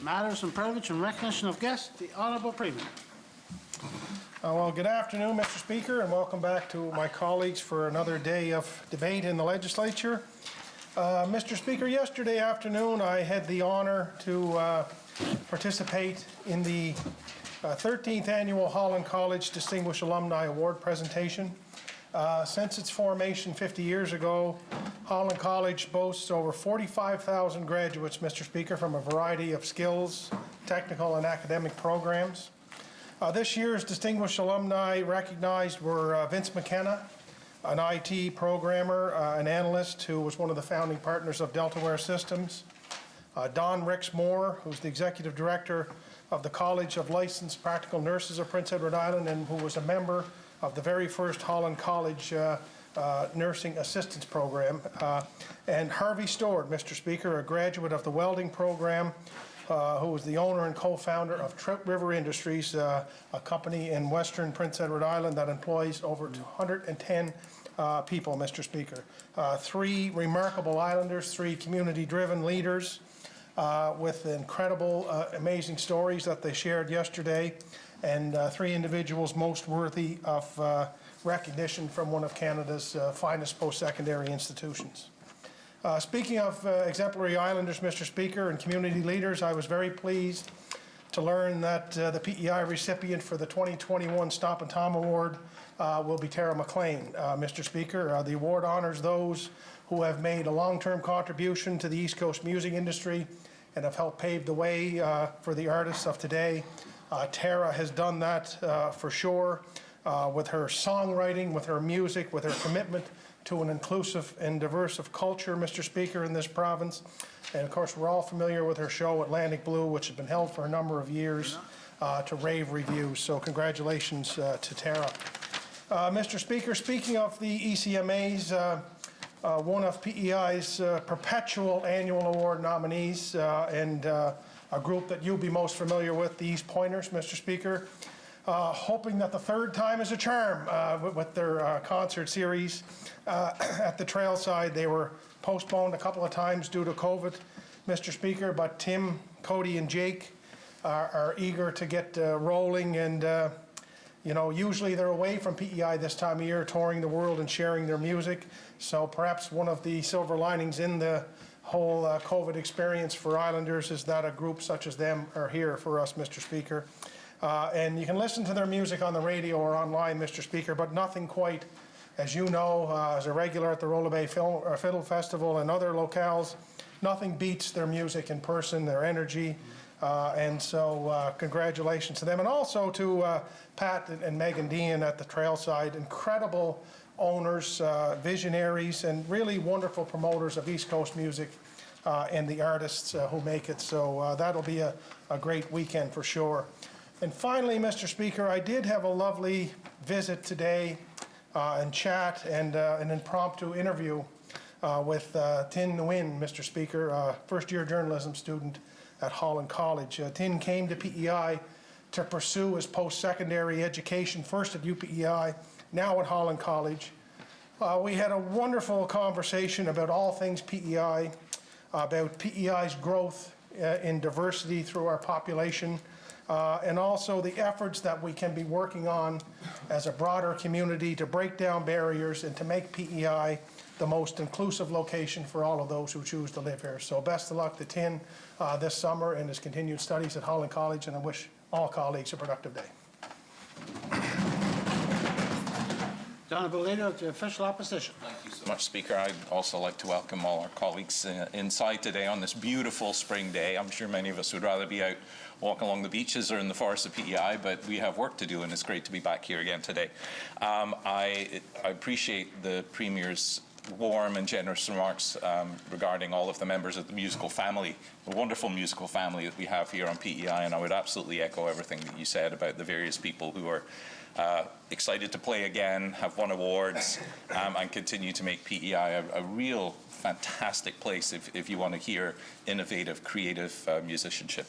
Matters and privilege and recognition of guests, the Honourable Premier. Well, good afternoon, Mr. Speaker, and welcome back to my colleagues for another day of debate in the legislature. Mr. Speaker, yesterday afternoon I had the honour to participate in the 13th Annual Holland College Distinguished Alumni Award presentation. Since its formation 50 years ago, Holland College boasts over 45,000 graduates, Mr. Speaker, from a variety of skills, technical and academic programs. This year's distinguished alumni recognized were Vince McKenna, an IT programmer, an analyst who was one of the founding partners of Deltaware Systems, Don Ricks Moore, who's the executive director of the College of Licensed Practical Nurses of Prince Edward Island and who was a member of the very first Holland College Nursing Assistance Program, and Harvey Stewart, Mr. Speaker, a graduate of the welding program, who was the owner and co-founder of Trout River Industries, a company in western Prince Edward Island that employs over 210 people, Mr. Speaker. Three remarkable islanders, three community-driven leaders with incredible, amazing stories that they shared yesterday, and three individuals most worthy of recognition from one of Canada's finest post-secondary institutions. Speaking of exemplary islanders, Mr. Speaker, and community leaders, I was very pleased to learn that the PEI recipient for the 2021 Stomp and Tom Award will be Tara McLean, Mr. Speaker. The award honors those who have made a long-term contribution to the East Coast music industry and have helped pave the way for the artists of today. Tara has done that for sure with her songwriting, with her music, with her commitment to an inclusive and diverse of culture, Mr. Speaker, in this province. And of course, we're all familiar with her show, Atlantic Blue, which has been held for a number of years to rave reviews. So congratulations to Tara. Mr. Speaker, speaking of the ECMAs, one of PEI's perpetual annual award nominees and a group that you'll be most familiar with, the East Pointers, Mr. Speaker, hoping that the third time is a charm with their concert series at the Trailside. They were postponed a couple of times due to COVID, Mr. Speaker, but Tim, Cody, and Jake are eager to get rolling, and you know, usually they're away from PEI this time of year, touring the world and sharing their music. So perhaps one of the silver linings in the whole COVID experience for Islanders is that a group such as them are here for us, Mr. Speaker. And you can listen to their music on the radio or online, Mr. Speaker, but nothing quite, as you know, as a regular at the Rolla Bay Fiddle Festival and other locales, nothing beats their music in person, their energy. And so congratulations to them. And also to Pat and Megan Dean at the Trailside, incredible owners, visionaries, and really wonderful promoters of East Coast music and the artists who make it. So that'll be a great weekend for sure. And finally, Mr. Speaker, I did have a lovely visit today and chat and an impromptu interview with Tin Nguyen, Mr. Speaker, first-year journalism student at Holland College. Tin came to PEI to pursue his post-secondary education, first at UPEI, now at Holland College. We had a wonderful conversation about all things PEI, about PEI's growth in diversity through our population, and also the efforts that we can be working on as a broader community to break down barriers and to make PEI the most inclusive location for all of those who choose to live here. So best of luck to Tin this summer in his continued studies at Holland College, and I wish all colleagues a productive day. The Honourable Leader of the Official Opposition. Thank you so much, Speaker. I'd also like to welcome all our colleagues inside today on this beautiful spring day. I'm sure many of us would rather be out walking along the beaches or in the forests of PEI, but we have work to do, and it's great to be back here again today. I appreciate the Premier's warm and generous remarks regarding all of the members of the musical family, the wonderful musical family that we have here on PEI, and I would absolutely echo everything that you said about the various people who are excited to play again, have won awards, and continue to make PEI a real fantastic place if you want to hear innovative, creative musicianship.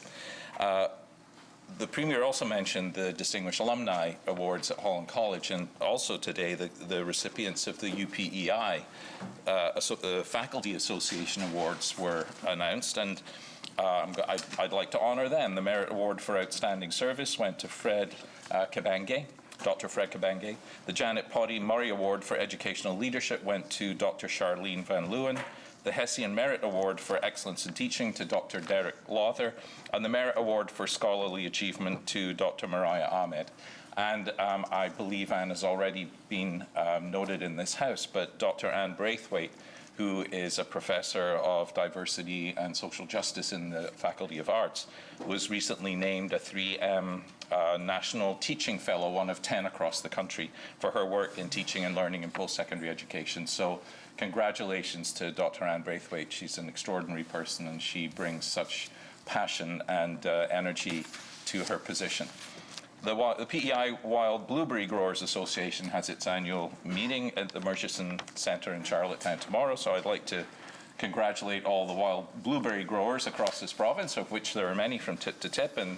The Premier also mentioned the Distinguished Alumni Awards at Holland College, and also today the recipients of the UPEI Faculty Association Awards were announced. And I'd like to honour them. The Merit Award for Outstanding Service went to Dr. Fred Kabange. The Janet Potty Murray Award for Educational Leadership went to Dr. Charlene Van Leeuwen. The Hessian Merit Award for Excellence in Teaching to Dr. Derek Lawther, and the Merit Award for Scholarly Achievement to Dr. Mariah Ahmed. And I believe Anne has already been noted in this House, but Dr. Anne Braithwaite, who is a professor of diversity and social justice in the Faculty of Arts, was recently named a 3M National Teaching Fellow, one of 10 across the country, for her work in teaching and learning in post-secondary education. So congratulations to Dr. Anne Braithwaite. She's an extraordinary person, and she brings such passion and energy to her position. The PEI Wild Blueberry Growers Association has its annual meeting at the Murchison Centre in Charlottetown tomorrow, so I'd like to congratulate all the wild blueberry growers across this province, of which there are many from tip to tip, and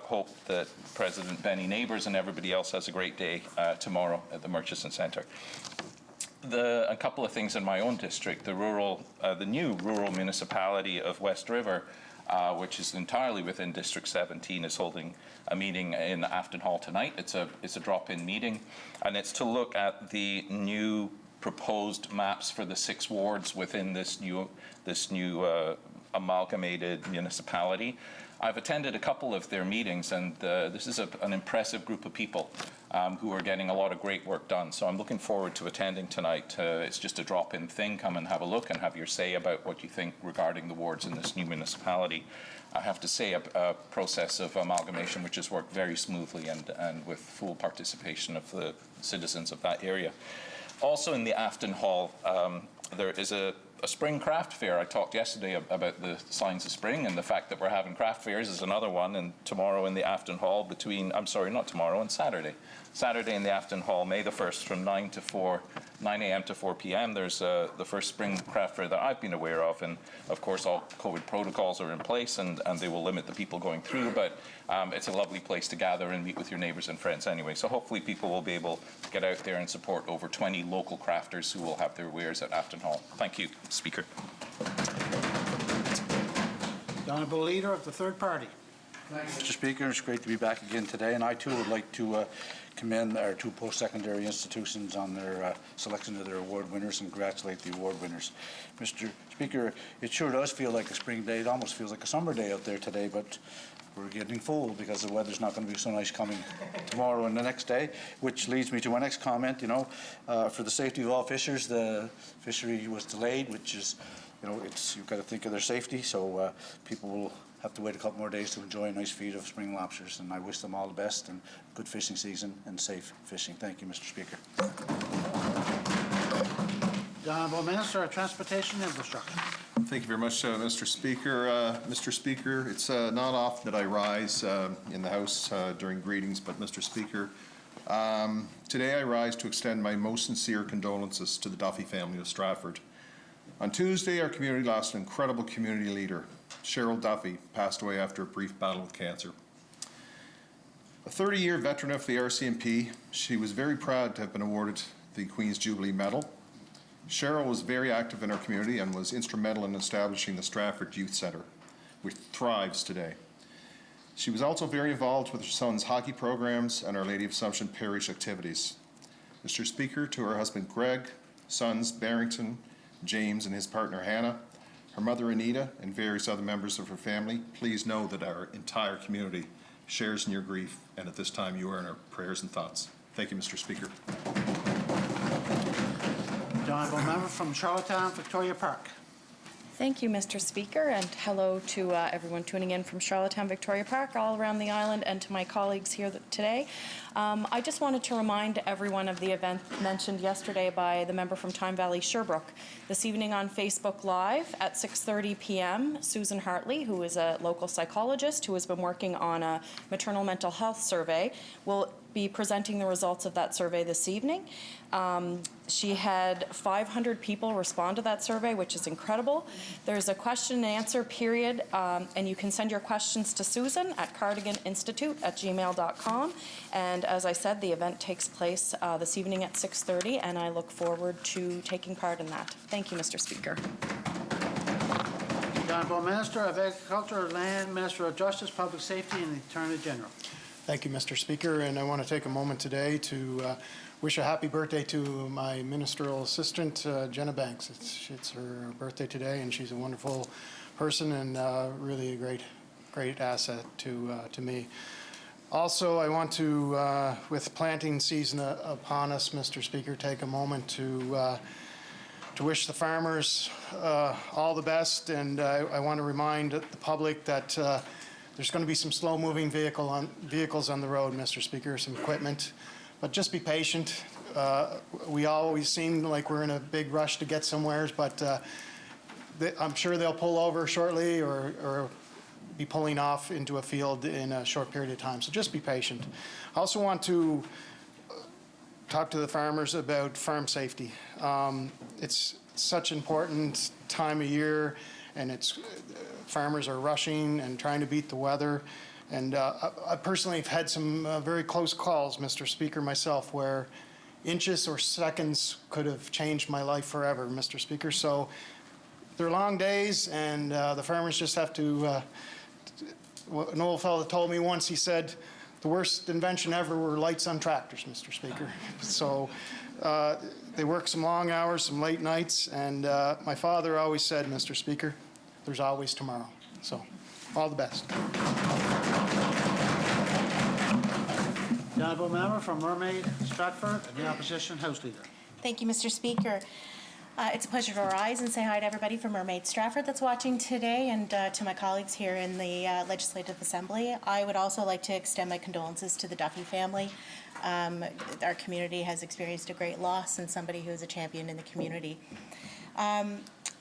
hope that President Benny Neighbours and everybody else has a great day tomorrow at the Murchison Centre. A couple of things in my own district, the new rural municipality of West River, which is entirely within District 17, is holding a meeting in Afton Hall tonight. It's a drop-in meeting, and it's to look at the new proposed maps for the 6 wards within this new amalgamated municipality. I've attended a couple of their meetings, and this is an impressive group of people who are getting a lot of great work done. So I'm looking forward to attending tonight. It's just a drop-in thing. Come and have a look and have your say about what you think regarding the wards in this new municipality. I have to say a process of amalgamation which has worked very smoothly and with full participation of the citizens of that area. Also in the Afton Hall, there is a spring craft fair. I talked yesterday about the signs of spring, and the fact that we're having craft fairs is another one. And tomorrow in the Afton Hall on Saturday. Saturday in the Afton Hall, May the 1st, from 9 a.m. to 4 p.m. There's the first spring craft fair that I've been aware of, and of course all COVID protocols are in place, and they will limit the people going through, but it's a lovely place to gather and meet with your neighbours and friends anyway. So hopefully people will be able to get out there and support over 20 local crafters who will have their wares at Afton Hall. Thank you, Speaker. The Honourable Leader of the Third Party. Thank you, Mr. Speaker. It's great to be back again today, and I too would like to commend our 2 post-secondary institutions on their selection of their award winners and congratulate the award winners. Mr. Speaker, it sure does feel like a spring day. It almost feels like a summer day out there today, but we're getting full because the weather's not going to be so nice coming tomorrow and the next day, which leads me to my next comment. For the safety of all fishers, the fishery was delayed, which is, you've got to think of their safety, so people will have to wait a couple more days to enjoy a nice feed of spring lobsters, and I wish them all the best and good fishing season and safe fishing. Thank you, Mr. Speaker. The Honourable Minister of Transportation and Infrastructure. Thank you very much, Mr. Speaker. Mr. Speaker, it's not often that I rise in the House during greetings, but Mr. Speaker, today I rise to extend my most sincere condolences to the Duffy family of Stratford. On Tuesday, our community lost an incredible community leader. Cheryl Duffy passed away after a brief battle with cancer. A 30-year veteran of the RCMP, she was very proud to have been awarded the Queen's Jubilee Medal. Cheryl was very active in our community and was instrumental in establishing the Stratford Youth Centre, which thrives today. She was also very involved with her son's hockey programs and Our Lady of Assumption Parish activities. Mr. Speaker, to her husband Greg, sons Barrington, James and his partner Hannah, her mother Anita, and various other members of her family, please know that our entire community shares in your grief, and at this time you are in our prayers and thoughts. Thank you, Mr. Speaker. The Honourable Member from Charlottetown, Victoria Park. Thank you, Mr. Speaker, and hello to everyone tuning in from Charlottetown, Victoria Park, all around the island, and to my colleagues here today. I just wanted to remind everyone of the event mentioned yesterday by the member from Tyne Valley Sherbrooke. This evening on Facebook Live at 6:30 p.m., Susan Hartley, who is a local psychologist who has been working on a maternal mental health survey, will be presenting the results of that survey this evening. She had 500 people respond to that survey, which is incredible. There's a question and answer period, and you can send your questions to Susan at cardiganinstitute@gmail.com. And as I said, the event takes place this evening at 6:30, and I look forward to taking part in that. Thank you, Mr. Speaker. The The Honourable Minister of Agriculture, Land, Minister of Justice, Public Safety, and the Attorney General. Thank you, Mr. Speaker, and I want to take a moment today to wish a happy birthday to my ministerial assistant, Jenna Banks. It's her birthday today, and she's a wonderful person and really a great asset to me. Also, I want to, with planting season upon us, Mr. Speaker, take a moment to wish the farmers all the best, and I want to remind the public that there's going to be some slow-moving vehicles on the road, Mr. Speaker, some equipment, but just be patient. We always seem like we're in a big rush to get somewhere, but I'm sure they'll pull over shortly or be pulling off into a field in a short period of time, so just be patient. I also want to talk to the farmers about farm safety. It's such an important time of year, and farmers are rushing and trying to beat the weather. And I personally have had some very close calls, Mr. Speaker, myself, where inches or seconds could have changed my life forever, Mr. Speaker. So they're long days, and the farmers just have to. An old fellow told me once, he said, the worst invention ever were lights on tractors, Mr. Speaker. So they work some long hours, some late nights, and my father always said, Mr. Speaker, there's always tomorrow. So all the best. The Honourable Member from Mermaid Stratford and the Opposition House Leader. Thank you, Mr. Speaker. It's a pleasure to rise and say hi to everybody from Mermaid Stratford that's watching today, and to my colleagues here in the Legislative Assembly. I would also like to extend my condolences to the Duffy family. Our community has experienced a great loss and somebody who is a champion in the community.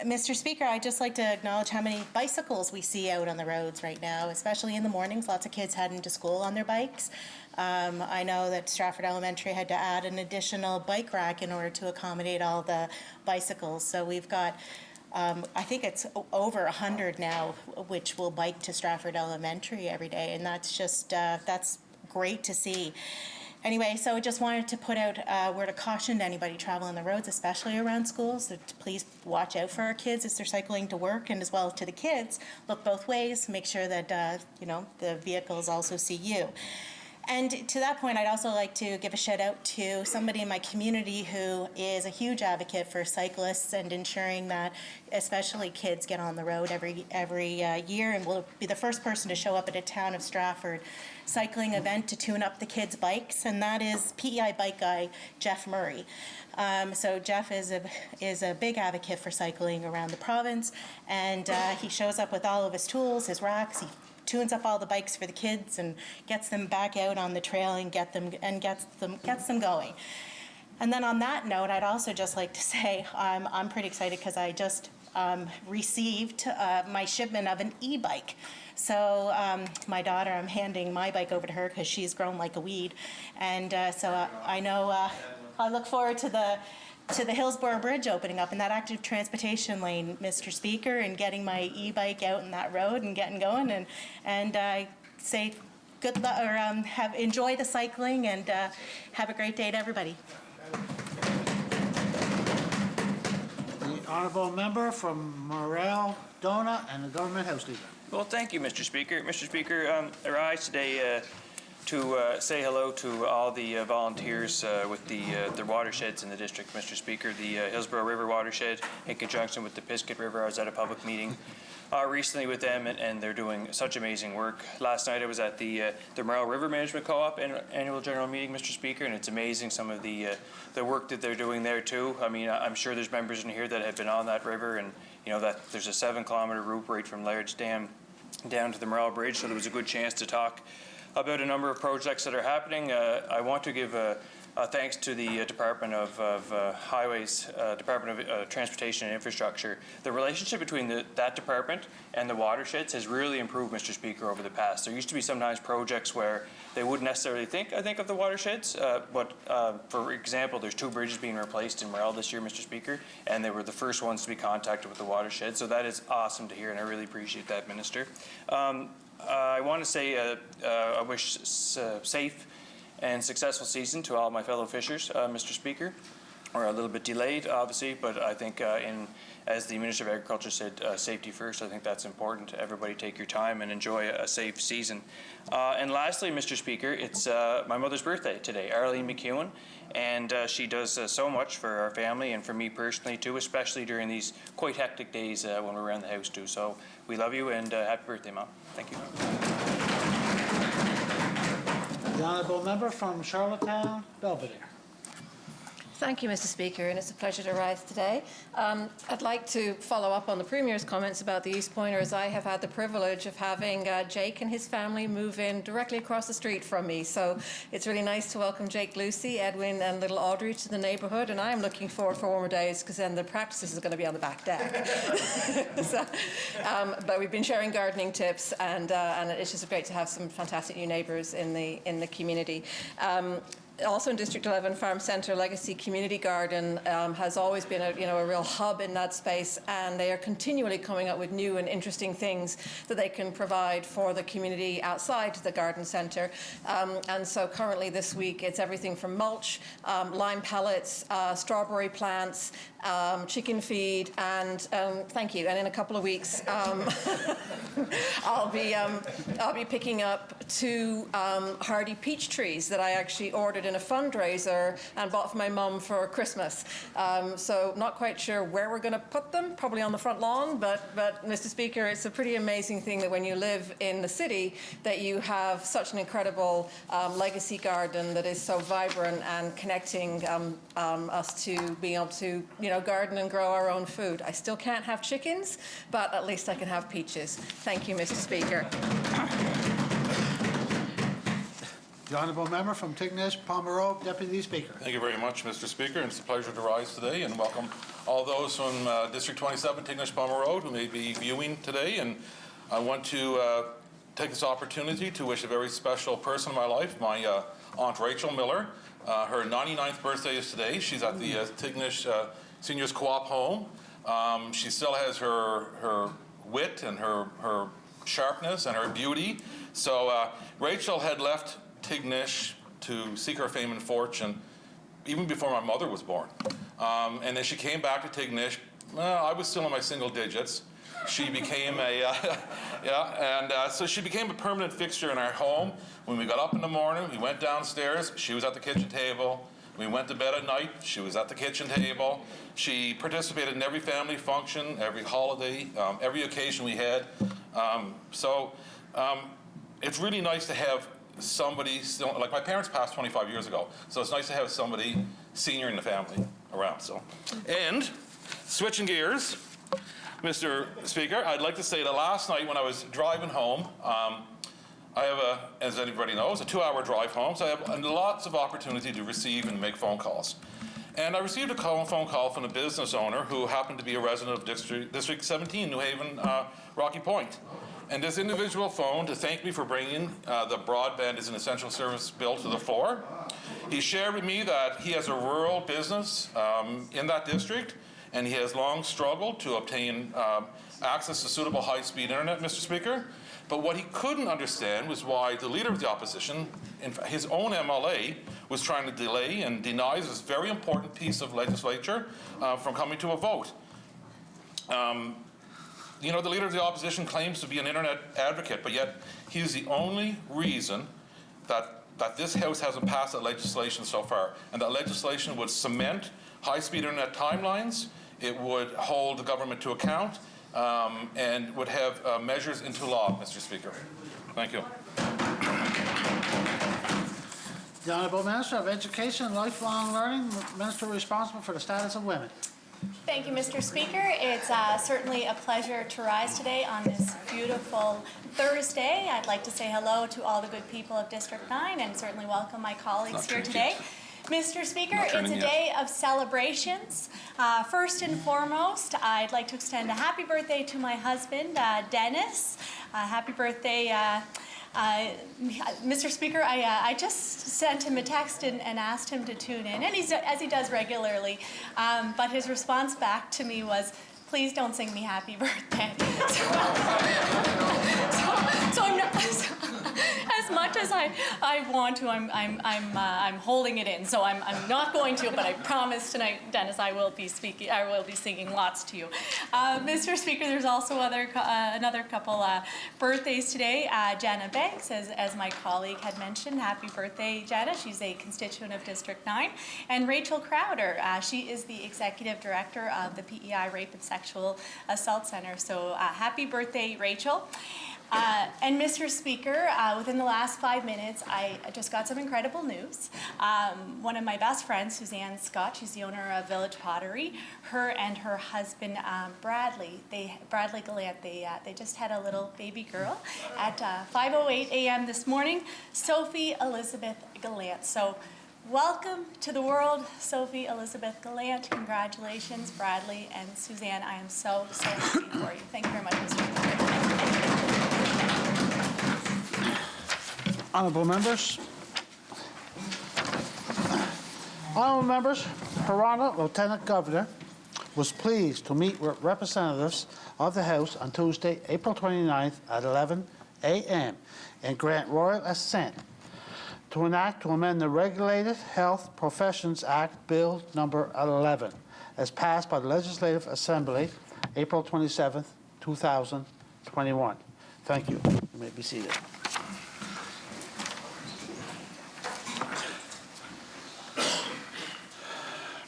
Mr. Speaker, I'd just like to acknowledge how many bicycles we see out on the roads right now, especially in the mornings. Lots of kids heading to school on their bikes. I know that Stratford Elementary had to add an additional bike rack in order to accommodate all the bicycles. So we've got, I think it's over 100 now, which will bike to Stratford Elementary every day, and that's just, that's great to see. Anyway, so I just wanted to put out a word of caution to anybody traveling the roads, especially around schools, that to please watch out for our kids as they're cycling to work, and as well to the kids, look both ways, make sure that, you know, the vehicles also see you. And to that point, I'd also like to give a shout out to somebody in my community who is a huge advocate for cyclists and ensuring that especially kids get on the road every year, and will be the first person to show up at a Town of Stratford cycling event to tune up the kids' bikes, and that is PEI bike guy Jeff Murray. So Jeff is a big advocate for cycling around the province, and he shows up with all of his tools, his racks. He tunes up all the bikes for the kids and gets them back out on the trail and gets them going. And then on that note, I'd also just like to say I'm pretty excited because I just received my shipment of an e-bike. So my daughter, I'm handing my bike over to her because she's grown like a weed, and so I know I look forward to the Hillsborough Bridge opening up and that active transportation lane, Mr. Speaker, and getting my e-bike out in that road and getting going, and I say good luck, or enjoy the cycling, and have a great day to everybody. The Honourable Member from Morel, Dona, and the Government House Leader. Well, thank you, Mr. Speaker. Mr. Speaker, I rise today to say hello to all the volunteers with the watersheds in the district, Mr. Speaker. The Hillsborough River watershed, in conjunction with the Pisgah River. I was at a public meeting recently with them, and they're doing such amazing work. Last night I was at the Morel River Management Co-op annual general meeting, Mr. Speaker, and it's amazing some of the work that they're doing there too. I mean, I'm sure there's members in here that have been on that river, and you know that there's a 7-kilometer route right from Laird's Dam down to the Morel Bridge, so there was a good chance to talk about a number of projects that are happening. I want to give thanks to the Department of Highways, Department of Transportation and Infrastructure. The relationship between that department and the watersheds has really improved, Mr. Speaker, over the past. There used to be sometimes projects where they wouldn't necessarily think of the watersheds, but for example, there's 2 bridges being replaced in Morel this year, Mr. Speaker, and they were the first ones to be contacted with the watershed. So that is awesome to hear, and I really appreciate that, Minister. I want to say I wish safe and successful season to all my fellow fishers, Mr. Speaker. are a little bit delayed, obviously, but I think as the Minister of Agriculture said, safety first. I think that's important. Everybody take your time and enjoy a safe season. And lastly, Mr. Speaker, it's my mother's birthday today, Arlene McEwen, and she does so much for our family and for me personally too, especially during these quite hectic days when we're around the house too. So we love you and happy birthday, Mom. Thank you. The honourable member from Charlottetown, Belvedere. Thank you, Mr. Speaker, and it's a pleasure to rise today. I'd like to follow up on the Premier's comments about the East Pointers. I have had the privilege of having Jake and his family move in directly across the street from me, so it's really nice to welcome Jake, Lucy, Edwin and little Audrey to the neighbourhood, and I am looking forward for warmer days because then the practices is going to be on the back deck. So, but we've been sharing gardening tips, and it's just great to have some fantastic new neighbours in the community. Also in District 11, Farm Centre Legacy Community Garden has always been a real hub in that space, and they are continually coming up with new and interesting things that they can provide for the community outside the garden centre. And so currently this week it's everything from mulch, lime pellets, strawberry plants, chicken feed, and thank you. And in a couple of weeks, I'll be picking up 2 hardy peach trees that I actually ordered in a fundraiser and bought for my mum for Christmas. So not quite sure where we're going to put them, probably on the front lawn, but Mr. Speaker, it's a pretty amazing thing that when you live in the city that you have such an incredible legacy garden that is so vibrant and connecting us to being able to garden and grow our own food. I still can't have chickens, but at least I can have peaches. Thank you, Mr. Speaker. The honourable member from Tignish, Pomeroy, Deputy Speaker. Thank you very much, Mr. Speaker, and it's a pleasure to rise today and welcome all those from District 27, Tignish Palmer Road, who may be viewing today. And I want to take this opportunity to wish a very special person in my life, my Aunt Rachel Miller. Her 99th birthday is today. She's at the Tignish Seniors Co-op home. She still has her wit and her sharpness and her beauty. So Rachel had left Tignish to seek her fame and fortune even before my mother was born. And then she came back to Tignish. I was still in my single digits. She became so she became a permanent fixture in our home. When we got up in the morning, we went downstairs, she was at the kitchen table. We went to bed at night, she was at the kitchen table. She participated in every family function, every holiday, every occasion we had. It's really nice to have somebody still, like my parents passed 25 years ago, so it's nice to have somebody senior in the family around. And switching gears, Mr. Speaker, I'd like to say that last night when I was driving home, I have as everybody knows, a 2-hour drive home, so I have lots of opportunity to receive and make phone calls. And I received a phone call from a business owner who happened to be a resident of District 17, New Haven, Rocky Point. And this individual phoned to thank me for bringing the broadband as an essential service bill to the floor. He shared with me that he has a rural business in that district, and he has long struggled to obtain access to suitable high-speed internet, Mr. Speaker. But what he couldn't understand was why the Leader of the Opposition, his own MLA, was trying to delay and deny this very important piece of legislature from coming to a vote. The Leader of the Opposition claims to be an internet advocate, but yet he's the only reason that this House hasn't passed that legislation so far. And that legislation would cement high-speed internet timelines, it would hold the government to account, and would have measures into law, Mr. Speaker. Thank you. The Honourable Minister of Education and Lifelong Learning, Minister responsible for the status of women. Thank you, Mr. Speaker. It's certainly a pleasure to rise today on this beautiful Thursday. I'd like to say hello to all the good people of District 9 and certainly welcome my colleagues here today. Mr. Speaker, it's a day of celebrations. First and foremost, I'd like to extend a happy birthday to my husband, Dennis. Happy birthday, Mr. Speaker. I just sent him a text and asked him to tune in, and as he does regularly. But his response back to me was, "Please don't sing me happy birthday." So I'm not, as much much as I want to, I'm holding it in. So I'm not going to, but I promise tonight, Dennis, I will be singing lots to you. Mr. Speaker, there's also another couple birthdays today. Jana Banks, as my colleague had mentioned, happy birthday, Jana. She's a constituent of District 9. And Rachel Crowder, she is the Executive Director of the PEI Rape and Sexual Assault Center. So happy birthday, Rachel. And Mr. Speaker, within the last 5 minutes, I just got some incredible news. One of my best friends, Suzanne Scott, she's the owner of Village Pottery. Her and her husband, Bradley Gallant, they just had a little baby girl at 5:08 a.m. this morning, Sophie Elizabeth Gallant. So welcome to the world, Sophie Elizabeth Gallant. Congratulations, Bradley and Suzanne. I am so happy for you. Thank you very much, Mr. Speaker. Honorable members. Honorable members, Her Honor Lieutenant Governor was pleased to meet with representatives of the House on Tuesday, April 29th at 11 a.m. and grant royal assent to an act to amend the Regulated Health Professions Act, Bill number 11, as passed by the Legislative Assembly, April 27th, 2021. Thank you. You may be seated.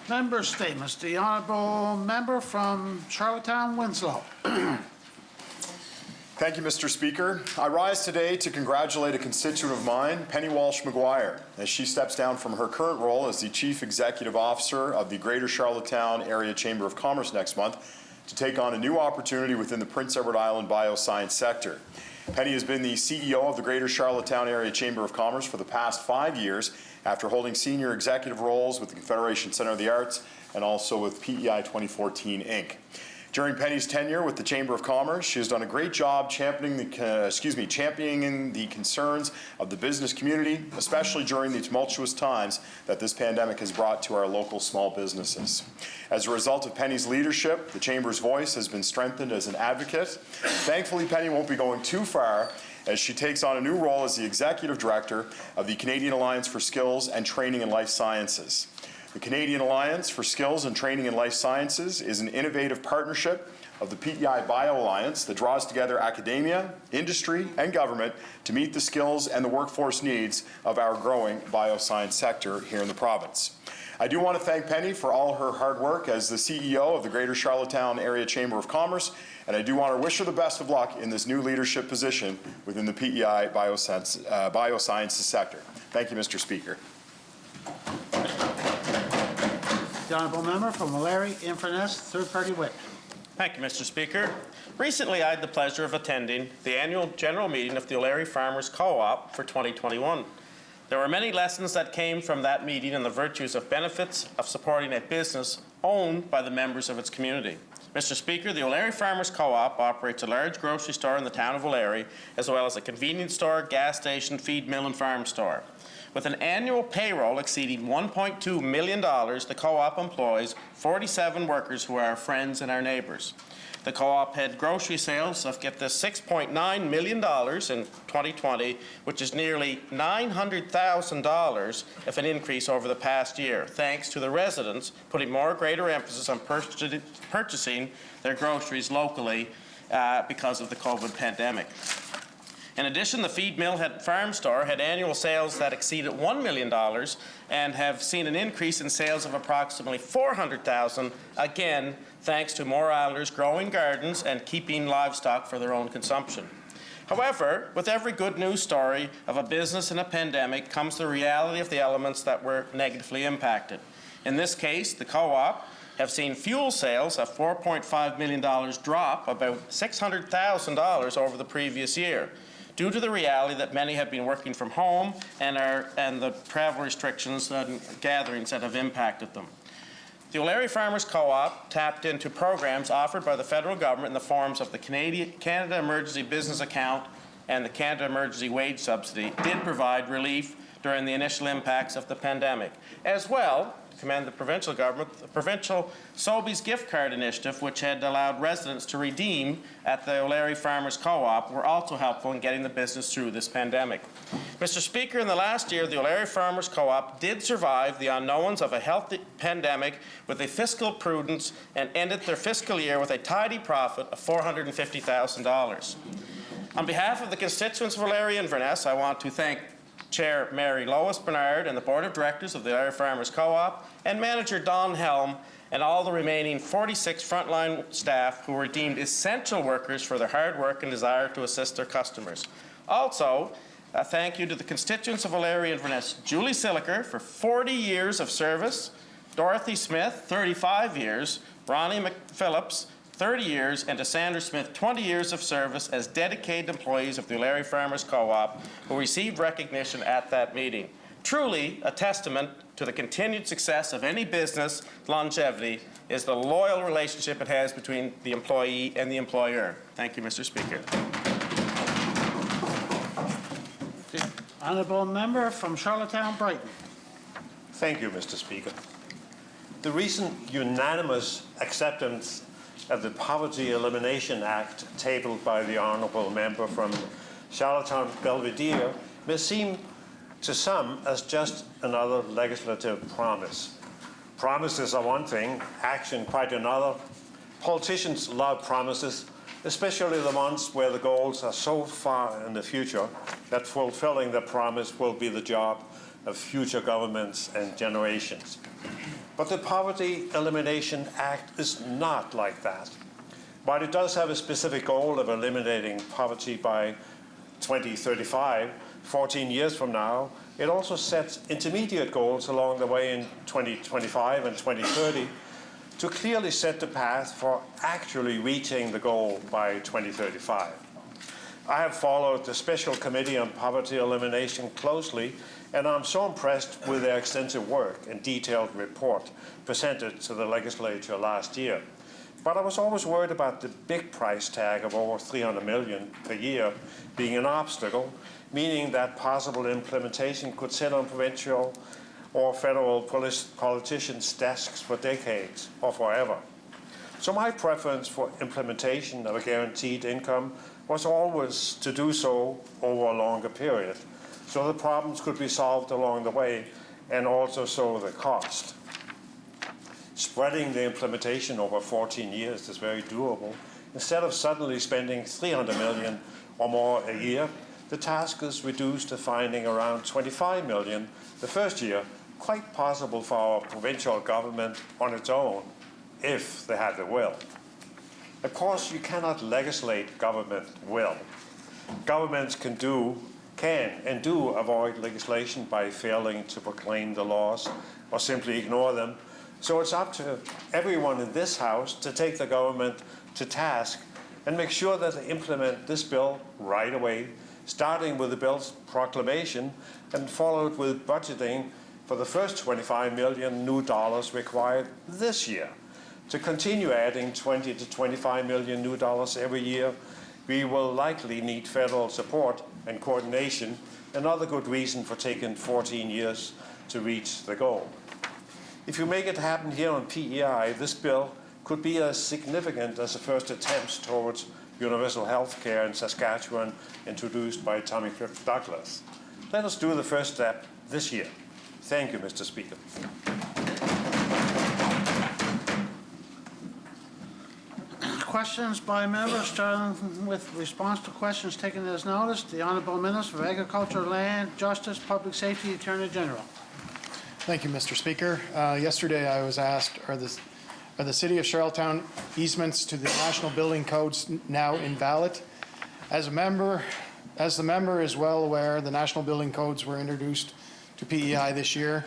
Member statements. The honourable member from Charlottetown, Winslow. Thank you, Mr. Speaker. I rise today to congratulate a constituent of mine, Penny Walsh McGuire, as she steps down from her current role as the Chief Executive Officer of the Greater Charlottetown Area Chamber of Commerce next month to take on a new opportunity within the Prince Edward Island bioscience sector. Penny has been the CEO of the Greater Charlottetown Area Chamber of Commerce for the past 5 years after holding senior executive roles with the Confederation Center of the Arts and also with PEI 2014, Inc. During Penny's tenure with the Chamber of Commerce, she has done a great job championing the concerns of the business community, especially during the tumultuous times that this pandemic has brought to our local small businesses. As a result of Penny's leadership, the Chamber's voice has been strengthened as an advocate. Thankfully, Penny won't be going too far as she takes on a new role as the Executive Director of the Canadian Alliance for Skills and Training in Life Sciences. The Canadian Alliance for Skills and Training in Life Sciences is an innovative partnership of the PEI Bio Alliance that draws together academia, industry, and government to meet the skills and the workforce needs of our growing bioscience sector here in the province. I do want to thank Penny for all her hard work as the CEO of the Greater Charlottetown Area Chamber of Commerce, and I do want to wish her the best of luck in this new leadership position within the PEI biosciences sector. Thank you, Mr. Speaker. The honourable member from Larry Inverness, third party whip. Thank you, Mr. Speaker. Recently, I had the pleasure of attending the annual general meeting of the O'Leary Farmers Co-op for 2021. There were many lessons that came from that meeting and the virtues of benefits of supporting a business owned by the members of its community. Mr. Speaker, the O'Leary Farmers Co-op operates a large grocery store in the town of O'Leary, as well as a convenience store, gas station, feed mill, and farm store. With an annual payroll exceeding $1.2 million, the co-op employs 47 workers who are our friends and our neighbours. The co-op had grocery sales of, get this, $6.9 million in 2020, which is nearly $900,000 of an increase over the past year, thanks to the residents putting greater emphasis on purchasing their groceries locally because of the COVID pandemic. In addition, the feed mill farm store had annual sales that exceeded $1 million and have seen an increase in sales of approximately $400,000, again, thanks to more islanders growing gardens and keeping livestock for their own consumption. However, with every good news story of a business in a pandemic comes the reality of the elements that were negatively impacted. In this case, the co-op have seen fuel sales of $4.5 million drop about $600,000 over the previous year, due to the reality that many have been working from home and the travel restrictions and gatherings that have impacted them. The O'Leary Farmers Co-op tapped into programs offered by the federal government in the forms of the Canada Emergency Business Account and the Canada Emergency Wage Subsidy did provide relief during the initial impacts of the pandemic. As well, to commend the provincial government, the provincial Sobeys gift card initiative, which had allowed residents to redeem at the O'Leary Farmers Co-op, were also helpful in getting the business through this pandemic. Mr. Speaker, in the last year, the O'Leary Farmers Co-op did survive the unknowns of a health pandemic with a fiscal prudence and ended their fiscal year with a tidy profit of $450,000. On behalf of the constituents of O'Leary Inverness, I want to thank Chair Mary Lois Bernard and the Board of Directors of the O'Leary Farmers Co-op and Manager Don Helm and all the remaining 46 frontline staff who were deemed essential workers for their hard work and desire to assist their customers. Also, a thank you to the constituents of O'Leary Inverness, Julie Siliker for 40 years of service, Dorothy Smith, 35 years, Ronnie McPhillips, 30 years, and to Sandra Smith, 20 years of service as dedicated employees of the O'Leary Farmers Co-op who received recognition at that meeting. Truly a testament to the continued success of any business longevity is the loyal relationship it has between the employee and the employer. Thank you, Mr. Speaker. Honourable member from Charlottetown, Brighton. Thank you, Mr. Speaker. The recent unanimous acceptance of the Poverty Elimination Act tabled by the honourable member from Charlottetown Belvedere may seem to some as just another legislative promise. Promises are one thing, action quite another. Politicians love promises, especially the ones where the goals are so far in the future that fulfilling the promise will be the job of future governments and generations. But the Poverty Elimination Act is not like that. While it does have a specific goal of eliminating poverty by 2035, 14 years from now, it also sets intermediate goals along the way in 2025 and 2030 to clearly set the path for actually reaching the goal by 2035. I have followed the Special Committee on Poverty Elimination closely, and I'm so impressed with their extensive work and detailed report presented to the legislature last year. But I was always worried about the big price tag of over $300 million per year being an obstacle, meaning that possible implementation could sit on provincial or federal politicians' desks for decades or forever. So my preference for implementation of a guaranteed income was always to do so over a longer period, so the problems could be solved along the way and also so the cost. Spreading the implementation over 14 years is very doable. Instead of suddenly spending $300 million or more a year, the task is reduced to finding around $25 million the first year, quite possible for our provincial government on its own, if they had the will. Of course, you cannot legislate government will. Governments can and do avoid legislation by failing to proclaim the laws or simply ignore them. So it's up to everyone in this House to take the government to task and make sure that they implement this bill right away, starting with the bill's proclamation and followed with budgeting for the first $25 million new dollars required this year. To continue adding $20 to $25 million new dollars every year, we will likely need federal support and coordination, another good reason for taking 14 years to reach the goal. If you make it happen here on PEI, this bill could be as significant as the first attempts towards universal health care in Saskatchewan introduced by Tommy Douglas. Let us do the first step this year. Thank you, Mr. Speaker. Questions by members, starting with response to questions taken as notice. The Honourable Minister for Agriculture, Land, Justice, Public Safety, Attorney General. Thank you, Mr. Speaker. Yesterday I was asked, are the City of Charlottetown easements to the National Building Codes now invalid? As the member is well aware, the National Building Codes were introduced to PEI this year.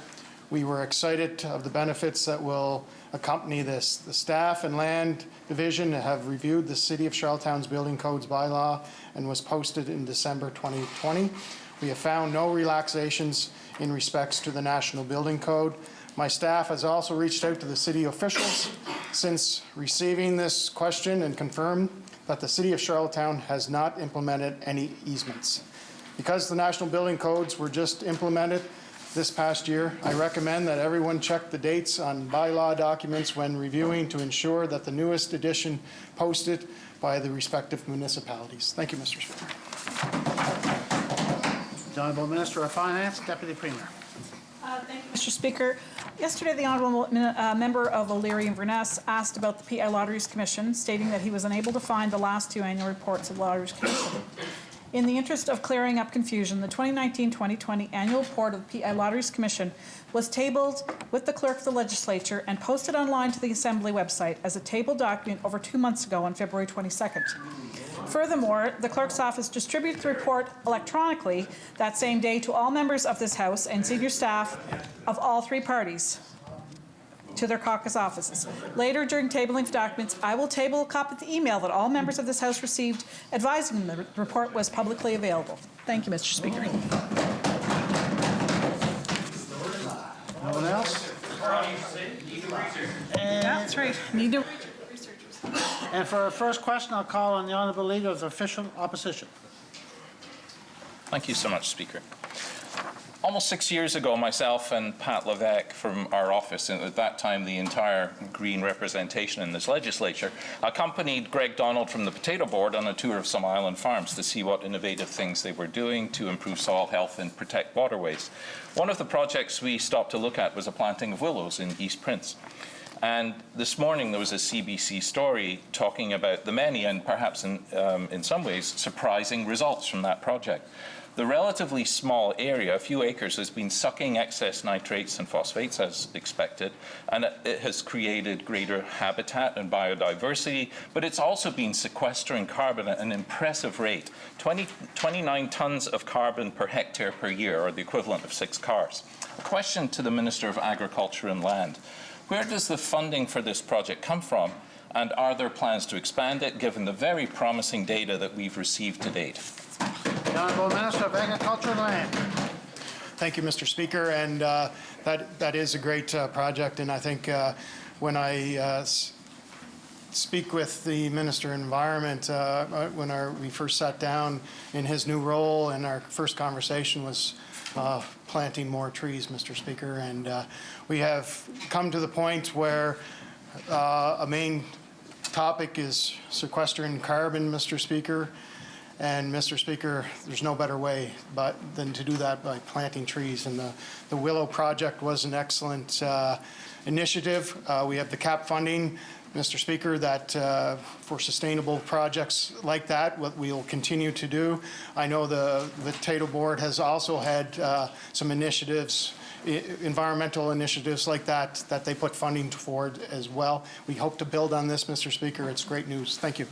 We were excited of the benefits that will accompany this. The staff and land division have reviewed the City of Charlottetown's Building Codes bylaw and was posted in December 2020. We have found no relaxations in respects to the National Building Code. My staff has also reached out to the city officials since receiving this question and confirmed that the City of Charlottetown has not implemented any easements. Because the National Building Codes were just implemented this past year, I recommend that everyone check the dates on bylaw documents when reviewing to ensure that the newest edition posted by the respective municipalities. Thank you, Mr. Speaker. The Honourable Minister of Finance, Deputy Premier. Thank you, Mr. Speaker. Yesterday, the Honourable Member of O'Leary Inverness asked about the PI Lotteries Commission, stating that he was unable to find the last two annual reports of the Lotteries Commission. In the interest of clearing up confusion, the 2019-2020 annual report of the PI Lotteries Commission was tabled with the Clerk of the Legislature and posted online to the Assembly website as a tabled document over 2 months ago on February 22nd. Furthermore, the Clerk's office distributed the report electronically that same day to all members of this House and senior staff of all three parties to their caucus offices. Later, during tabling of documents, I will table a copy of the email that all members of this House received advising them the report was publicly available. Thank you, Mr. Speaker. No one else? That's right. Need to. And for our first question, I'll call on the Honourable Leader of the Official Opposition. Thank you so much, Speaker. Almost 6 years ago, myself and Pat Levesque from our office, and at that time the entire Green representation in this legislature, accompanied Greg Donald from the Potato Board on a tour of some island farms to see what innovative things they were doing to improve soil health and protect waterways. One of the projects we stopped to look at was a planting of willows in East Prince. And this morning there was a CBC story talking about the many and perhaps in some ways surprising results from that project. The relatively small area, a few acres, has been sucking excess nitrates and phosphates as expected, and it has created greater habitat and biodiversity, but it's also been sequestering carbon at an impressive rate, 29 tons of carbon per hectare per year, or the equivalent of 6 cars. A question to the Minister of Agriculture and Land. Where does the funding for this project come from, and are there plans to expand it, given the very promising data that we've received to date? The Honourable Minister of Agriculture and Land. Thank you, Mr. Speaker, and that is a great project, and I think when I speak with the Minister of Environment, when we first sat down in his new role, and our first conversation was planting more trees, Mr. Speaker, and we have come to the point where a main topic is sequestering carbon, Mr. Speaker. And Mr. Speaker, there's no better way than to do that by planting trees. And the Willow Project was an excellent initiative. We have the CAP funding, Mr. Speaker, that for sustainable projects like that, what we will continue to do. I know the Potato Board has also had some initiatives, environmental initiatives like that they put funding toward as well. We hope to build on this, Mr. Speaker. It's great news. Thank you.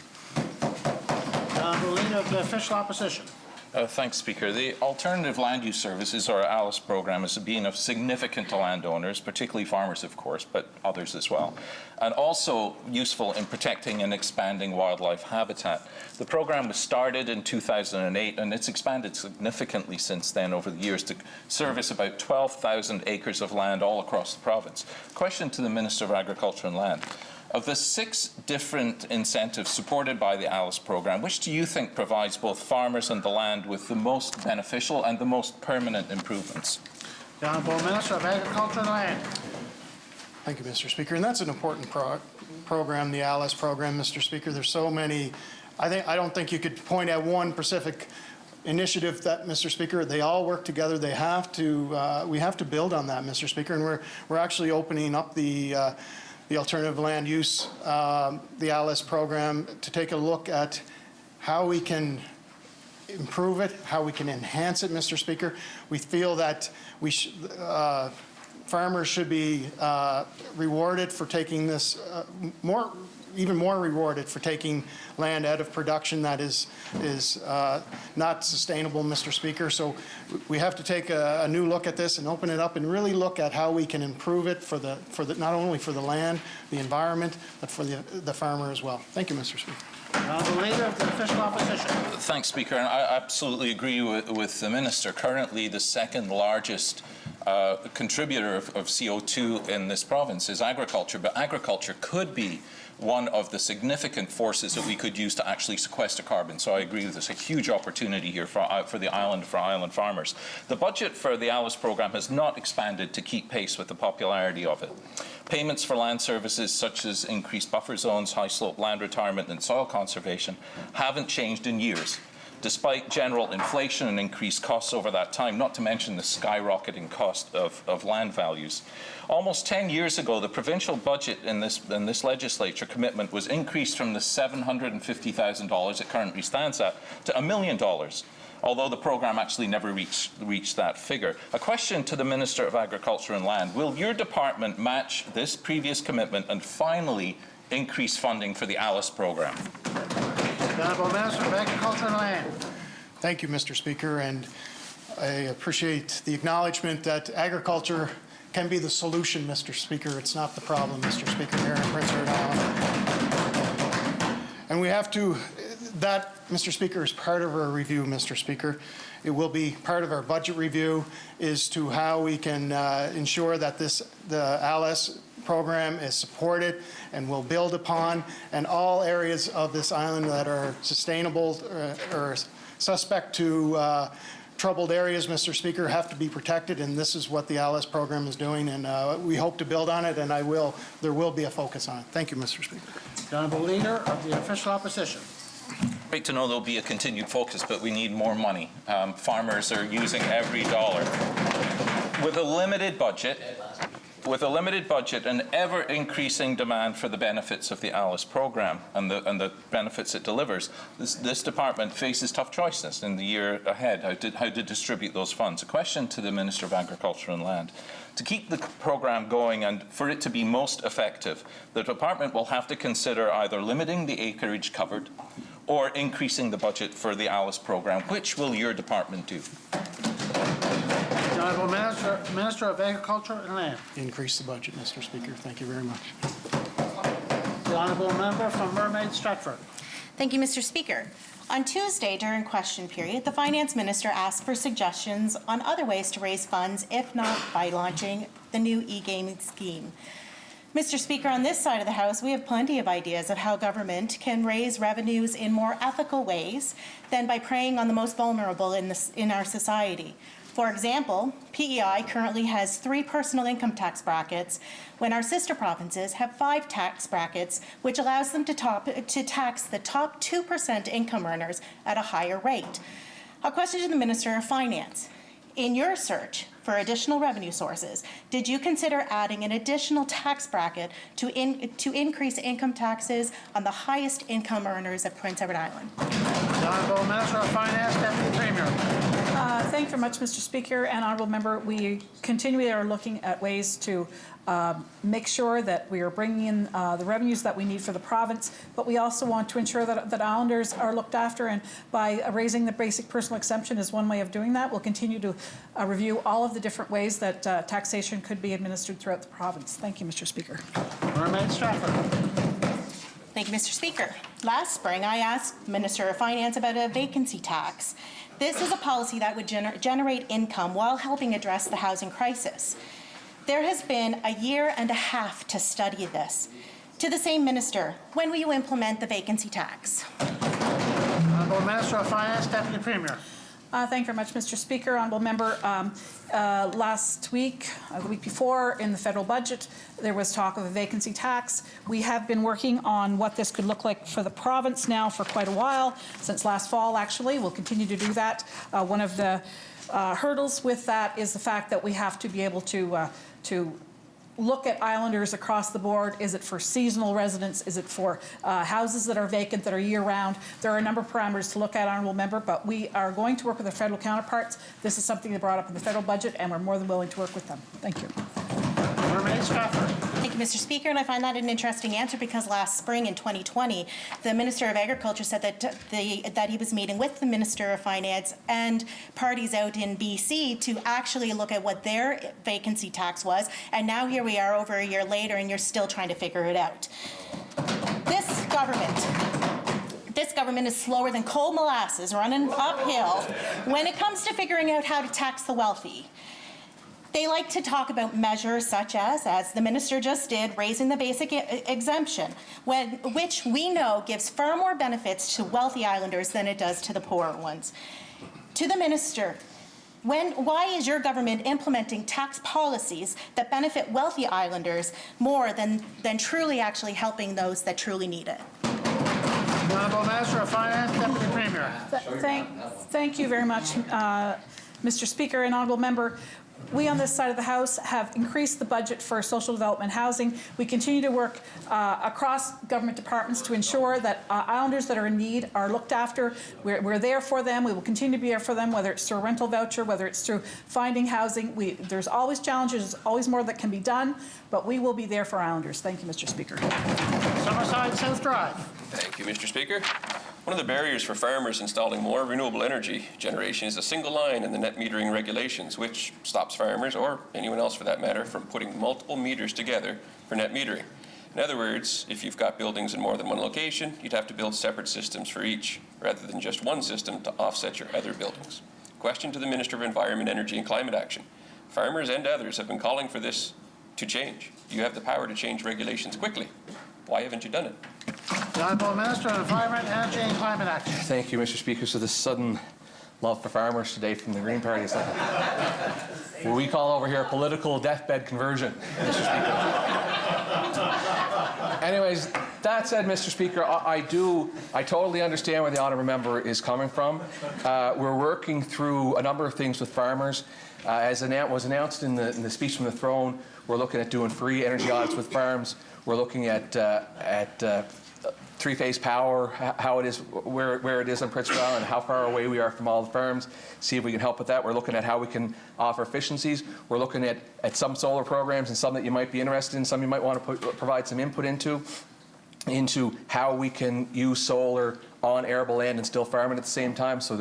The Leader of the Official Opposition. Thanks, Speaker. The Alternative Land Use Services, or ALICE program, has been of significant to landowners, particularly farmers, of course, but others as well, and also useful in protecting and expanding wildlife habitat. The program was started in 2008, and it's expanded significantly since then over the years to service about 12,000 acres of land all across the province. Question to the Minister of Agriculture and Land. Of the 6 different incentives supported by the ALICE program, which do you think provides both farmers and the land with the most beneficial and the most permanent improvements? The Honourable Minister of Agriculture and Land. Thank you, Mr. Speaker. And that's an important program, the ALICE program, Mr. Speaker. There's so many. I don't think you could point at one specific initiative that, Mr. Speaker. They all work together. They have to. We have to build on that, Mr. Speaker. And we're actually opening up the Alternative Land Use, the ALICE program, to take a look at how we can improve it, how we can enhance it, Mr. Speaker. We feel that farmers should be rewarded for taking this, even more rewarded for taking land out of production that is not sustainable, Mr. Speaker. So we have to take a new look at this and open it up and really look at how we can improve it for the not only for the land, the environment, but for the farmer as well. Thank you, Mr. Speaker. The Leader of the Official Opposition. Thanks, Speaker. And I absolutely agree with the Minister. Currently, the second largest contributor of CO2 in this province is agriculture, but agriculture could be one of the significant forces that we could use to actually sequester carbon. So I agree that there's a huge opportunity here for the island, for island farmers. The budget for the ALICE program has not expanded to keep pace with the popularity of it. Payments for land services such as increased buffer zones, high slope land retirement and soil conservation haven't changed in years, despite general inflation and increased costs over that time, not to mention the skyrocketing cost of land values. Almost 10 years ago, the provincial budget in this legislature commitment was increased from the $750,000 it currently stands at to $1 million, although the program actually never reached that figure. A question to the Minister of Agriculture and Land: will your department match this previous commitment and finally increase funding for the ALICE program? The Honourable Minister of Agriculture and Land. Thank you, Mr. Speaker, and I appreciate the acknowledgement that agriculture can be the solution, Mr. Speaker. It's not the problem, Mr. Speaker, here in Prince Edward Island. And we have to, that, Mr. Speaker, is part of our review, Mr. Speaker. It will be part of our budget review as to how we can ensure that the ALICE program is supported and will build upon, and all areas of this island that are sustainable or suspect to troubled areas, Mr. Speaker, have to be protected, and this is what the ALICE program is doing, and we hope to build on it, and there will be a focus on it. Thank you, Mr. Speaker. The Honourable Leader of the Official Opposition. Great to know there'll be a continued focus, but we need more money. Farmers are using every dollar. With a limited budget and ever-increasing demand for the benefits of the ALICE program and the benefits it delivers, this department faces tough choices in the year ahead, how to distribute those funds. A question to the Minister of Agriculture and Land. To keep the program going and for it to be most effective, the department will have to consider either limiting the acreage covered or increasing the budget for the ALICE program. Which will your department do? The Honourable Minister of Agriculture and Land. Increase the budget, Mr. Speaker. Thank you very much. The Honourable Member from Mermaid Stratford. Thank you, Mr. Speaker. On Tuesday, during question period, the Finance Minister asked for suggestions on other ways to raise funds, if not by launching the new e-gaming scheme. Mr. Speaker, on this side of the House, we have plenty of ideas of how government can raise revenues in more ethical ways than by preying on the most vulnerable in our society. For example, PEI currently has 3 personal income tax brackets, when our sister provinces have 5 tax brackets, which allows them to tax the top 2% income earners at a higher rate. A question to the Minister of Finance. In your search for additional revenue sources, did you consider adding an additional tax bracket to increase income taxes on the highest income earners of Prince Edward Island? The Honourable Minister of Finance, Deputy Premier. Thank you very much, Mr. Speaker and Honourable Member. We continually are looking at ways to make sure that we are bringing in the revenues that we need for the province, but we also want to ensure that Islanders are looked after, and by raising the basic personal exemption is one way of doing that. We'll continue to review all of the different ways that taxation could be administered throughout the province. Thank you, Mr. Speaker. Mermaid Stratford. Thank you, Mr. Speaker. Last spring, I asked Minister of Finance about a vacancy tax. This is a policy that would generate income while helping address the housing crisis. There has been a year and a half to study this. To the same minister, when will you implement the vacancy tax? Honourable Minister of Finance, Deputy Premier. Thank you very much, Mr. Speaker. Honourable Member, last week, the week before, in the federal budget, there was talk of a vacancy tax. We have been working on what this could look like for the province now for quite a while, since last fall, actually. We'll continue to do that. One of the hurdles with that is the fact that we have to be able to look at Islanders across the board. Is it for seasonal residents? Is it for houses that are vacant, that are year-round? There are a number of parameters to look at, Honourable Member, but we are going to work with our federal counterparts. This is something they brought up in the federal budget, and we're more than willing to work with them. Thank you. Thank you, Mr. Speaker, and I find that an interesting answer because last spring in 2020, the Minister of Agriculture said that he was meeting with the Minister of Finance and parties out in BC to actually look at what their vacancy tax was, and now here we are over a year later and you're still trying to figure it out. This government is slower than cold molasses running uphill when it comes to figuring out how to tax the wealthy. They like to talk about measures such as the minister just did, raising the basic exemption, which we know gives far more benefits to wealthy islanders than it does to the poorer ones. To the minister, why is your government implementing tax policies that benefit wealthy islanders more than truly actually helping those that truly need it? The Honourable Minister of Finance, Deputy Premier. Thank you very much, Mr. Speaker and Honourable Member. We on this side of the House have increased the budget for social development housing. We continue to work across government departments to ensure that islanders that are in need are looked after. We're there for them. We will continue to be there for them, whether it's through a rental voucher, whether it's through finding housing. There's always challenges, there's always more that can be done, but we will be there for islanders. Thank you, Mr. Speaker. Summerside South Drive. Thank you, Mr. Speaker. One of the barriers for farmers installing more renewable energy generation is a single line in the net metering regulations, which stops farmers, or anyone else for that matter, from putting multiple meters together for net metering. In other words, if you've got buildings in more than one location, you'd have to build separate systems for each, rather than just one system to offset your other buildings. Question to the Minister of Environment, Energy and Climate Action. Farmers and others have been calling for this to change. You have the power to change regulations quickly. Why haven't you done it? The Honourable Minister of Environment, Energy and Climate Action. Thank you, Mr. Speaker. So this sudden love for farmers today from the Green Party is like what we call over here a political deathbed conversion, Mr. Speaker. Anyways, that said, Mr. Speaker, I totally understand where the honourable member is coming from. We're working through a number of things with farmers. As was announced in the speech from the throne, we're looking at doing free energy audits with farms. We're looking at three-phase power, how it is, where it is on Prince Island, and how far away we are from all the firms, see if we can help with that. We're looking at how we can offer efficiencies. We're looking at some solar programs and some that you might be interested in, some you might want to provide some input into how we can use solar on arable land and still farm it at the same time. So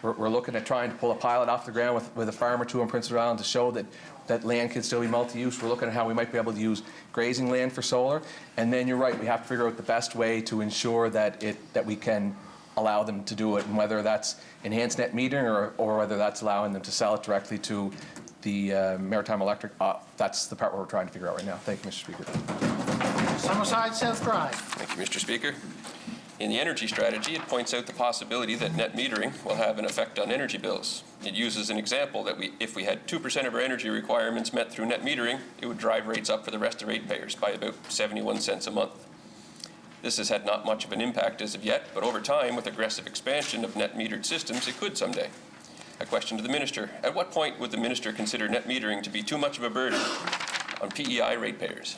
we're looking at trying to pull a pilot off the ground with a farm or two on Prince Edward Island to show that land can still be multi-use. We're looking at how we might be able to use grazing land for solar. And then you're right, we have to figure out the best way to ensure that we can allow them to do it, and whether that's enhanced net metering or whether that's allowing them to sell it directly to the Maritime Electric. That's the part we're trying to figure out right now. Thank you, Mr. Speaker. Summerside South Drive. Thank you, Mr. Speaker. In the energy strategy, it points out the possibility that net metering will have an effect on energy bills. It uses an example that if we had 2% of our energy requirements met through net metering, it would drive rates up for the rest of ratepayers by about 71 cents a month. This has had not much of an impact as of yet, but over time, with aggressive expansion of net metered systems, it could someday. A question to the Minister. At what point would the Minister consider net metering to be too much of a burden on PEI ratepayers?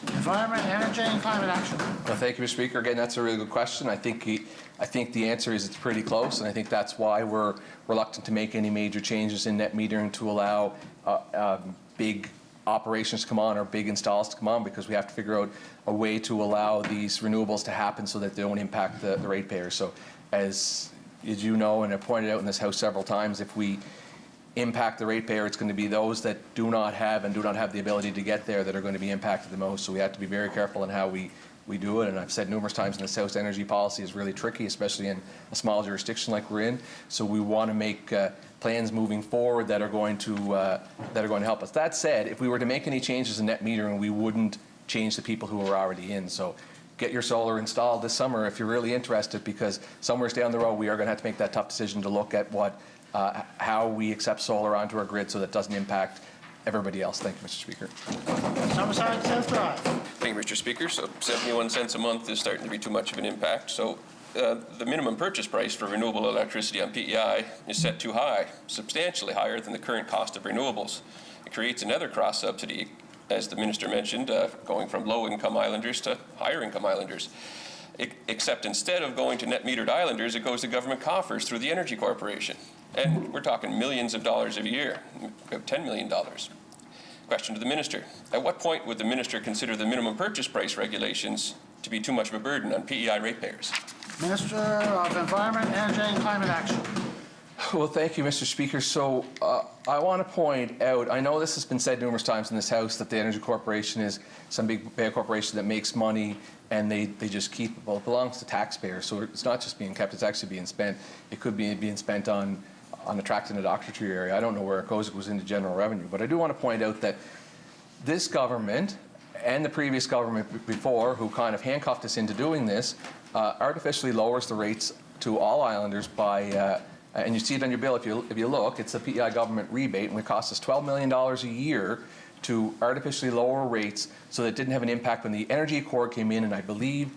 Environment, Energy and Climate Action. Well, thank you, Mr. Speaker. Again, that's a really good question. I think the answer is it's pretty close, and I think that's why we're reluctant to make any major changes in net metering to allow big operations to come on or big installs to come on, because we have to figure out a way to allow these renewables to happen so that they don't impact the ratepayers. So as you know, and I've pointed out in this House several times, if we impact the ratepayer, it's going to be those that do not have the ability to get there that are going to be impacted the most. So we have to be very careful in how we do it. And I've said numerous times in the South, energy policy is really tricky, especially in a small jurisdiction like we're in. So we want to make plans moving forward that are going to help us. That said, if we were to make any changes in net metering, we wouldn't change the people who are already in. So get your solar installed this summer if you're really interested, because somewhere down the road we are going to have to make that tough decision to look at how we accept solar onto our grid so that it doesn't impact everybody else. Thank you, Mr. Speaker. Summerside South Drive. Thank you, Mr. Speaker. So 71 cents a month is starting to be too much of an impact. So the minimum purchase price for renewable electricity on PEI is set too high, substantially higher than the current cost of renewables. It creates another cross-subsidy, as the Minister mentioned, going from low-income islanders to higher-income islanders. Except instead of going to net metered islanders, it goes to government coffers through the Energy Corporation. And we're talking millions of dollars a year, about $10 million. Question to the Minister. At what point would the Minister consider the minimum purchase price regulations to be too much of a burden on PEI ratepayers? Minister of Environment, Energy and Climate Action. Well, thank you, Mr. Speaker. So I want to point out, I know this has been said numerous times in this House, that the Energy Corporation is some big corporation that makes money and they just keep it. Well, it belongs to taxpayers, so it's not just being kept, it's actually being spent. It could be being spent on on attracting a doctor to your area. I don't know where it goes. It goes into general revenue. But I do want to point out that this government and the previous government before, who kind of handcuffed us into doing this, artificially lowers the rates to all islanders by, and you see it on your bill if you look, it's a PEI government rebate, and it costs us $12 million a year to artificially lower rates so that it didn't have an impact when the Energy Accord came in, and I believe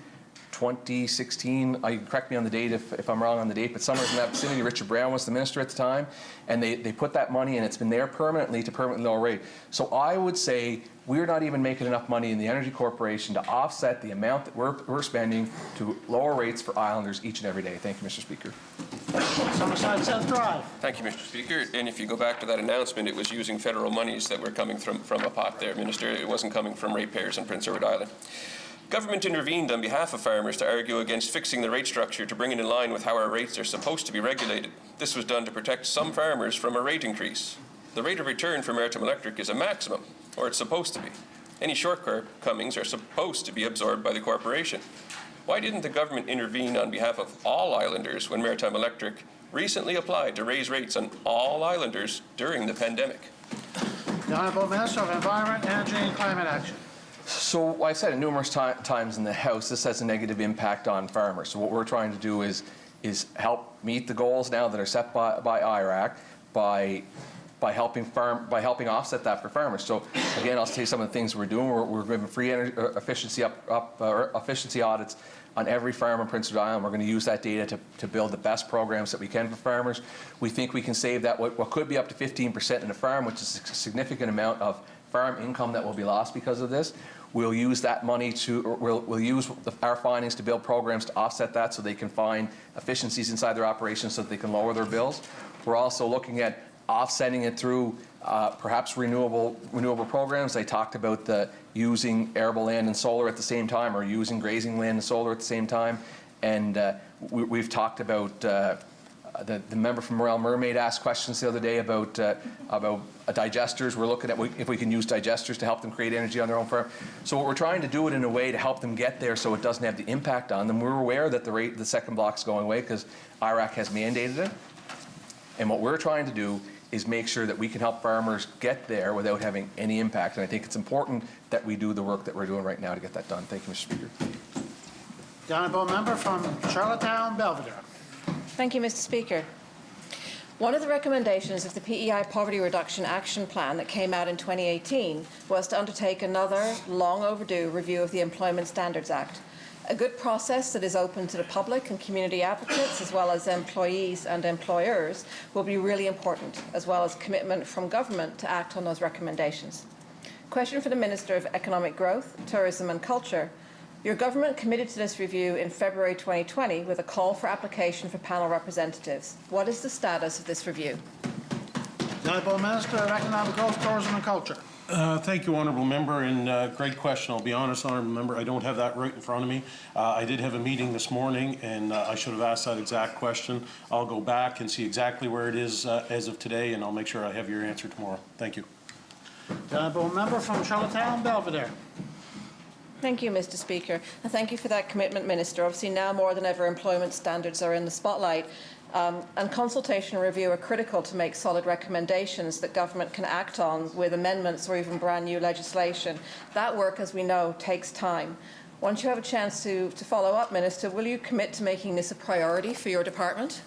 2016, correct me on the date if I'm wrong on the date, but somewhere in that vicinity, Richard Brown was the minister at the time, and they put that money, and it's been there permanently to permanently lower rate. So I would say we're not even making enough money in the Energy Corporation to offset the amount that we're spending to lower rates for islanders each and every day. Thank you, Mr. Speaker. Summerside South Drive. Thank you, Mr. Speaker. And if you go back to that announcement, it was using federal monies that were coming from a pot there, Minister. It wasn't coming from ratepayers in Prince Edward Island. Government intervened on behalf of farmers to argue against fixing the rate structure to bring it in line with how our rates are supposed to be regulated. This was done to protect some farmers from a rate increase. The rate of return for Maritime Electric is a maximum, or it's supposed to be. Any shortcomings are supposed to be absorbed by the corporation. Why didn't the government intervene on behalf of all islanders when Maritime Electric recently applied to raise rates on all islanders during the pandemic? The Honourable Minister of Environment, Energy and Climate Action. So I said it numerous times in the House, this has a negative impact on farmers. So what we're trying to do is help meet the goals now that are set by IRAC by helping offset that for farmers. So again, I'll tell you some of the things we're doing. We're giving free energy efficiency efficiency audits on every farm in Prince Edward Island. We're going to use that data to build the best programs that we can for farmers. We think we can save that what could be up to 15% in a farm, which is a significant amount of farm income that will be lost because of this. We'll use that money we'll use our findings to build programs to offset that so they can find efficiencies inside their operations so that they can lower their bills. We're also looking at offsetting it through perhaps renewable programs. I talked about using arable land and solar at the same time, or using grazing land and solar at the same time. And we've talked about the member from Royal Mermaid asked questions the other day about digesters. We're looking at if we can use digesters to help them create energy on their own farm. So what we're trying to do it in a way to help them get there so it doesn't have the impact on them. We're aware that the second block's going away because IRAC has mandated it. And what we're trying to do is make sure that we can help farmers get there without having any impact. And I think it's important that we do the work that we're doing right now to get that done. Thank you, Mr. Speaker. The Honourable Member from Charlottetown, Belvedere. Thank you, Mr. Speaker. One of the recommendations of the PEI Poverty Reduction Action Plan that came out in 2018 was to undertake another long overdue review of the Employment Standards Act. A good process that is open to the public and community advocates, as well as employees and employers, will be really important, as well as commitment from government to act on those recommendations. Question for the Minister of Economic Growth, Tourism and Culture. Your government committed to this review in February 2020 with a call for application for panel representatives. What is the status of this review? The Honourable Minister of Economic Growth, Tourism and Culture. Thank you, Honourable Member, and great question. I'll be honest, Honourable Member, I don't have that right in front of me. I did have a meeting this morning, and I should have asked that exact question. I'll go back and see exactly where it is as of today, and I'll make sure I have your answer tomorrow. Thank you. The Honourable Member from Charlottetown, Belvedere. Thank you, Mr. Speaker. And thank you for that commitment, Minister. Obviously, now more than ever, employment standards are in the spotlight. And consultation and review are critical to make solid recommendations that government can act on with amendments or even brand new legislation. That work, as we know, takes time. Once you have a chance to follow up, Minister, will you commit to making this a priority for your department?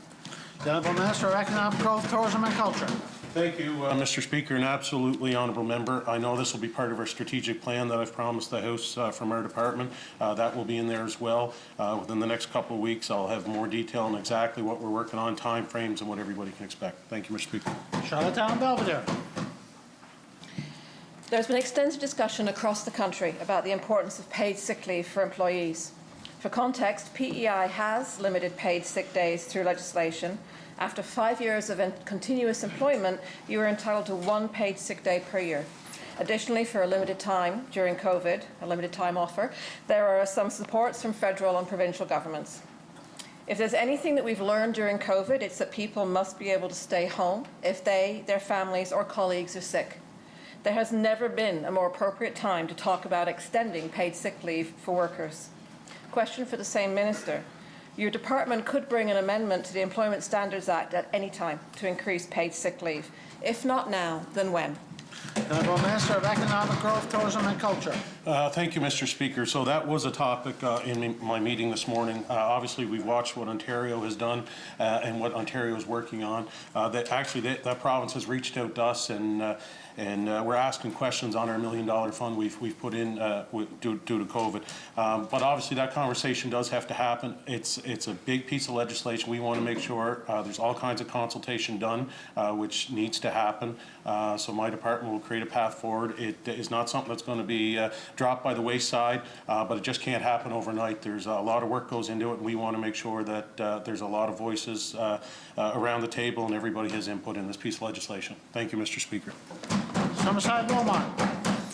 The Honourable Minister of Economic Growth, Tourism and Culture. Thank you, Mr. Speaker, and absolutely, Honourable Member. I know this will be part of our strategic plan that I've promised the House from our department. That will be in there as well. Within the next couple of weeks, I'll have more detail on exactly what we're working on, time frames, and what everybody can expect. Thank you, Mr. Speaker. Charlottetown, Belvedere. There's been extensive discussion across the country about the importance of paid sick leave for employees. For context, PEI has limited paid sick days through legislation. After 5 years of continuous employment, you are entitled to 1 paid sick day per year. Additionally, for a limited time during COVID, a limited time offer, there are some supports from federal and provincial governments. If there's anything that we've learned during COVID, it's that people must be able to stay home if they, their families, or colleagues are sick. There has never been a more appropriate time to talk about extending paid sick leave for workers. Question for the same minister. your department could bring an amendment to the Employment Standards Act at any time to increase paid sick leave. If not now, then when? Honourable Minister of Economic Growth, Tourism and Culture. Thank you, Mr. Speaker. So that was a topic in my meeting this morning. Obviously, we've watched what Ontario has done and what Ontario is working on. That province has reached out to us, and we're asking questions on our $1 million fund we've put in due to COVID. But obviously, that conversation does have to happen. It's a big piece of legislation. We want to make sure there's all kinds of consultation done, which needs to happen. So my department will create a path forward. It is not something that's going to be dropped by the wayside, but it just can't happen overnight. There's a lot of work goes into it, and we want to make sure that there's a lot of voices around the table and everybody has input in this piece of legislation. Thank you, Mr. Speaker. Summerside Beaumont.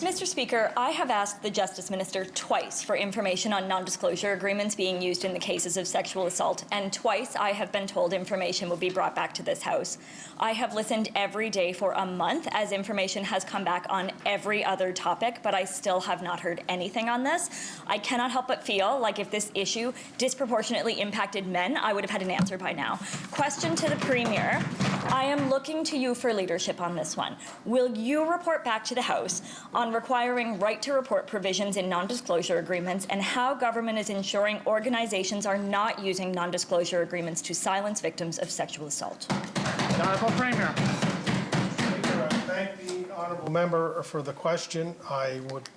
Mr. Speaker, I have asked the Justice Minister twice for information on non-disclosure agreements being used in the cases of sexual assault, and twice I have been told information will be brought back to this House. I have listened every day for a month as information has come back on every other topic, but I still have not heard anything on this. I cannot help but feel like if this issue disproportionately impacted men, I would have had an answer by now. Question to the Premier. I am looking to you for leadership on this one. Will you report back to the House on requiring right-to-report provisions in non-disclosure agreements and how government is ensuring organizations are not using non-disclosure agreements to silence victims of sexual assault? The Honourable Premier. Speaker, I thank the honourable member for the question. I would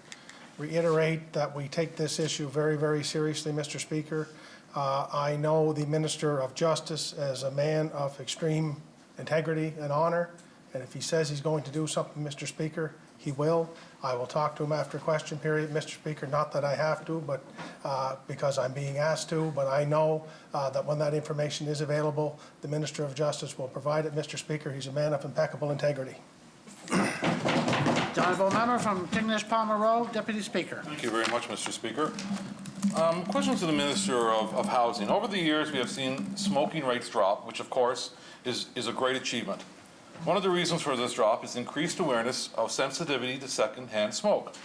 reiterate that we take this issue very, very seriously, Mr. Speaker. I know the Minister of Justice as a man of extreme integrity and honour, and if he says he's going to do something, Mr. Speaker, he will. I will talk to him after question period, Mr. Speaker, not that I have to, but because I'm being asked to, but I know that when that information is available, the Minister of Justice will provide it, Mr. Speaker. He's a man of impeccable integrity. The Honourable Member from Tignish Palmer Road, Deputy Speaker. Thank you very much, Mr. Speaker. Question to the Minister of Housing. Over the years, we have seen smoking rates drop, which of course is a great achievement. One of the reasons for this drop is increased awareness of sensitivity to second-hand smoke,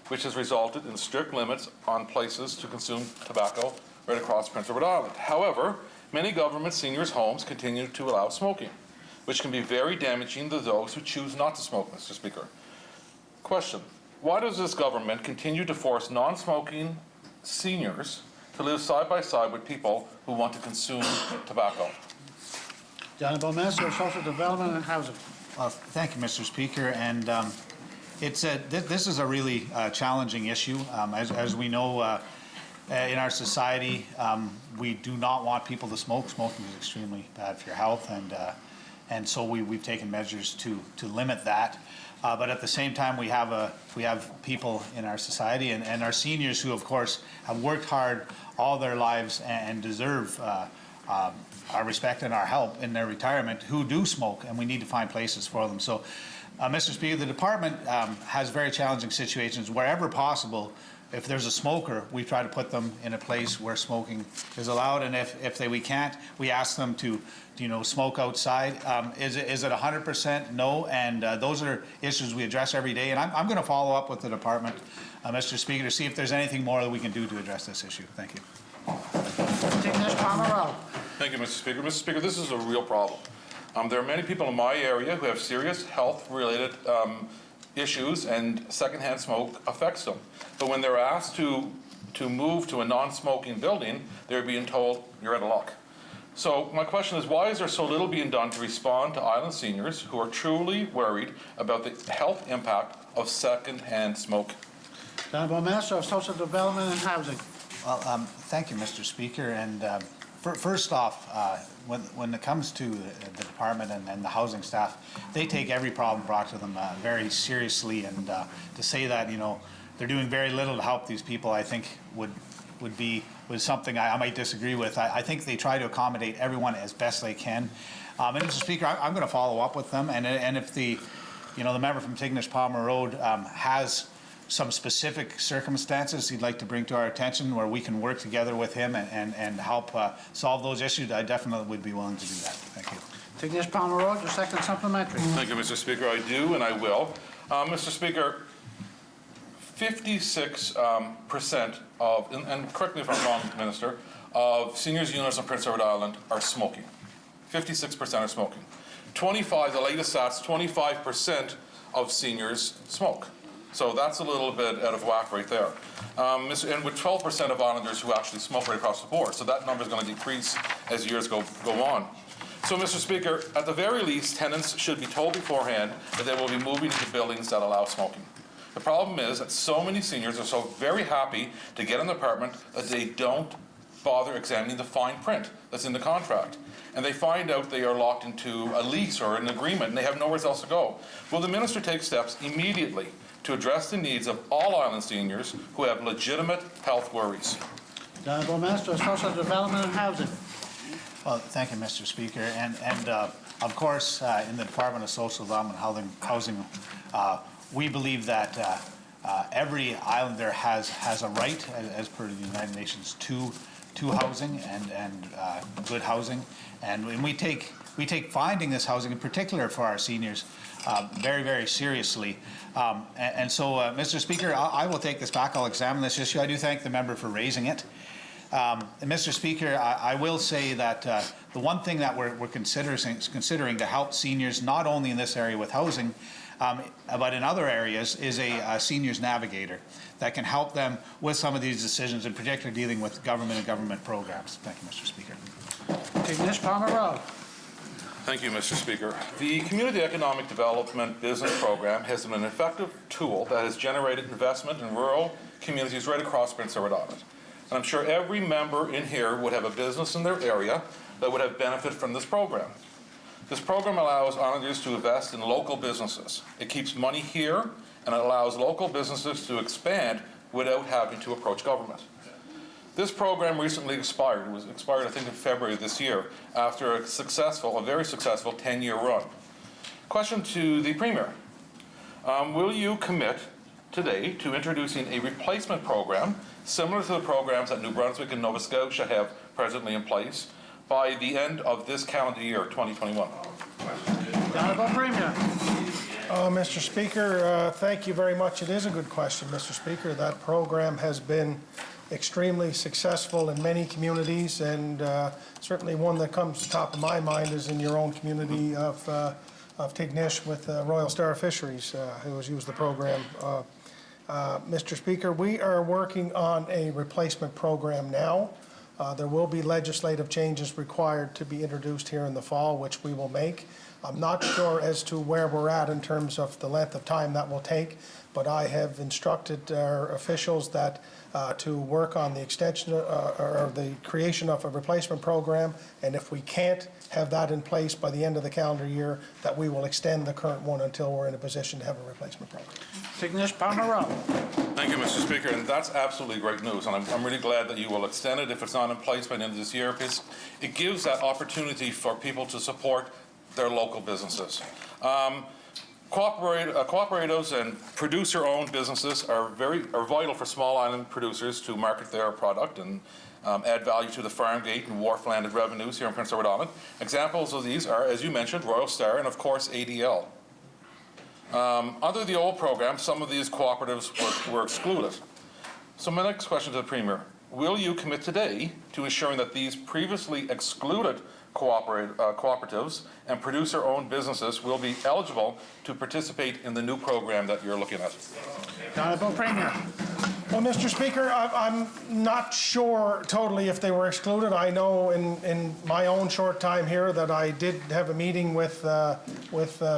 which has resulted in strict limits on places to consume tobacco right across Prince Edward Island. However, many government seniors' homes continue to allow smoking, which can be very damaging to those who choose not to smoke, Mr. Speaker. Question: why does this government continue to force non-smoking seniors to live side by side with people who want to consume tobacco? The Honourable Minister of Social Development and Housing. Thank you, Mr. Speaker. And this is a really challenging issue. As we know, in our society, we do not want people to smoke. Smoking is extremely bad for your health, and so we've taken measures to limit that. But at the same time, we have people in our society and our seniors who, of course, have worked hard all their lives and deserve our respect and our help in their retirement, who do smoke, and we need to find places for them. So, Mr. Speaker, the department has very challenging situations. Wherever possible, if there's a smoker, we try to put them in a place where smoking is allowed, and if we can't, we ask them to smoke outside. Is it 100%? No, and those are issues we address every day, and I'm going to follow up with the department, Mr. Speaker, to see if there's anything more that we can do to address this issue. Thank you. Thank you, Mr. Speaker. Mr. Speaker, this is a real problem. There are many people in my area who have serious health-related issues, and secondhand smoke affects them. But when they're asked to move to a non-smoking building, they're being told, you're out of luck. So my question is, why is there so little being done to respond to island seniors who are truly worried about the health impact of secondhand smoke? The Honourable Minister of Social Development and Housing. Well, thank you, Mr. Speaker. And first off, when it comes to the department and the housing staff, they take every problem brought to them very seriously. And to say that they're doing very little to help these people, I think was something I might disagree with. I think they try to accommodate everyone as best they can. And Mr. Speaker, I'm going to follow up with them. And if the member from Tignish Palmer Road has some specific circumstances he'd like to bring to our attention where we can work together with him and help solve those issues, I definitely would be willing to do that. Thank you. Tignish Palmer Road, your second supplementary. Thank you, Mr. Speaker. I do, and I will. Mr. Speaker, 56% of, and correct me if I'm wrong, Minister, of seniors units on Prince Edward Island are smoking. 56% are smoking. The latest stats, 25% of seniors smoke. So that's a little bit out of whack right there. And with 12% of islanders who actually smoke right across the board. So that number is going to decrease as years go on. So, Mr. Speaker, at the very least, tenants should be told beforehand that they will be moving into buildings that allow smoking. The problem is that so many seniors are so very happy to get an apartment that they don't bother examining the fine print that's in the contract. And they find out they are locked into a lease or an agreement and they have nowhere else to go. Will the minister take steps immediately to address the needs of all island seniors who have legitimate health worries? The Honourable Minister of Social Development and Housing. Well, thank you, Mr. Speaker. And of course, in the Department of Social Development and Housing, we believe that every islander has a right, as per the United Nations, to housing and good housing. And we take finding this housing, in particular for our seniors, very, very seriously. And so, Mr. Speaker, I will take this back. I'll examine this issue. I do thank the member for raising it. And Mr. Speaker, I will say that the one thing that we're considering to help seniors, not only in this area with housing, but in other areas, is a seniors navigator that can help them with some of these decisions, in particular dealing with government and government programs. Thank you, Mr. Speaker. Tignish Palmer. Thank you, Mr. Speaker. The Community Economic Development Business Program has been an effective tool that has generated investment in rural communities right across Prince Edward Island. And I'm sure every member in here would have a business in their area that would have benefit from this program. This program allows islanders to invest in local businesses. It keeps money here, and it allows local businesses to expand without having to approach government. This program recently expired. It was expired, I think, in February of this year, after a very successful 10-year run. Question to the Premier. Will you commit today to introducing a replacement program similar to the programs that New Brunswick and Nova Scotia have presently in place by the end of this calendar year, 2021? The Honourable Premier. Mr. Speaker, thank you very much. It is a good question, Mr. Speaker. That program has been extremely successful in many communities, and certainly one that comes to the top of my mind is in your own community of Tignish with Royal Star Fisheries, who has used the program. Mr. Speaker, we are working on a replacement program now. There will be legislative changes required to be introduced here in the fall, which we will make. I'm not sure as to where we're at in terms of the length of time that will take, but I have instructed our officials that to work on the extension or the creation of a replacement program, and if we can't have that in place by the end of the calendar year, that we will extend the current one until we're in a position to have a replacement program. Tignish Palmer. Thank you, Mr. Speaker, and that's absolutely great news, and I'm really glad that you will extend it if it's not in place by the end of this year, because it gives that opportunity for people to support their local businesses. Cooperatives and producer-owned businesses are vital for small island producers to market their product and add value to the farm gate and wharf-landed revenues here in Prince Edward Island. Examples of these are, as you mentioned, Royal Star and, of course, ADL. Under the old program, some of these cooperatives were excluded. So my next question to the Premier, will you commit today to ensuring that these previously excluded cooperatives and producer-owned businesses will be eligible to participate in the new program that you're looking at? Honourable Premier. Well, Mr. Speaker, I'm not sure totally if they were excluded. I know in my own short time here that I did have a meeting with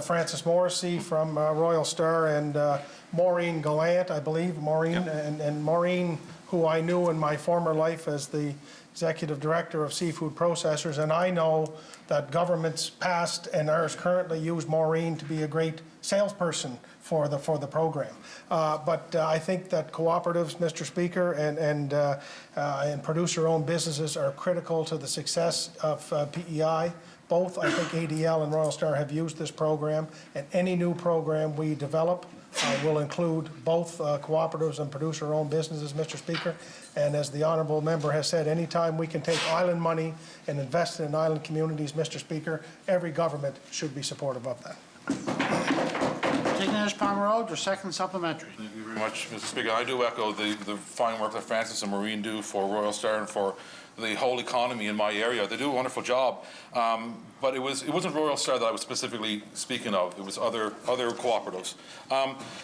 Francis Morrissey from Royal Star and Maureen Gallant, I believe, and Maureen, who I knew in my former life as the Executive Director of Seafood Processors, and I know that governments past and ours currently use Maureen to be a great salesperson for the program. But I think that cooperatives, Mr. Speaker, and producer-owned businesses are critical to the success of PEI. Both, I think, ADL and Royal Star have used this program, and any new program we develop will include both cooperatives and producer-owned businesses, Mr. Speaker. And as the honourable member has said, anytime we can take island money and invest it in island communities, Mr. Speaker, every government should be supportive of that. Tignish Dennis Pomeroy, your second supplementary. Thank you very much, Mr. Speaker. I do echo the fine work that Francis and Maureen do for Royal Star and for the whole economy in my area. They do a wonderful job. But it wasn't Royal Star that I was specifically speaking of. It was other cooperatives.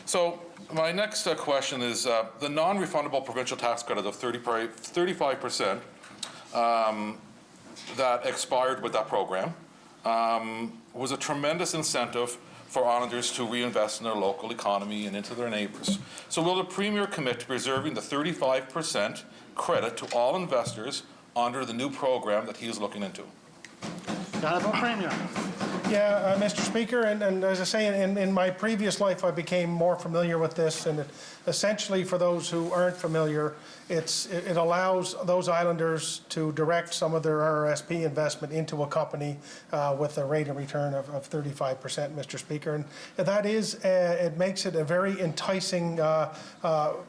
So my next question is the non-refundable provincial tax credit of 35% that expired with that program was a tremendous incentive for Islanders to reinvest in their local economy and into their neighbours. So will the Premier commit to preserving the 35% credit to all investors under the new program that he is looking into? Honourable Premier. Yeah, Mr. Speaker, and as I say, in my previous life, I became more familiar with this, and essentially, for those who aren't familiar, it allows those islanders to direct some of their RRSP investment into a company with a rate of return of 35%, Mr. Speaker, and that is, it makes it a very enticing,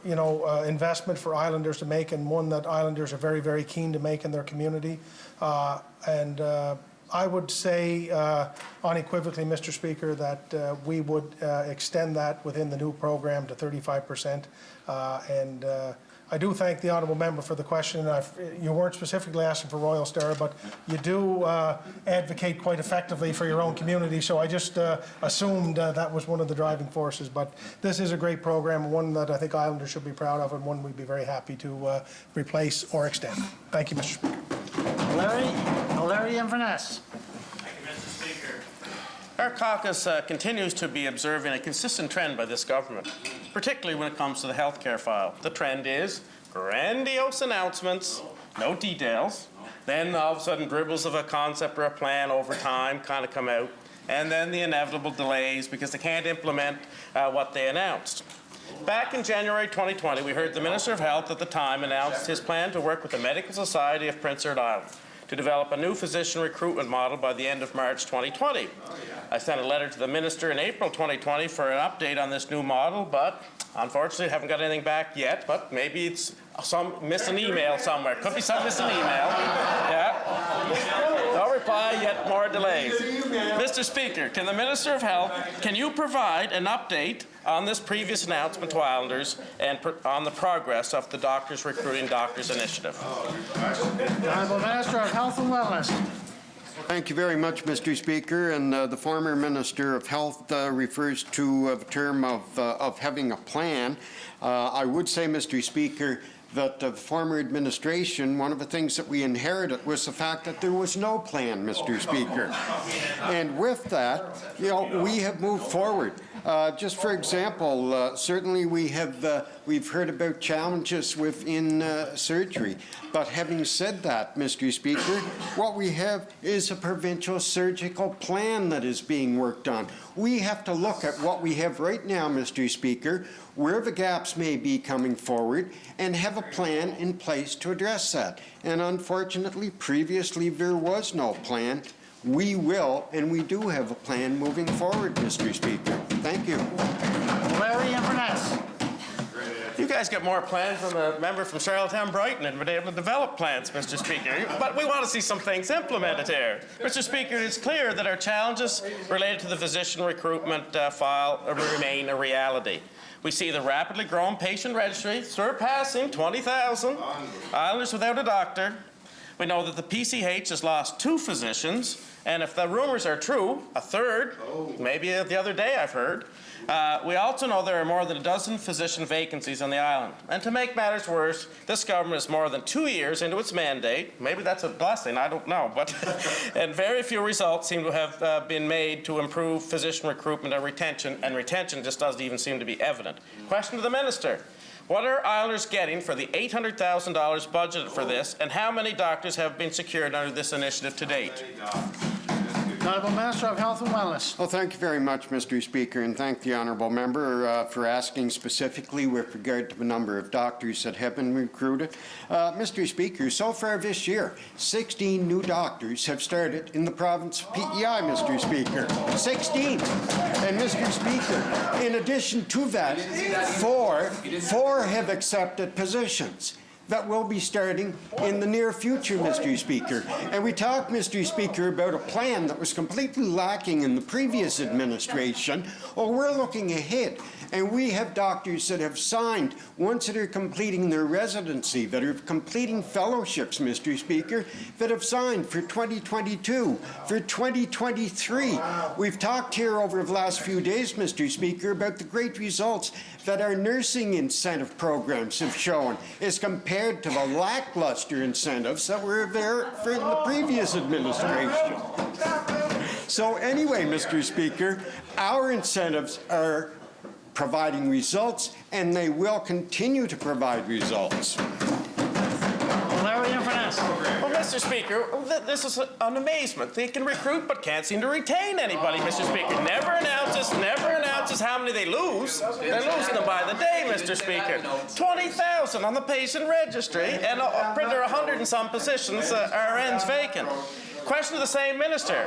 investment for islanders to make, and one that islanders are very, very keen to make in their community, I would say unequivocally, Mr. Speaker, that we would extend that within the new program to 35%. I do thank the honourable member for the question. You weren't specifically asking for Royal Star, but you do advocate quite effectively for your own community, so I just assumed that was one of the driving forces. But this is a great program, one that I think Islanders should be proud of, and one we'd be very happy to replace or extend. Thank you, Mr. Speaker. Larry Inverness. Thank you, Mr. Speaker. Our caucus continues to be observing a consistent trend by this government, particularly when it comes to the healthcare file. The trend is grandiose announcements, no details, then all of a sudden dribbles of a concept or a plan over time kind of come out, and then the inevitable delays because they can't implement what they announced. Back in January 2020, we heard the Minister of Health at the time announced his plan to work with the Medical Society of Prince Edward Island to develop a new physician recruitment model by the end of March 2020. I sent a letter to the Minister in April 2020 for an update on this new model, but unfortunately haven't got anything back yet, but maybe it's some missing email somewhere. Could be some missing email. Yeah. No reply, yet more delays. Mr. Speaker, can the Minister of Health, can you provide an update on this previous announcement to Islanders and on the progress of the Doctors Recruiting Doctors Initiative? Honourable Minister of Health and Wellness. Thank you very much, Mr. Speaker. And the former Minister of Health refers to the term of having a plan. I would say, Mr. Speaker, that the former administration, one of the things that we inherited was the fact that there was no plan, Mr. Speaker. And with that, we have moved forward. Just for example, certainly we've heard about challenges within surgery. But having said that, Mr. Speaker, what we have is a provincial surgical plan that is being worked on. We have to look at what we have right now, Mr. Speaker, where the gaps may be coming forward, and have a plan in place to address that. And unfortunately, previously there was no plan. We will, and we do have a plan moving forward, Mr. Speaker. Thank you. Larry Inverness. You guys get more plans than the member from Charlottetown Brighton and been able to develop plans, Mr. Speaker. But we want to see some things implemented here. Mr. Speaker, it's clear that our challenges related to the physician recruitment file remain a reality. We see the rapidly growing patient registry surpassing 20,000 Islanders without a doctor. We know that the PCH has lost 2 physicians, and if the rumors are true, a third, maybe the other day I've heard. We also know there are more than a dozen physician vacancies on the island. And to make matters worse, this government is more than 2 years into its mandate. Maybe that's a blessing, I don't know. But and very few results seem to have been made to improve physician recruitment and retention just doesn't even seem to be evident. Question to the Minister. What are Islanders getting for the $800,000 budgeted for this, and how many doctors have been secured under this initiative to date? Honourable Minister of Health and Wellness. Well, thank you very much, Mr. Speaker, and thank the honourable member for asking specifically with regard to the number of doctors that have been recruited. Mr. Speaker, so far this year, 16 new doctors have started in the province of PEI, Mr. Speaker. 16. And Mr. Speaker, in addition to that, four have accepted positions. that will be starting in the near future, Mr. Speaker. And we talked, Mr. Speaker, about a plan that was completely lacking in the previous administration. Well, we're looking ahead. And we have doctors that have signed, once that are completing their residency, that are completing fellowships, Mr. Speaker, that have signed for 2022, for 2023. We've talked here over the last few days, Mr. Speaker, about the great results that our nursing incentive programs have shown as compared to the lackluster incentives that were there for the previous administration. So anyway, Mr. Speaker, our incentives are providing results, and they will continue to provide results. Larry Inverness. Well, Mr. Speaker, this is an amazement. They can recruit but can't seem to retain anybody, Mr. Speaker. Never announces how many they lose. They're losing them by the day, Mr. Speaker. 20,000 on the patient registry, and there are 100 and some positions RNs vacant. Question to the same minister.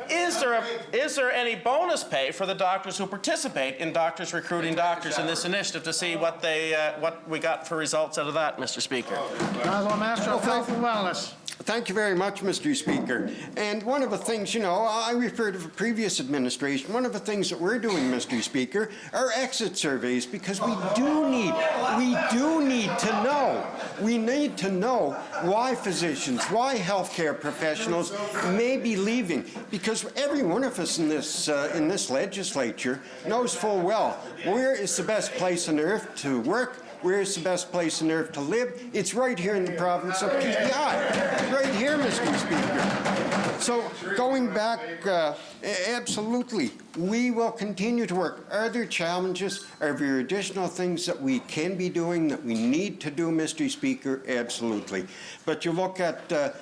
Is there any bonus pay for the doctors who participate in doctors recruiting doctors in this initiative to see what we got for results out of that, Mr. Speaker? Honourable Minister of Health and Wellness. Thank you very much, Mr. Speaker. And one of the things, you know, I refer to the previous administration, one of the things that we're doing, Mr. Speaker, are exit surveys, because we do need to know. We need to know why physicians, why healthcare professionals may be leaving, because every one of us in this legislature knows full well where is the best place on earth to work. Where's the best place on earth to live? It's right here in the province of PEI. Right here, Mr. Speaker. So going back, absolutely, we will continue to work. Are there challenges? Are there additional things that we can be doing, that we need to do, Mr. Speaker? Absolutely. But you look at the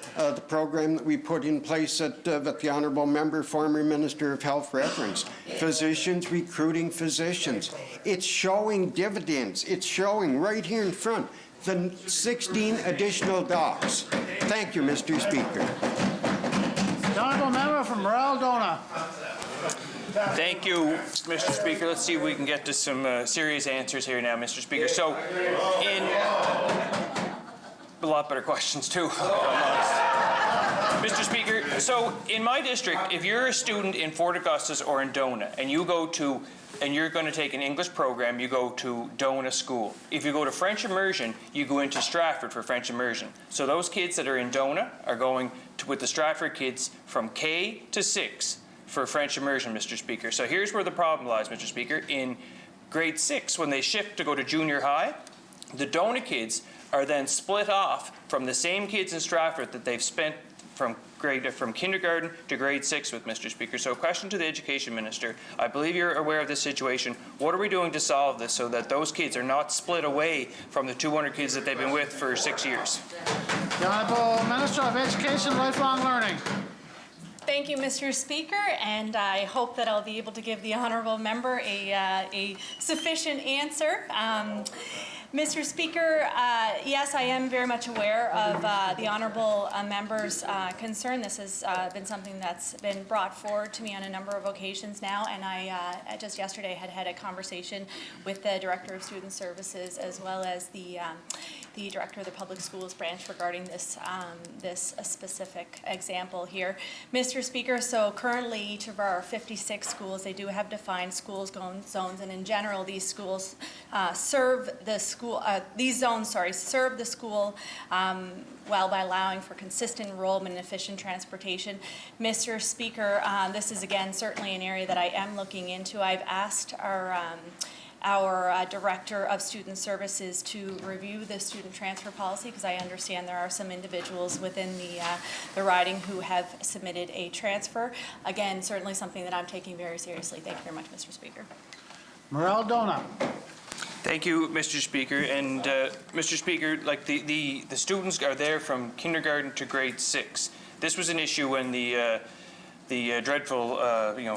program that we put in place that the Honourable Member, former Minister of Health, referenced. Physicians recruiting physicians. It's showing dividends. It's showing right here in front the 16 additional docs. Thank you, Mr. Speaker. The Honourable Member from Morell-Donagh. Thank you, Mr. Speaker. Let's see if we can get to some serious answers here now, Mr. Speaker. So, a lot better questions too, if I'm honest. Mr. Speaker, so in my district, if you're a student in Fort Augustus or in Donagh, and you're going to take an English program, you go to Donagh School. If you go to French immersion, you go into Stratford for French immersion. So those kids that are in Donagh are going with the Stratford kids from K to 6 for French immersion, Mr. Speaker. So here's where the problem lies, Mr. Speaker. In grade 6, when they shift to go to junior high, the Donagh kids are then split off from the same kids in Stratford that they've spent from kindergarten to grade 6 with, Mr. Speaker. So question to the Education Minister. I believe you're aware of this situation. What are we doing to solve this so that those kids are not split away from the 200 kids that they've been with for 6 years? The Honourable Minister of Education and Lifelong Learning. Thank you, Mr. Speaker, and I hope that I'll be able to give the honourable member a sufficient answer. Mr. Speaker, yes, I am very much aware of the honourable member's concern. This has been something that's been brought forward to me on a number of occasions now, and I just yesterday had a conversation with the Director of Student Services as well as the Director of the Public Schools branch regarding this specific example here. Mr. Speaker, so currently each of our 56 schools, they do have defined school zones, and in general these schools serve the school while by allowing for consistent enrollment and efficient transportation. Mr. Speaker, this is again certainly an area that I am looking into. I've asked our Director of Student Services to review the student transfer policy, because I understand there are some individuals within the riding who have submitted a transfer. Again, certainly something that I'm taking very seriously. Thank you very much, Mr. Speaker. Morell-Donagh. Thank you, Mr. Speaker. And Mr. Speaker, like the students are there from kindergarten to grade 6. This was an issue when the dreadful,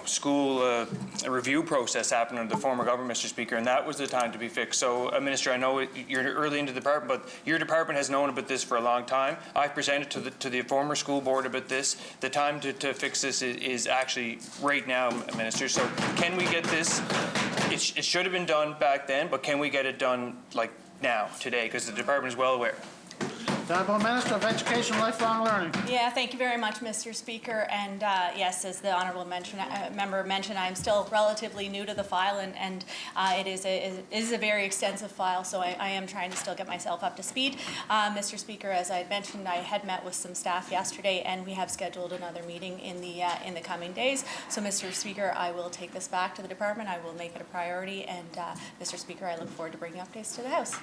school review process happened under the former government, Mr. Speaker, and that was the time to be fixed. So, Minister, I know you're early into the department, but your department has known about this for a long time. I've presented to the former school board about this. The time to fix this is actually right now, Minister. So, can we get this? It should have been done back then, but can we get it done like now, today? Because the department is well aware. The Honourable Minister of Education and Lifelong Learning. Yeah, thank you very much, Mr. Speaker. And yes, as the honourable member mentioned, I'm still relatively new to the file, and it is a very extensive file, so I am trying to still get myself up to speed. Mr. Speaker, as I had mentioned, I had met with some staff yesterday, and we have scheduled another meeting in the coming days. So, Mr. Speaker, I will take this back to the department. I will make it a priority, and Mr. Speaker, I look forward to bringing updates to the House.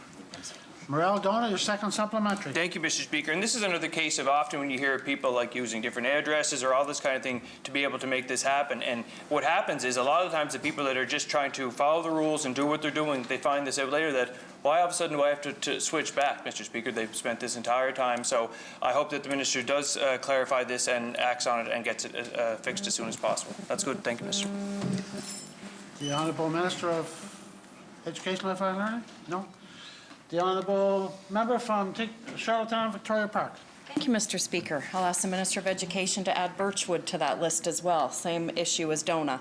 Morel Dona, your second supplementary. Thank you, Mr. Speaker. And this is another case of often when you hear people like using different addresses or all this kind of thing to be able to make this happen. And what happens is a lot of times the people that are just trying to follow the rules and do what they're doing, they find this out later that, why all of a sudden do I have to switch back, Mr. Speaker? They've spent this entire time. So I hope that the minister does clarify this and acts on it and gets it fixed as soon as possible. That's good. Thank you, Mr. The Honourable Minister of Education, Lifelong Learning? No? The Honourable Member from Charlottetown, Victoria Park. Thank you, Mr. Speaker. I'll ask the Minister of Education to add Birchwood to that list as well. Same issue as Dona.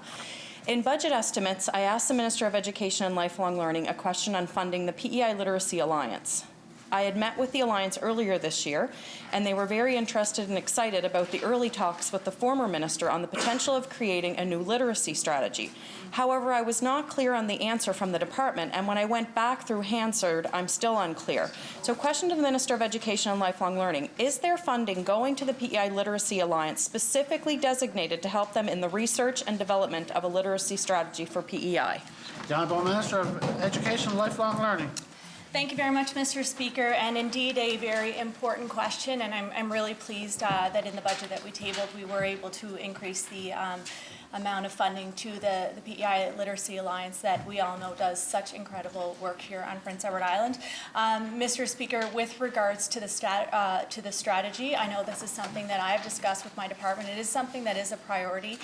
In budget estimates, I asked the Minister of Education and Lifelong Learning a question on funding the PEI Literacy Alliance. I had met with the Alliance earlier this year, and they were very interested and excited about the early talks with the former minister on the potential of creating a new literacy strategy. However, I was not clear on the answer from the department, and when I went back through Hansard, I'm still unclear. So question to the Minister of Education and Lifelong Learning, is there funding going to the PEI Literacy Alliance specifically designated to help them in the research and development of a literacy strategy for PEI? The Honourable Minister of Education and Lifelong Learning. Thank you very much, Mr. Speaker, and indeed a very important question, and I'm really pleased that in the budget that we tabled, we were able to increase the amount of funding to the PEI Literacy Alliance that we all know does such incredible work here on Prince Edward Island. Mr. Speaker, with regards to the strategy, I know this is something that I've discussed with my department. It is something that is a priority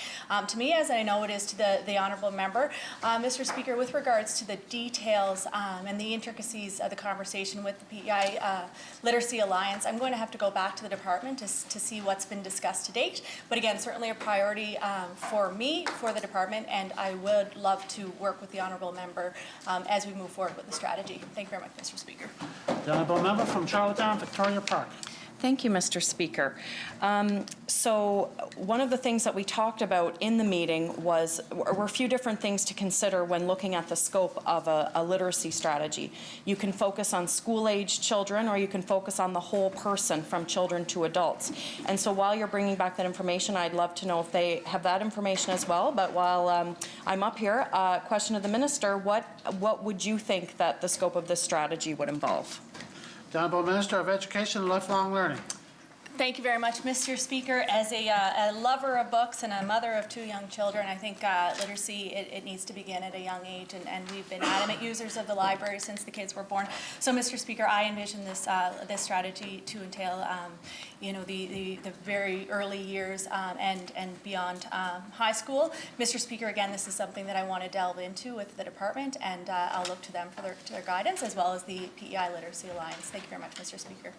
to me, as I know it is to the honourable member. Mr. Speaker, with regards to the details and the intricacies of the conversation with the PEI Literacy Alliance, I'm going to have to go back to the department to see what's been discussed to date. But again, certainly a priority for me, for the department, and I would love to work with the honourable member as we move forward with the strategy. Thank you very much, Mr. Speaker. The Honourable Member from Charlottetown, Victoria Park. Thank you, Mr. Speaker. So one of the things that we talked about in the meeting were a few different things to consider when looking at the scope of a literacy strategy. You can focus on school-aged children, or you can focus on the whole person from children to adults. And so while you're bringing back that information, I'd love to know if they have that information as well. But while I'm up here, question to the Minister, what would you think that the scope of this strategy would involve? The Honourable Minister of Education and Lifelong Learning. Thank you very much, Mr. Speaker. As a lover of books and a mother of 2 young children, I think literacy, it needs to begin at a young age, and we've been adamant users of the library since the kids were born. So, Mr. Speaker, I envision this strategy to entail, the very early years and beyond high school. Mr. Speaker, again, this is something that I want to delve into with the department, and I'll look to them for their guidance, as well as the PEI Literacy Alliance. Thank you very much, Mr. Speaker.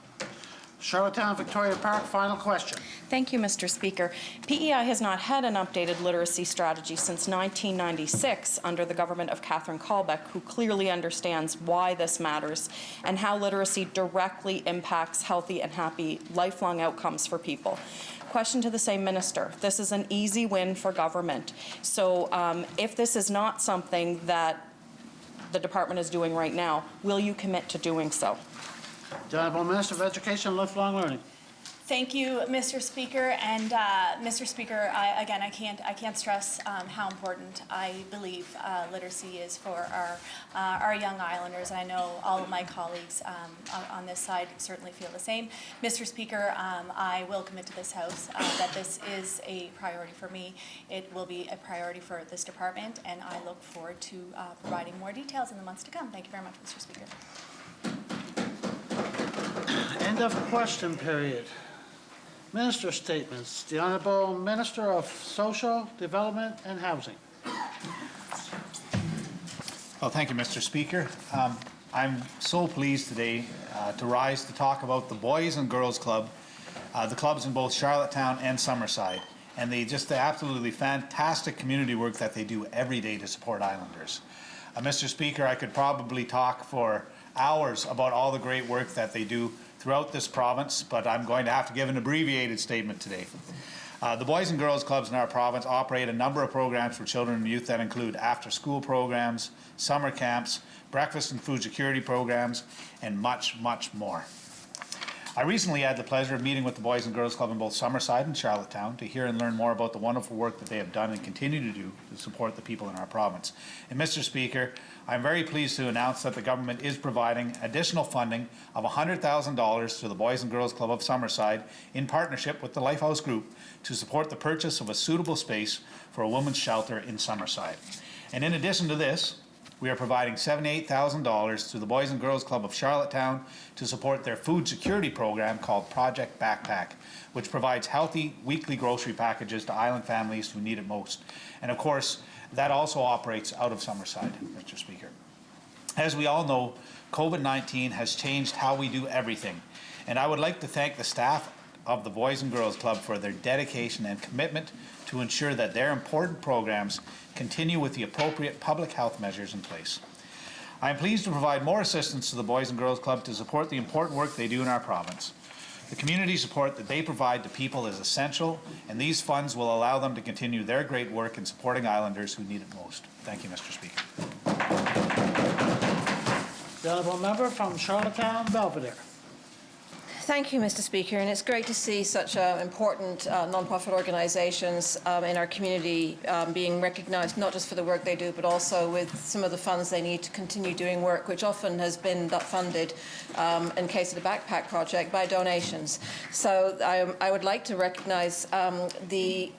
Charlottetown, Victoria Park, final question. Thank you, Mr. Speaker. PEI has not had an updated literacy strategy since 1996 under the government of Catherine Colbeck, who clearly understands why this matters and how literacy directly impacts healthy and happy lifelong outcomes for people. Question to the same minister. This is an easy win for government. So if this is not something that the department is doing right now, will you commit to doing so? The Honourable Minister of Education and Lifelong Learning. Thank you, Mr. Speaker. And Mr. Speaker, I can't stress how important I believe literacy is for our young islanders. I know all of my colleagues on this side certainly feel the same. Mr. Speaker, I will commit to this House that this is a priority for me. It will be a priority for this department, and I look forward to providing more details in the months to come. Thank you very much, Mr. Speaker. End of question period. Minister statements. The Honourable Minister of Social Development and Housing. Well, thank you, Mr. Speaker. I'm so pleased today to rise to talk about the Boys and Girls Club, the clubs in both Charlottetown and Summerside, and the absolutely fantastic community work that they do every day to support Islanders. Mr. Speaker, I could probably talk for hours about all the great work that they do throughout this province, but I'm going to have to give an abbreviated statement today. The Boys and Girls Clubs in our province operate a number of programs for children and youth that include after-school programs, summer camps, breakfast and food security programs, and much, much more. I recently had the pleasure of meeting with the Boys and Girls Club in both Summerside and Charlottetown to hear and learn more about the wonderful work that they have done and continue to do to support the people in our province. And Mr. Speaker, I'm very pleased to announce that the government is providing additional funding of $100,000 to the Boys and Girls Club of Summerside in partnership with the Lifehouse Group to support the purchase of a suitable space for a women's shelter in Summerside. And in addition to this, we are providing $78,000 to the Boys and Girls Club of Charlottetown to support their food security program called Project Backpack, which provides healthy weekly grocery packages to island families who need it most. And of course, that also operates out of Summerside, Mr. Speaker. As we all know, COVID-19 has changed how we do everything. And I would like to thank the staff of the Boys and Girls Club for their dedication and commitment to ensure that their important programs continue with the appropriate public health measures in place. I am pleased to provide more assistance to the Boys and Girls Club to support the important work they do in our province. The community support that they provide to people is essential, and these funds will allow them to continue their great work in supporting islanders who need it most. Thank you, Mr. Speaker. The honourable member from Charlottetown, Belvedere. Thank you, Mr. Speaker, and it's great to see such important non-profit organisations in our community being recognised not just for the work they do, but also with some of the funds they need to continue doing work, which often has been funded, in case of the Backpack Project, by donations. So I would like to recognise the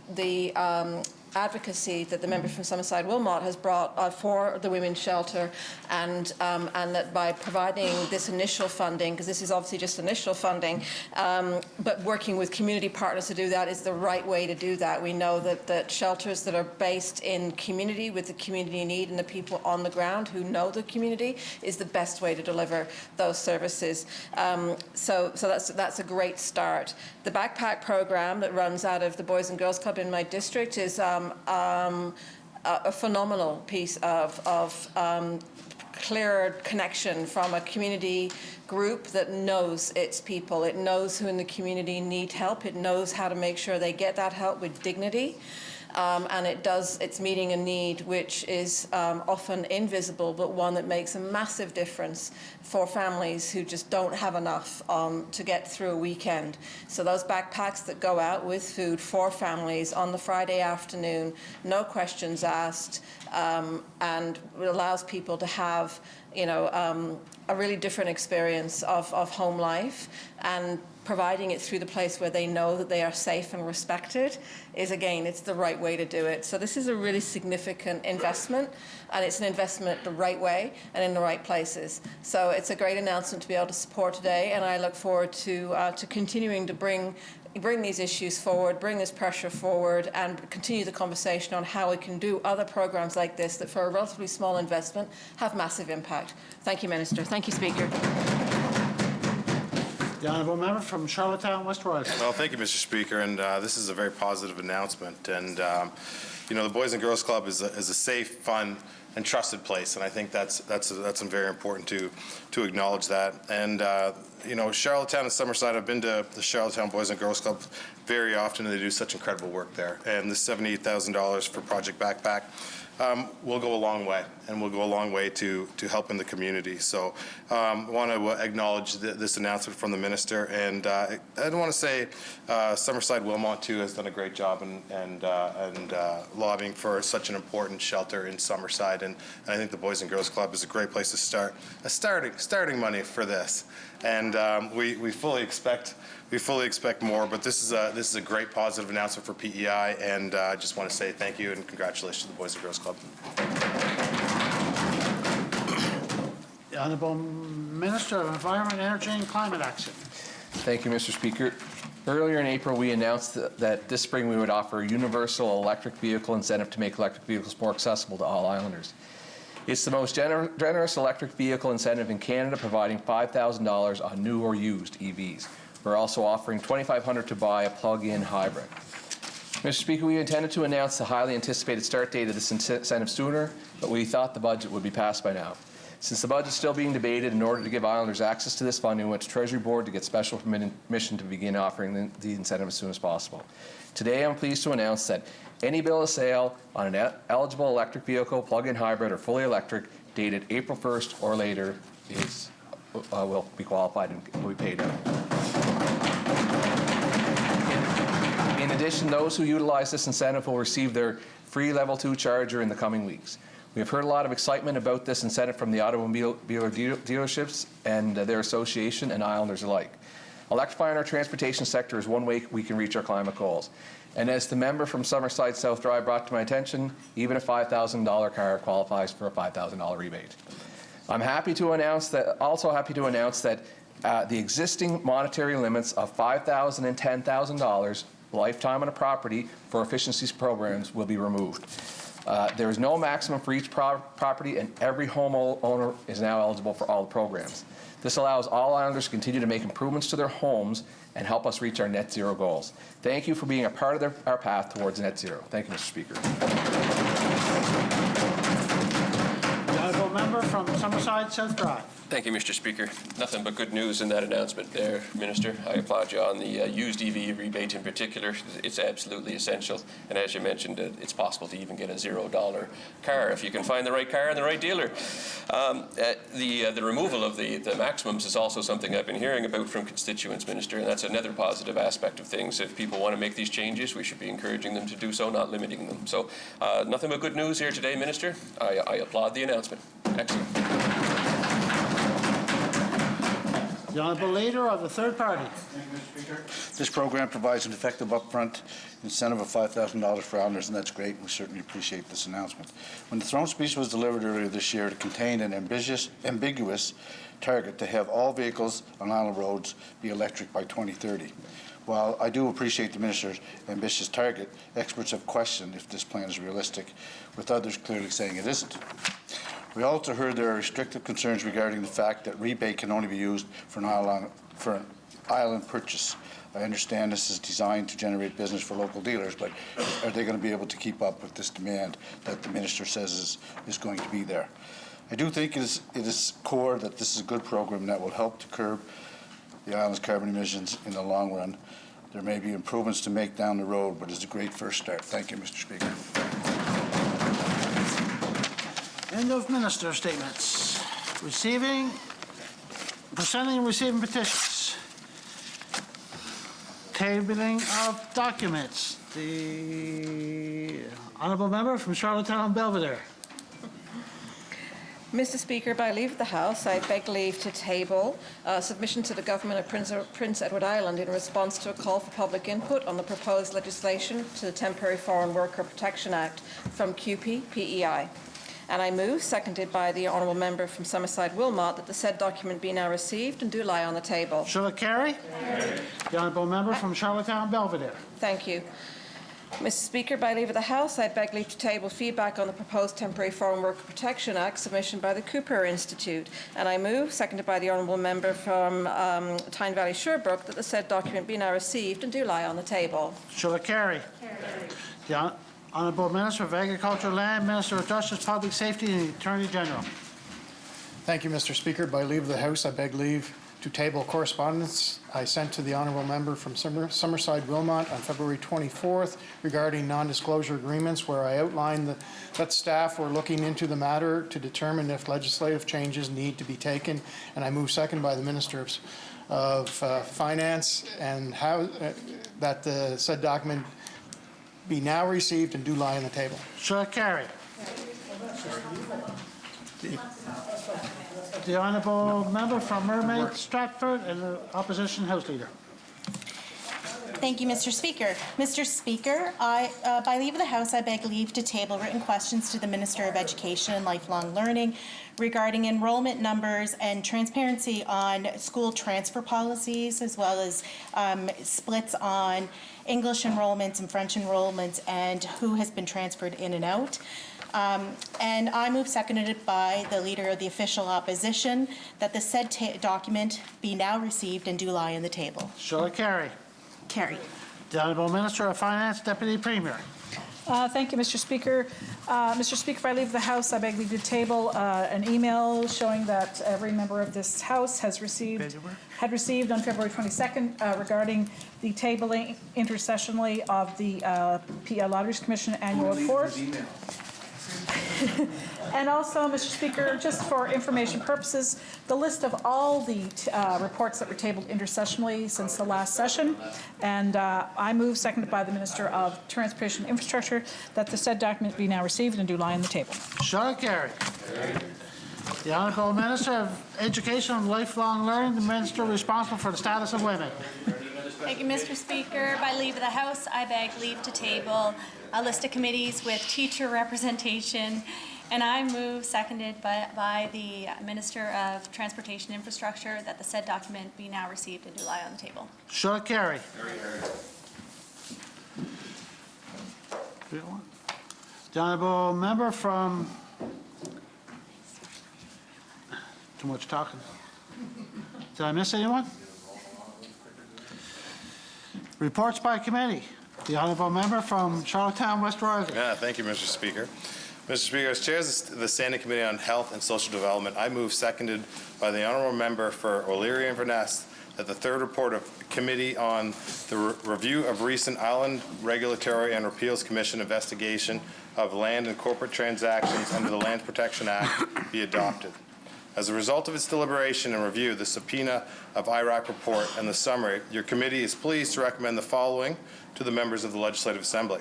advocacy that the member from Summerside Wilmot has brought for the women's shelter, and that by providing this initial funding, because this is obviously just initial funding, but working with community partners to do that is the right way to do that. We know that shelters that are based in community with the community need and the people on the ground who know the community is the best way to deliver those services. So that's a great start. The Backpack program that runs out of the Boys and Girls Club in my district is a phenomenal piece of clear connection from a community group that knows its people. It knows who in the community need help. It knows how to make sure they get that help with dignity. And it's meeting a need which is often invisible, but one that makes a massive difference for families who just don't have enough to get through a weekend. So those backpacks that go out with food for families on the Friday afternoon, no questions asked, and it allows people to have, a really different experience of home life, and providing it through the place where they know that they are safe and respected is, again, it's the right way to do it. So this is a really significant investment, and it's an investment the right way and in the right places. So it's a great announcement to be able to support today, and I look forward to continuing to bring these issues forward, bring this pressure forward, and continue the conversation on how we can do other programs like this that, for a relatively small investment, have massive impact. Thank you, Minister. Thank you, Speaker. The honourable member from Charlottetown, West Royalton. Well, thank you, Mr. Speaker, and this is a very positive announcement. And the Boys and Girls Club is a safe, fun, and trusted place, and I think that's very important to acknowledge that. And Charlottetown and Summerside, I've been to the Charlottetown Boys and Girls Club very often, and they do such incredible work there. And the $78,000 for Project Backpack will go a long way, and will go a long way to helping the community. So I want to acknowledge this announcement from the minister, and I want to say Summerside Wilmot too has done a great job and lobbying for such an important shelter in Summerside, and I think the Boys and Girls Club is a great place to start starting money for this, and we fully expect more, but this is a great positive announcement for PEI, and I just want to say thank you and congratulations to the Boys and Girls Club. The Honourable Minister of Environment, Energy and Climate Action. Thank you, Mr. Speaker. Earlier in April, we announced that this spring we would offer a universal electric vehicle incentive to make electric vehicles more accessible to all islanders. It's the most generous electric vehicle incentive in Canada, providing $5,000 on new or used EVs. We're also offering $2,500 to buy a plug-in hybrid. Mr. Speaker, we intended to announce the highly anticipated start date of this incentive sooner, but we thought the budget would be passed by now. Since the budget is still being debated, in order to give Islanders access to this funding, we went to Treasury Board to get special permission to begin offering the incentive as soon as possible. Today, I'm pleased to announce that any bill of sale on an eligible electric vehicle, plug-in hybrid, or fully electric dated April 1st or later will be qualified and will be paid out. In addition, those who utilize this incentive will receive their free Level 2 charger in the coming weeks. We have heard a lot of excitement about this incentive from the automobile dealerships and their association and Islanders alike. Electrifying our transportation sector is one way we can reach our climate goals. And as the member from Summerside South Drive brought to my attention, even a $5,000 car qualifies for a $5,000 rebate. I'm also happy to announce that the existing monetary limits of $5,000 and $10,000 lifetime on a property for efficiencies programs will be removed. There is no maximum for each property, and every homeowner is now eligible for all the programs. This allows all Islanders to continue to make improvements to their homes and help us reach our net zero goals. Thank you for being a part of our path towards net zero. Thank you, Mr. Speaker. The honourable member from Summerside South Drive. Thank you, Mr. Speaker. Nothing but good news in that announcement there, Minister. I applaud you on the used EV rebate in particular. It's absolutely essential. And as you mentioned, it's possible to even get a $0 car if you can find the right car and the right dealer. The removal of the maximums is also something I've been hearing about from constituents, Minister, and that's another positive aspect of things. If people want to make these changes, we should be encouraging them to do so, not limiting them. So nothing but good news here today, Minister. I applaud the announcement. Excellent. The Honourable Leader of the Third Party. Thank you, Mr. Speaker. This program provides an effective upfront incentive of $5,000 for Islanders, and that's great. We certainly appreciate this announcement. When the throne speech was delivered earlier this year, it contained an ambiguous target to have all vehicles on Island roads be electric by 2030. While I do appreciate the Minister's ambitious target, experts have questioned if this plan is realistic, with others clearly saying it isn't. We also heard there are restrictive concerns regarding the fact that rebate can only be used for an island purchase. I understand this is designed to generate business for local dealers, but are they going to be able to keep up with this demand that the Minister says is going to be there? I do think it is core that this is a good program that will help to curb the island's carbon emissions in the long run. There may be improvements to make down the road, but it's a great first start. Thank you, Mr. Speaker. End of Minister statements. Presenting and receiving petitions. Tabling of documents. The Honourable Member from Charlottetown Belvedere. Mr. Speaker, by leave of the House, I beg leave to table submission to the Government of Prince Edward Island in response to a call for public input on the proposed legislation to the Temporary Foreign Worker Protection Act from CUPE PEI. And I move, seconded by the Honourable Member from Summerside Wilmot, that the said document be now received and do lie on the table. Shall it carry? The Honourable Member from Charlottetown Belvedere. Thank you. Mr. Speaker, by leave of the House, I beg leave to table feedback on the proposed Temporary Foreign Worker Protection Act submission by the Cooper Institute. And I move, seconded by the Honourable Member from Tyne Valley Sherbrooke, that the said document be now received and do lie on the table. Shall it carry? The Honourable Minister of Agriculture, Land, Minister of Justice, Public Safety and the Attorney General. Thank you, Mr. Speaker. By leave of the House, I beg leave to table correspondence I sent to the Honourable Member from Summerside Wilmot on February 24th regarding non-disclosure agreements, where I outlined that staff were looking into the matter to determine if legislative changes need to be taken. And I move second by the Minister of Finance, and how that the said document be now received and do lie on the table. Shall it carry? The Honourable Member from Mermaid Stratford and the Opposition House Leader. Thank you, Mr. Speaker. Mr. Speaker, by leave of the House, I beg leave to table written questions to the Minister of Education and Lifelong Learning regarding enrollment numbers and transparency on school transfer policies, as well as splits on English enrollments and French enrollments and who has been transferred in and out. And I move, seconded by the Leader of the Official Opposition, that the said document be now received and do lie on the table. Shall it carry? Carry. The Honourable Minister of Finance, Deputy Premier. Thank you, Mr. Speaker. Mr. Speaker, if I leave the House, I beg leave to table an email showing that every member of this House had received on February 22nd regarding the tabling intersessionally of the PEI Lotteries Commission annual report. And also, Mr. Speaker, just for information purposes, the list of all the reports that were tabled intersessionally since the last session. And I move, seconded by the Minister of Transportation and Infrastructure, that the said document be now received and do lie on the table. Shall carry. The Honourable Minister of Education and Lifelong Learning, the Minister responsible for the status of women. Thank you, Mr. Speaker. By leave of the House, I beg leave to table a list of committees with teacher representation. And I move, seconded by the Minister of Transportation and Infrastructure, that the said document be now received and do lie on the table. Shall carry. The Honourable Member from... Too much talking. Did I miss anyone? Reports by committee. The Honourable Member from Charlottetown, West Royalton. Thank you, Mr. Speaker. Mr. Speaker, as Chair of the Standing Committee on Health and Social Development, I move, seconded by the Honourable Member for O'Leary Inverness, that the third report of Committee on the review of recent Island Regulatory and Appeals Commission investigation of land and corporate transactions under the Land Protection Act be adopted. As a result of its deliberation and review, the subpoena of IRAC report and the summary, your committee is pleased to recommend the following to the members of the Legislative Assembly.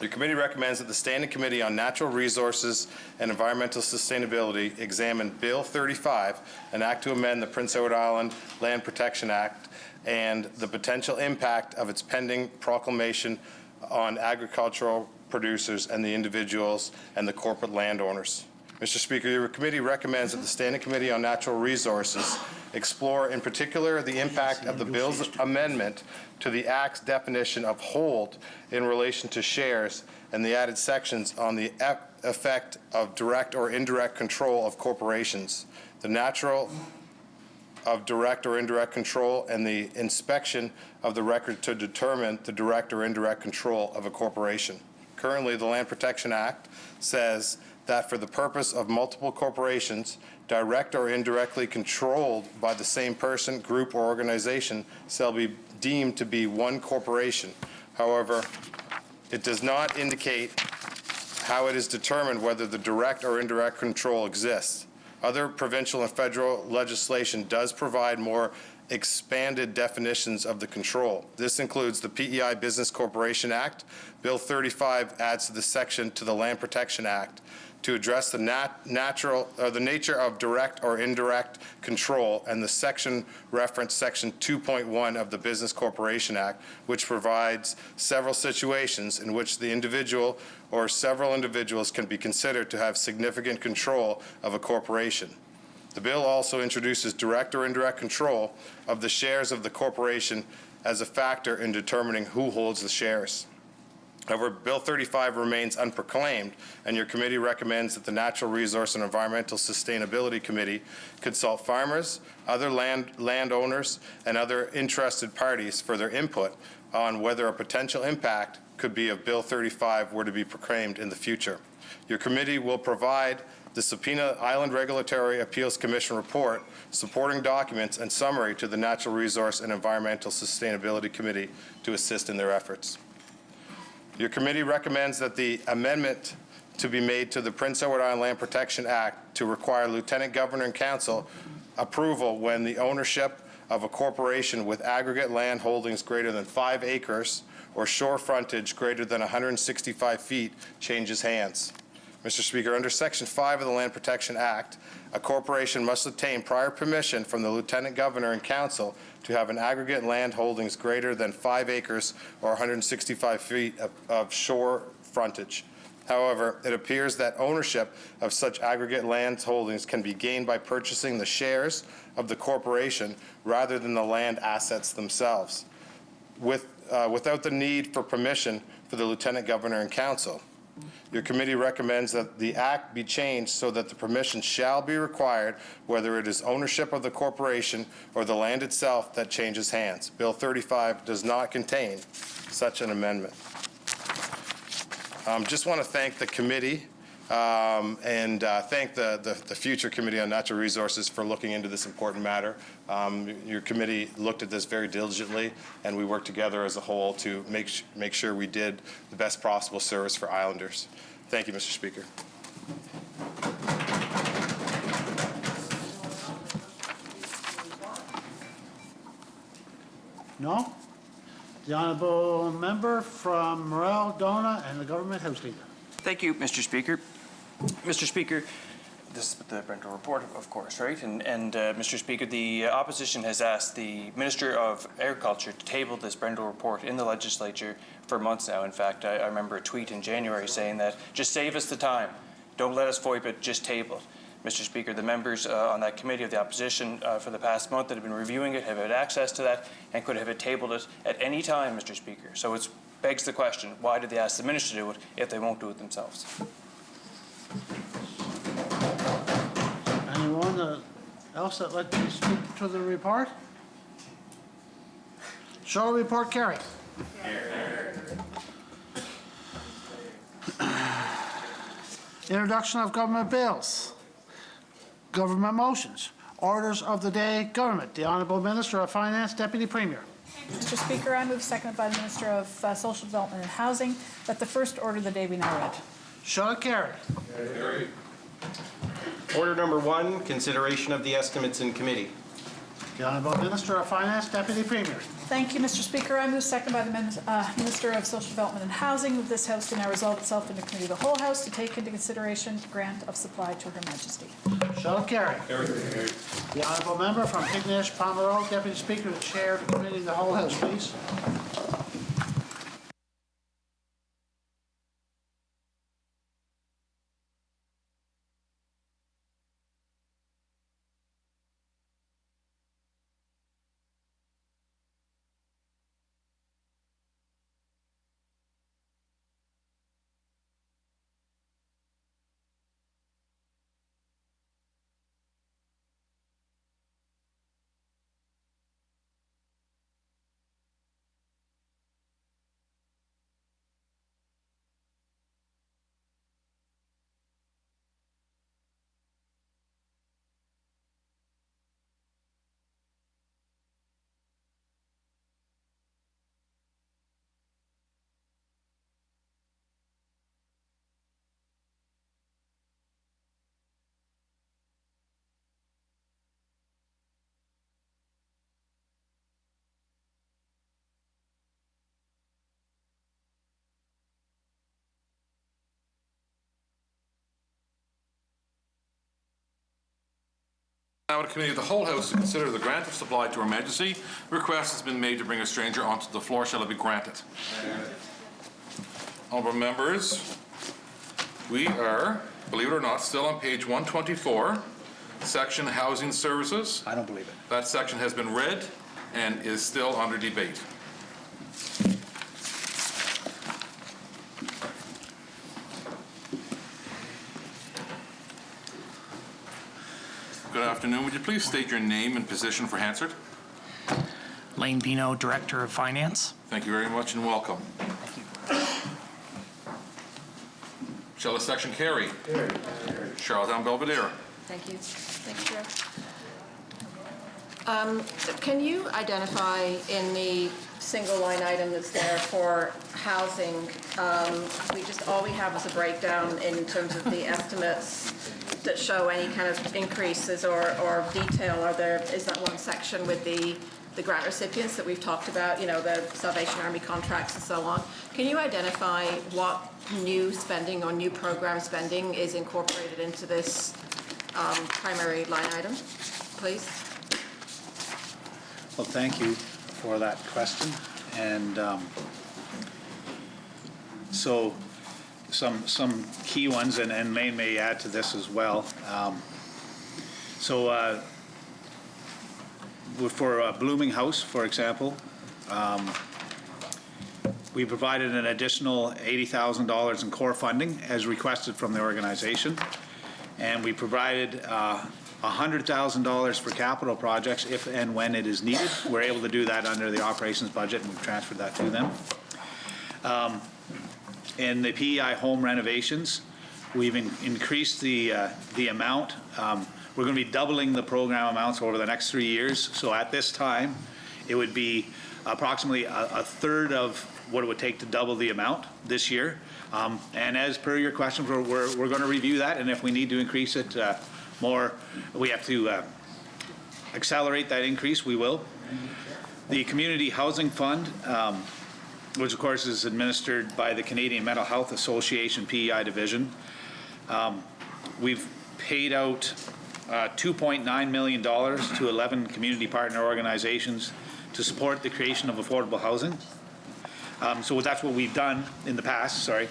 Your committee recommends that the Standing Committee on Natural Resources and Environmental Sustainability examine Bill 35, an act to amend the Prince Edward Island Land Protection Act, and the potential impact of its pending proclamation on agricultural producers and the individuals and the corporate landowners. Mr. Speaker, your committee recommends that the Standing Committee on Natural Resources explore in particular the impact of the bill's amendment to the Act's definition of hold in relation to shares and the added sections on the effect of direct or indirect control of corporations, the natural of direct or indirect control, and the inspection of the record to determine the direct or indirect control of a corporation. Currently, the Land Protection Act says that for the purpose of multiple corporations, direct or indirectly controlled by the same person, group, or organization, shall be deemed to be one corporation. However, it does not indicate how it is determined whether the direct or indirect control exists. Other provincial and federal legislation does provide more expanded definitions of the control. This includes the PEI Business Corporation Act. Bill 35 adds the section to the Land Protection Act to address the nature of direct or indirect control, and the section reference Section 2.1 of the Business Corporation Act, which provides several situations in which the individual or several individuals can be considered to have significant control of a corporation. The bill also introduces direct or indirect control of the shares of the corporation as a factor in determining who holds the shares. However, Bill 35 remains unproclaimed, and your committee recommends that the Natural Resource and Environmental Sustainability Committee consult farmers, other landowners, and other interested parties for their input on whether a potential impact could be of Bill 35 were to be proclaimed in the future. Your committee will provide the subpoena Island Regulatory Appeals Commission report, supporting documents, and summary to the Natural Resource and Environmental Sustainability Committee to assist in their efforts. Your committee recommends that the amendment to be made to the Prince Edward Island Land Protection Act to require Lieutenant Governor and Council approval when the ownership of a corporation with aggregate land holdings greater than 5 acres or shore frontage greater than 165 feet changes hands. Mr. Speaker, under Section 5 of the Land Protection Act, a corporation must obtain prior permission from the Lieutenant Governor and Council to have an aggregate land holdings greater than 5 acres or 165 feet of shore frontage. However, it appears that ownership of such aggregate land holdings can be gained by purchasing the shares of the corporation rather than the land assets themselves, without the need for permission for the Lieutenant Governor and Council. Your committee recommends that the Act be changed so that the permission shall be required whether it is ownership of the corporation or the land itself that changes hands. Bill 35 does not contain such an amendment. Just want to thank the committee and thank the future Committee on Natural Resources for looking into this important matter. Your committee looked at this very diligently, and we worked together as a whole to make sure we did the best possible service for Islanders. Thank you, Mr. Speaker. No? The honourable member from Morel, Dona, and the Government House Leader. Thank you, Mr. Speaker. Mr. Speaker, this is the Brento report, of course, right? And Mr. Speaker, the opposition has asked the Minister of Agriculture to table this Brento report in the legislature for months now. In fact, I remember a tweet in January saying that, just save us the time. Don't let us VoIP it, just table it. Mr. Speaker, the members on that committee of the opposition for the past month that have been reviewing it have had access to that and could have tabled it at any time, Mr. Speaker. So it begs the question, why did they ask the minister to do it if they won't do it themselves? Anyone else that'd like to speak to the report? Show report carried. Introduction of government bills. Government motions. Orders of the day, government. The Honourable Minister of Finance, Deputy Premier. Mr. Speaker, I move seconded by the Minister of Social Development and Housing that the first order of the day be now read. Shall it carry? Carried. Order number 1, consideration of the estimates in committee. The Honourable Minister of Finance, Deputy Premier. Thank you, Mr. Speaker. I move seconded by the Minister of Social Development and Housing that this House do now resolve itself into Committee of the Whole House to take into consideration grant of supply to Her Majesty. Shall it carry? Carried. The Honourable Member from Tignish, Pomeroy, Deputy Speaker to chair the Committee of the Whole House, please. Now, a committee of the whole House to consider the grant of supply to Her Majesty. Request has been made to bring a stranger onto the floor. Shall it be granted? Honourable members, we are, believe it or not, still on page 124, section Housing Services. I don't believe it. That section has been read and is still under debate. Good afternoon. Would you please state your name and position for Hansard? Lane Bino, Director of Finance. Thank you very much and welcome. Shall the section carry? Charlottetown Belvedere. Thank you. Thank you, Chair. Can you identify in the single line item that's there for housing, all we have is a breakdown in terms of the estimates that show any kind of increases or detail? Is that one section with the grant recipients that we've talked about, you know, the Salvation Army contracts and so on? Can you identify what new spending or new program spending is incorporated into this primary line item, please? Well, thank you for that question. And so some key ones, and Lane may add to this as well. For Blooming House, for example, we provided an additional $80,000 in core funding as requested from the organization. And we provided $100,000 for capital projects if and when it is needed. We're able to do that under the operations budget, and we've transferred that to them. in the PEI home renovations. We've increased the amount. We're going to be doubling the program amounts over the next 3 years. So at this time, it would be approximately a third of what it would take to double the amount this year. And as per your question, we're going to review that, and if we need to increase it more, we have to accelerate that increase, we will. The Community Housing Fund, which of course is administered by the Canadian Mental Health Association PEI division, we've paid out $2.9 million to 11 community partner organizations to support the creation of affordable housing. So that's what we've done in the past, sorry.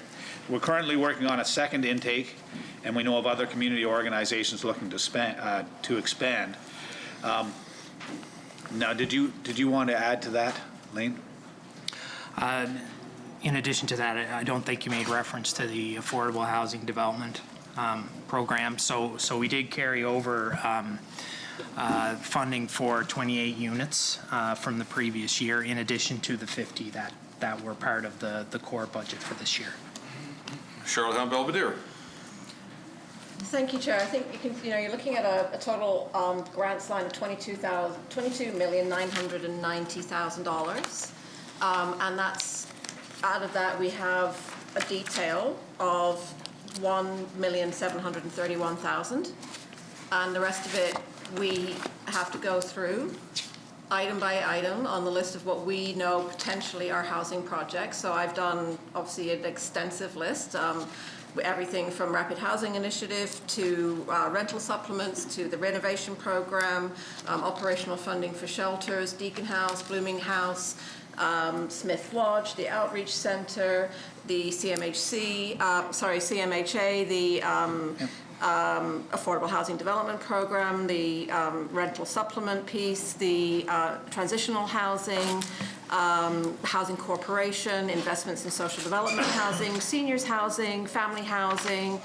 We're currently working on a second intake, and we know of other community organizations looking to expand. Now, did you want to add to that, Lane? In addition to that, I don't think you made reference to the Affordable Housing Development Program. So we did carry over funding for 28 units from the previous year, in addition to the 50 that were part of the core budget for this year. Charlottetown Belvedere. Thank you, Chair. I think you're looking at a total grants line of $22,990,000, and that's out of that we have a detail of $1,731,000, and the rest of it we have to go through item by item on the list of what we know potentially are housing projects. So I've done obviously an extensive list, everything from Rapid Housing Initiative to rental supplements to the renovation program, operational funding for shelters, Deacon House, Blooming House, Smith Lodge, the Outreach Center, the CMHA, the Affordable Housing Development Program, the rental supplement piece, the transitional housing, Housing Corporation, investments in social development housing, seniors housing, family housing,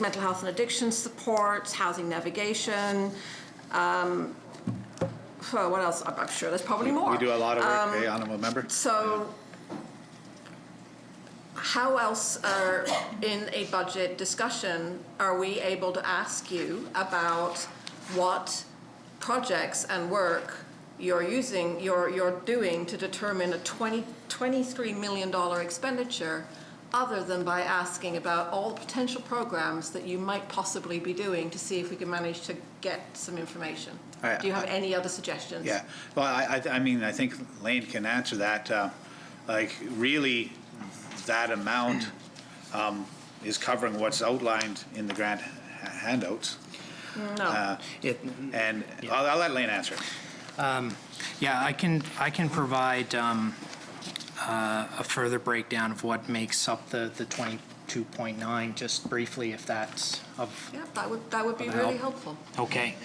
mental health and addiction support, housing navigation. What else? I'm sure there's probably more. We do a lot of work, honourable member. So how else in a budget discussion are we able to ask you about what projects and work you're doing to determine a $23 million expenditure, other than by asking about all the potential programs that you might possibly be doing to see if we can manage to get some information? Do you have any other suggestions? Yeah, well, I mean, I think Lane can answer that. Really, that amount is covering what's outlined in the grant handouts. No. And I'll let Lane answer. Yeah, I can provide a further breakdown of what makes up the 22.9, just briefly, if that's of. Yeah, that would be really helpful. Okay.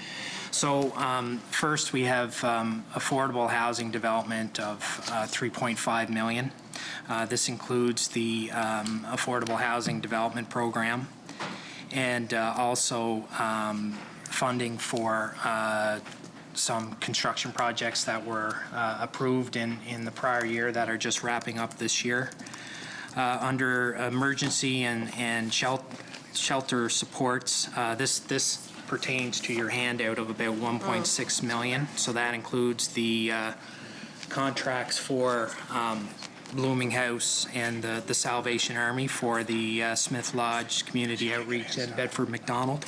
So first we have affordable housing development of $3.5 million. This includes the Affordable Housing Development Program, and also funding for some construction projects that were approved in the prior year that are just wrapping up this year. Under emergency and shelter supports, this pertains to your handout of about $1.6 million. So that includes the contracts for Blooming House and the Salvation Army for the Smith Lodge Community Outreach and Bedford McDonald.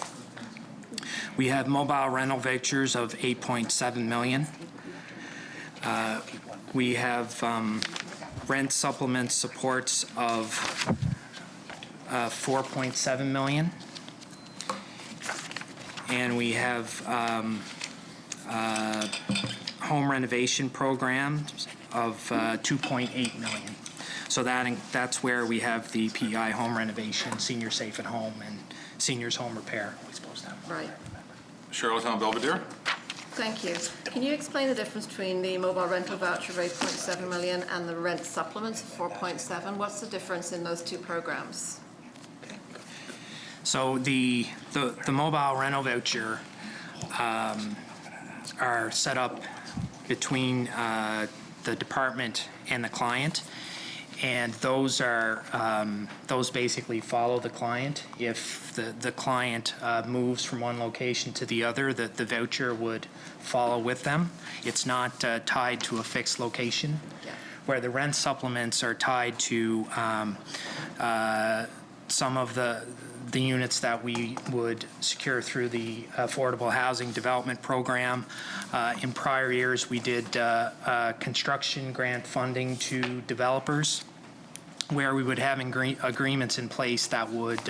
We have mobile rental vouchers of $8.7 million. We have rent supplement supports of $4.7 million. And we have home renovation programs of $2.8 million. So that's where we have the PEI home renovation, senior safe at home, and seniors home repair. Right. Charlottetown Belvedere. Thank you. Can you explain the difference between the mobile rental voucher of $8.7 million and the rent supplements of $4.7? What's the difference in those two programs? So the mobile rental voucher are set up between the department and the client, And those are, those basically follow the client. If the client moves from one location to the other, the voucher would follow with them. It's not tied to a fixed location. Where the rent supplements are tied to some of the units that we would secure through the Affordable Housing Development Program. In prior years, we did construction grant funding to developers where we would have agreements in place that would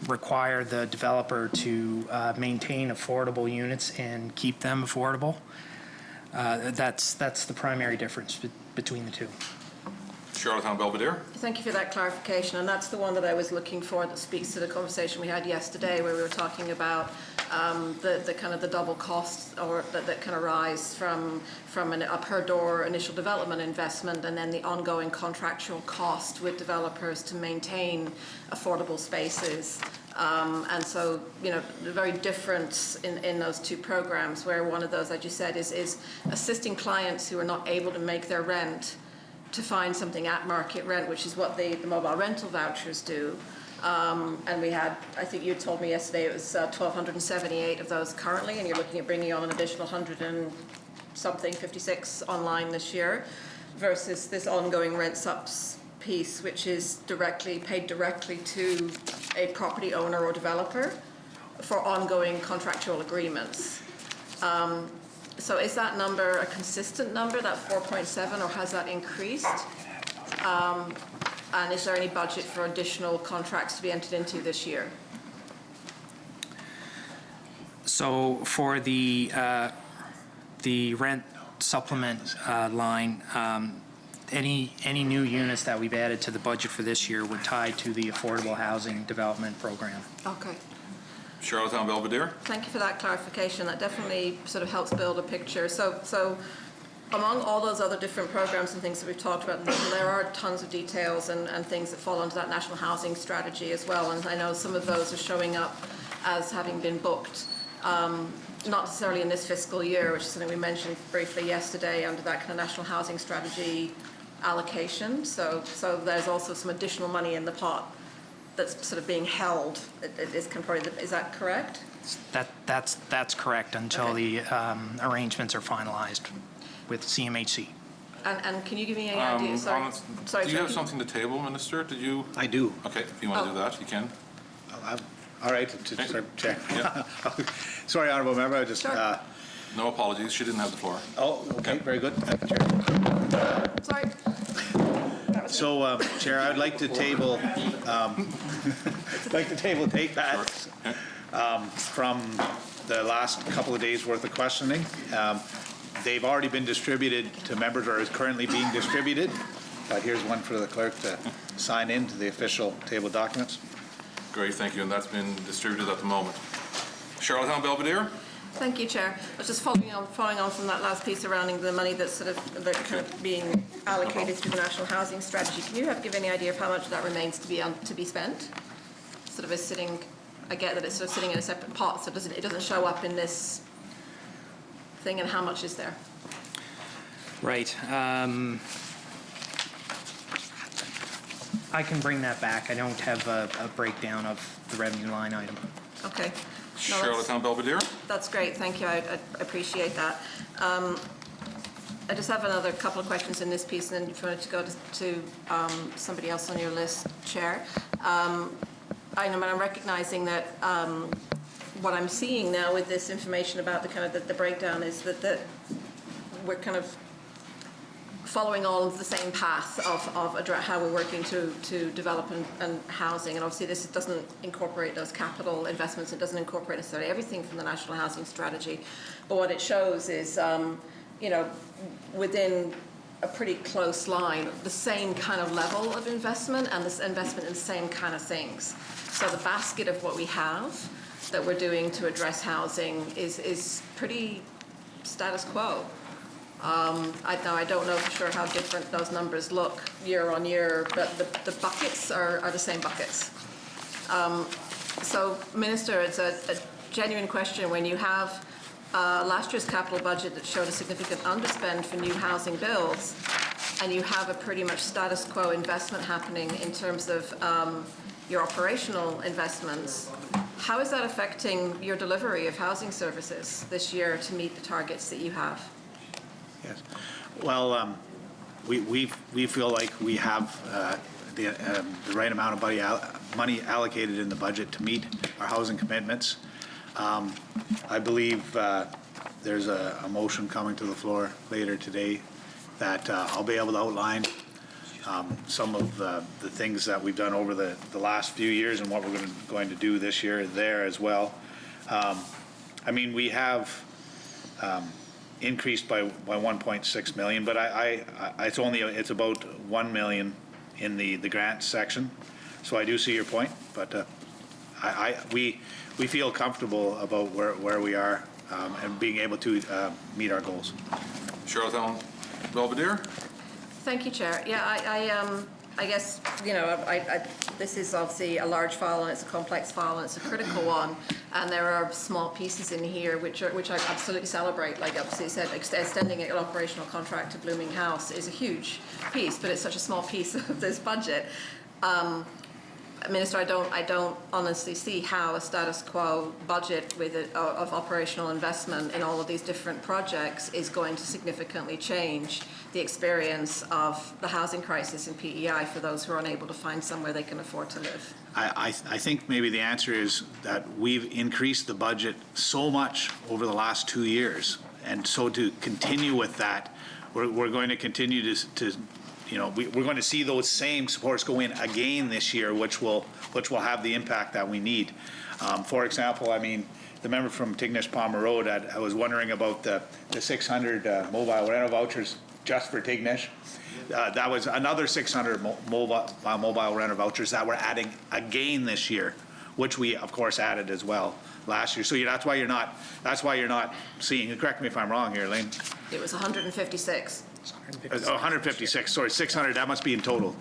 require the developer to maintain affordable units and keep them affordable. That's the primary difference between the two. Charlottetown Belvedere. Thank you for that clarification, and that's the one that I was looking for that speaks to the conversation we had yesterday where we were talking about the kind of the double costs or that can arise from a per door initial development investment and then the ongoing contractual cost with developers to maintain affordable spaces. And so, you know, the very difference in those two programs where one of those, as you said, is assisting clients who are not able to make their rent to find something at market rent, which is what the mobile rental vouchers do. And we had, I think you told me yesterday, it was 1,278 of those currently, and you're looking at bringing on an additional 100 and something, 56 online this year, versus this ongoing rent subs piece, which is paid directly to a property owner or developer for ongoing contractual agreements. So is that number a consistent number, that 4.7, or has that increased? And is there any budget for additional contracts to be entered into this year? So for the rent supplement line, any new units that we've added to the budget for this year were tied to the Affordable Housing Development Program. Okay. Charlottetown Belvedere. Thank you for that clarification. That definitely sort of helps build a picture. So among all those other different programs and things that we've talked about, there are tons of details and things that fall under that National Housing Strategy as well. And I know some of those are showing up as having been booked, not necessarily in this fiscal year, which is something we mentioned briefly yesterday under that kind of National Housing Strategy allocation. So there's also some additional money in the pot that's sort of being held. Is that correct? That's correct until the arrangements are finalized with CMHC. And can you give me any idea? Sorry, do you have something to table, Minister? Did you? I do. Okay, if you want to do that, you can. All right, Chair. Sorry, Honourable Member, I just... Sure. No apologies, she didn't have the floor. Oh, okay, very good. Thank you, Chair. Sorry. So, Chair, I'd like to table, take that from the last couple of days' worth of questioning. They've already been distributed to members, or is currently being distributed. Here's one for the clerk to sign in to the official table documents. Great, thank you, and that's been distributed at the moment. Charlottetown Belvedere. Thank you, Chair. I was just following on from that last piece surrounding the money that's kind of being allocated through the National Housing Strategy. Can you give any idea of how much that remains to be spent? Sort of is sitting. I get that it's sort of sitting in a separate pot, so it doesn't show up in this thing. And how much is there? Right. I can bring that back. I don't have a breakdown of the revenue line item. Okay. No, Charlottetown Belvedere. That's great, thank you, I appreciate that. I just have another couple of questions in this piece, and then if you wanted to go to somebody else on your list, Chair. I'm recognizing that what I'm seeing now with this information about the kind of the breakdown is that we're kind of following all of the same path of how we're working to develop and housing. And obviously this doesn't incorporate those capital investments. It doesn't incorporate necessarily everything from the National Housing Strategy. But what it shows is, you know, within a pretty close line, the same kind of level of investment and this investment in the same kind of things. So the basket of what we have that we're doing to address housing is pretty status quo. I don't know for sure how different those numbers look year on year, but the buckets are the same buckets. So, Minister, it's a genuine question. When you have last year's capital budget that showed a significant underspend for new housing builds, and you have a pretty much status quo investment happening in terms of your operational investments, how is that affecting your delivery of housing services this year to meet the targets that you have? Yes. Well, we feel like we have the right amount of money allocated in the budget to meet our housing commitments. I believe there's a motion coming to the floor later today that I'll be able to outline some of the things that we've done over the last few years and what we're going to do this year there as well. I mean, we have increased by 1.6 million, but it's about 1 million in the grant section. So I do see your point, but we feel comfortable about where we are and being able to meet our goals. Charlottetown Belvedere. Thank you, Chair. Yeah, I guess, you know, this is obviously a large file and it's a complex file and it's a critical one, and there are small pieces in here which I absolutely celebrate. Like obviously said, extending an operational contract to Blooming House is a huge piece, but it's such a small piece of this budget. Minister, I don't honestly see how a status quo budget of operational investment in all of these different projects is going to significantly change the experience of the housing crisis in PEI for those who are unable to find somewhere they can afford to live. I think maybe the answer is that we've increased the budget so much over the last 2 years, and so to continue with that, we're going to continue to you know, we're going to see those same supports go in again this year, which will have the impact that we need. For example, I mean, the member from Tignish Palmer Road, I was wondering about the 600 mobile rental vouchers just for Tignish. That was another 600 mobile rental vouchers that we're adding again this year, which we of course added as well last year. So that's why you're not seeing. Correct me if I'm wrong here, Elaine. It was 156. 156, sorry, 600, that must be in total.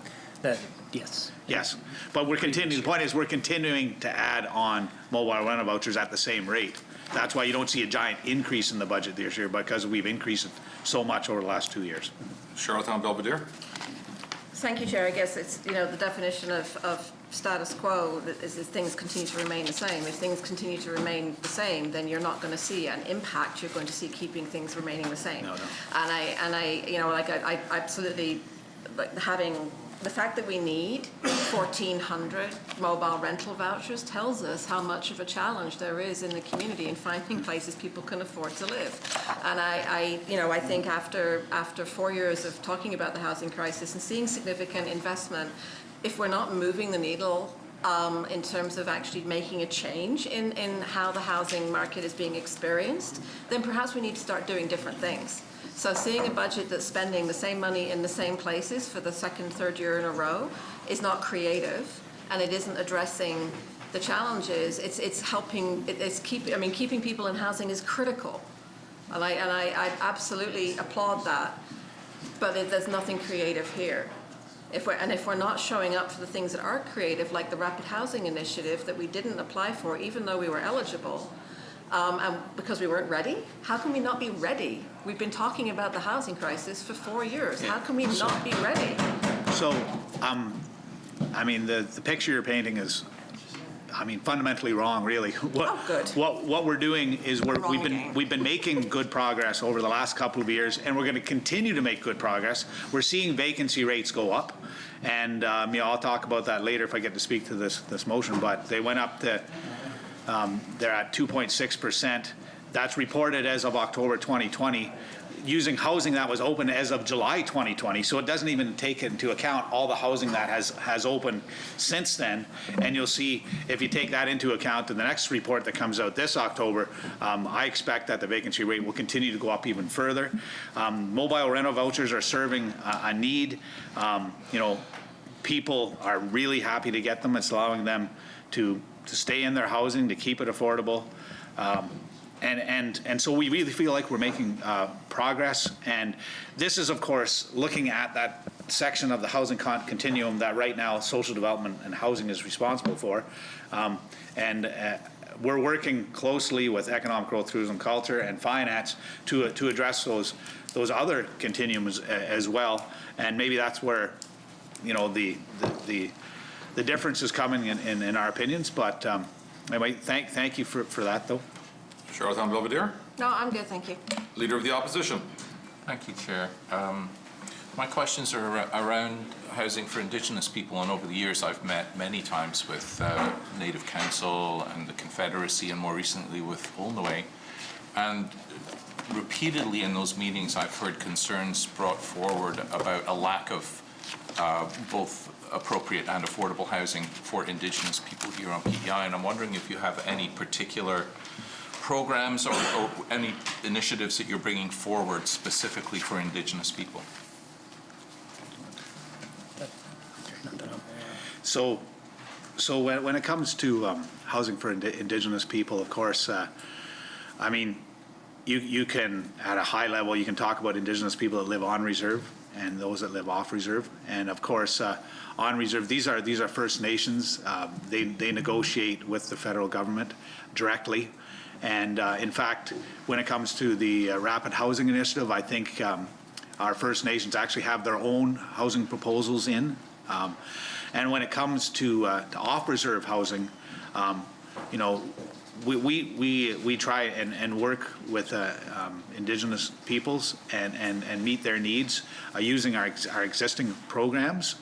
Yes. Yes, but we're continuing, the point is we're continuing to add on mobile rental vouchers at the same rate. That's why you don't see a giant increase in the budget this year, because we've increased it so much over the last 2 years. Charlottetown Belvedere. Thank you, Chair. I guess it's, you know, the definition of status quo is if things continue to remain the same. If things continue to remain the same, then you're not going to see an impact. You're going to see keeping things remaining the same. No. And I, you know, like I absolutely, like having the fact that we need 1,400 mobile rental vouchers tells us how much of a challenge there is in the community in finding places people can afford to live. And I you know, I think after 4 years of talking about the housing crisis and seeing significant investment, if we're not moving the needle in terms of actually making a change in how the housing market is being experienced, then perhaps we need to start doing different things. So seeing a budget that's spending the same money in the same places for the second, third year in a row is not creative, and it isn't addressing the challenges. It's helping. Keeping people in housing is critical, and I absolutely applaud that. But there's nothing creative here. If we're not showing up for the things that are creative, like the Rapid Housing Initiative that we didn't apply for, even though we were eligible. And because we weren't ready? How can we not be ready? We've been talking about the housing crisis for 4 years. How can we not be ready? So, I mean, the picture you're painting is, I mean, fundamentally wrong, really. What we're doing is we've been making good progress over the last couple of years, and we're going to continue to make good progress. We're seeing vacancy rates go up, and you know, I'll talk about that later if I get to speak to this motion. But they went up to. They're at 2.6%. That's reported as of October 2020, using housing that was open as of July 2020. So it doesn't even take into account all the housing that has opened since then. And you'll see, if you take that into account in the next report that comes out this October, I expect that the vacancy rate will continue to go up even further. Mobile rental vouchers are serving a need. You know, people are really happy to get them. It's allowing them to stay in their housing, to keep it affordable. And so we really feel like we're making progress. And this is, of course, looking at that section of the housing continuum that right now social development and housing is responsible for. we're working closely with economic growth, tourism, culture, and finance to address those other continuums as well. And maybe that's where, you know, the difference is coming in our opinions. But anyway, thank you for that, though. Charlottetown Belvedere? No, I'm good, thank you. Leader of the Opposition. Thank you, Chair. My questions are around housing for Indigenous people, and over the years I've met many times with Native Council and the Confederacy, and more recently with Ulnoe. And repeatedly in those meetings I've heard concerns brought forward about a lack of both appropriate and affordable housing for Indigenous people here on PEI, and I'm wondering if you have any particular programs or any initiatives that you're bringing forward specifically for Indigenous people. So when it comes to housing for Indigenous people, of course, I mean, you can, at a high level, you can talk about Indigenous people that live on reserve and those that live off reserve. And of course, on reserve, these are First Nations. They negotiate with the federal government directly. And in fact, when it comes to the Rapid Housing Initiative, I think our First Nations actually have their own housing proposals in. And when it comes to off-reserve housing, you know, we try and work with Indigenous peoples and meet their needs using our existing programs.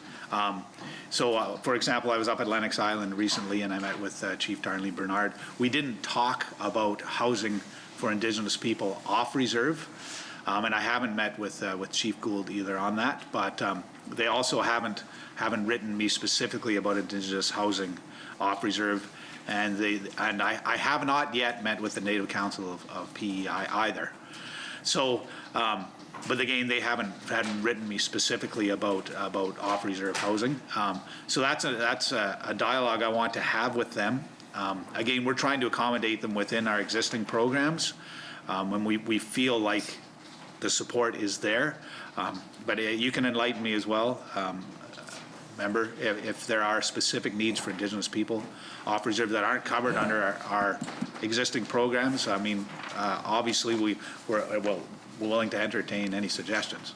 So, for example, I was up at Lennox Island recently and I met with Chief Darnley Bernard. We didn't talk about housing for Indigenous people off reserve, and I haven't met with Chief Gould either on that, but they also haven't written me specifically about Indigenous housing off reserve, and I have not yet met with the Native Council of PEI either. So, but again, they hadn't written me specifically about off reserve housing. So that's a dialogue I want to have with them. Again, we're trying to accommodate them within our existing programs, when we feel like the support is there. But you can enlighten me as well, member, if there are specific needs for Indigenous people off reserve that aren't covered under our existing programs. I mean, obviously we're willing to entertain any suggestions.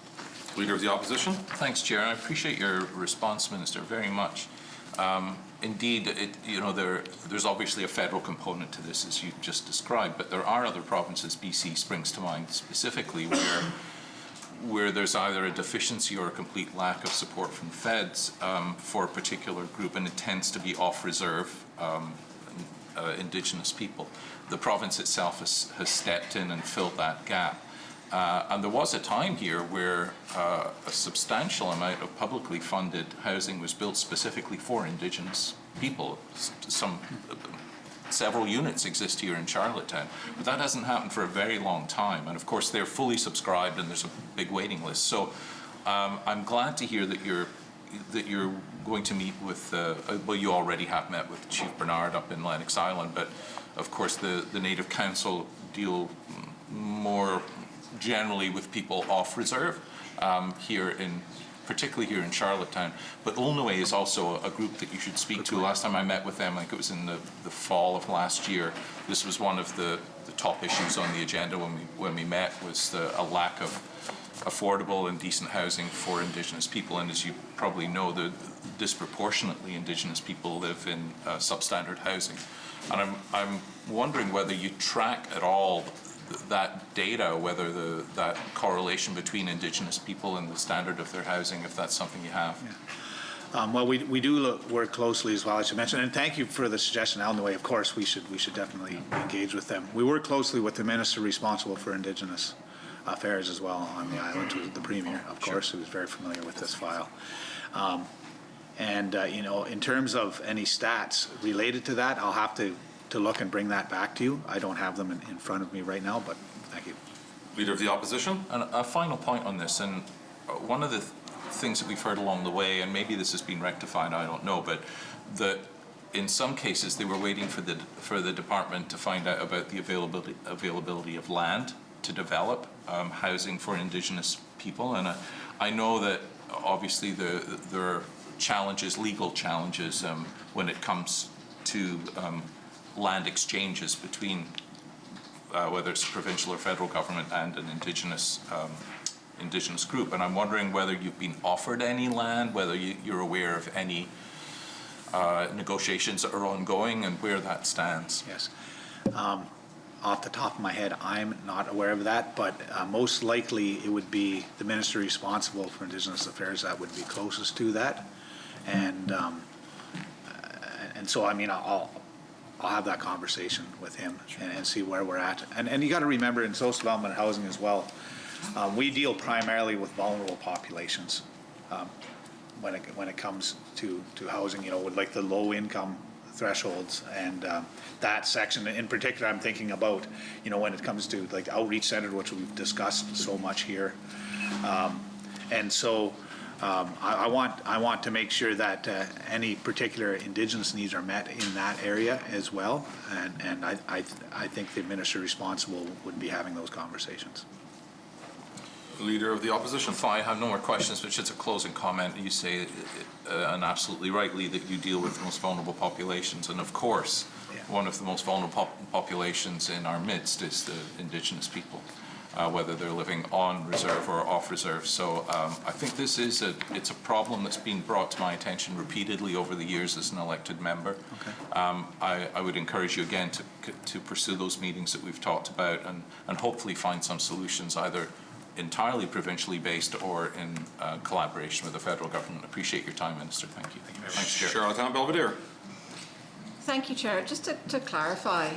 Leader of the Opposition. Thanks, Chair. I appreciate your response, Minister, very much. Indeed, you know, there's obviously a federal component to this, as you just described, but there are other provinces, BC springs to mind specifically, where there's either a deficiency or a complete lack of support from feds for a particular group, and it tends to be off-reserve Indigenous people. The province itself has stepped in and filled that gap. And there was a time here where a substantial amount of publicly funded housing was built specifically for Indigenous people. Several units exist here in Charlottetown, but that hasn't happened for a very long time. And of course, they're fully subscribed, and there's a big waiting list. So I'm glad to hear that you're going to meet with. Well, you already have met with Chief Bernard up in Lennox Island, but of course, the Native Council deal more generally with people off reserve particularly here in Charlottetown. But Ulnoe is also a group that you should speak to. Last time I met with them, I think it was in the fall of last year, this was one of the top issues on the agenda when we met, was a lack of affordable and decent housing for Indigenous people. And as you probably know, disproportionately Indigenous people live in substandard housing. And I'm wondering whether you track at all that data, whether that correlation between Indigenous people and the standard of their housing, if that's something you have. Yeah. Well, we do work closely as well, as you mentioned, and thank you for the suggestion, Ulnoe. Of course, we should definitely engage with them. We work closely with the minister responsible for Indigenous affairs as well on the island, the Premier, of course, who is very familiar with this file. You know, in terms of any stats related to that, I'll have to look and bring that back to you. I don't have them in front of me right now, but thank you. Leader of the Opposition. And a final point on this, and one of the things that we've heard along the way, and maybe this has been rectified, I don't know, but that in some cases they were waiting for the department to find out about the availability of land to develop housing for Indigenous people. And I know that obviously there are challenges, legal challenges, when it comes to land exchanges between whether it's provincial or federal government and an Indigenous group. And I'm wondering whether you've been offered any land, whether you're aware of any negotiations that are ongoing, and where that stands. Yes. Off the top of my head, I'm not aware of that, but most likely it would be the minister responsible for Indigenous Affairs that would be closest to that. And so, I mean, I'll have that conversation with him and see where we're at. And you got to remember, in social development and housing as well, we deal primarily with vulnerable populations when it comes to housing, you know, with like the low income thresholds and that section in particular. I'm thinking about, you know, when it comes to like outreach center, which we've discussed so much here. And so I want to make sure that any particular Indigenous needs are met in that area as well. And I think the minister responsible would be having those conversations. Leader of the Opposition. I have no more questions, but just a closing comment. You say, and absolutely rightly, that you deal with the most vulnerable populations. And of course, one of the most vulnerable populations in our midst is the Indigenous people, whether they're living on reserve or off reserve. So I think this is it's a problem that's been brought to my attention repeatedly over the years as an elected member. Okay. I would encourage you again to pursue those meetings that we've talked about and hopefully find some solutions, either entirely provincially based or in collaboration with the federal government. Appreciate your time, Minister. Thank you. Thanks, Chair. Charlottetown Belvedere. Thank you, Chair. Just to clarify,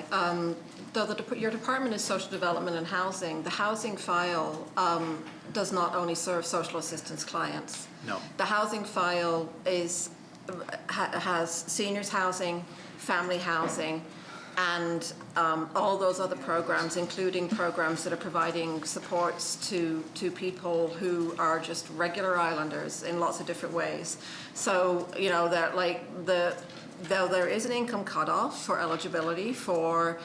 though your department is social development and housing, the housing file does not only serve social assistance clients. No. The housing file has seniors housing, family housing, and all those other programs, including programs that are providing supports to people who are just regular islanders in lots of different ways. So, you know, that like though there is an income cutoff for eligibility for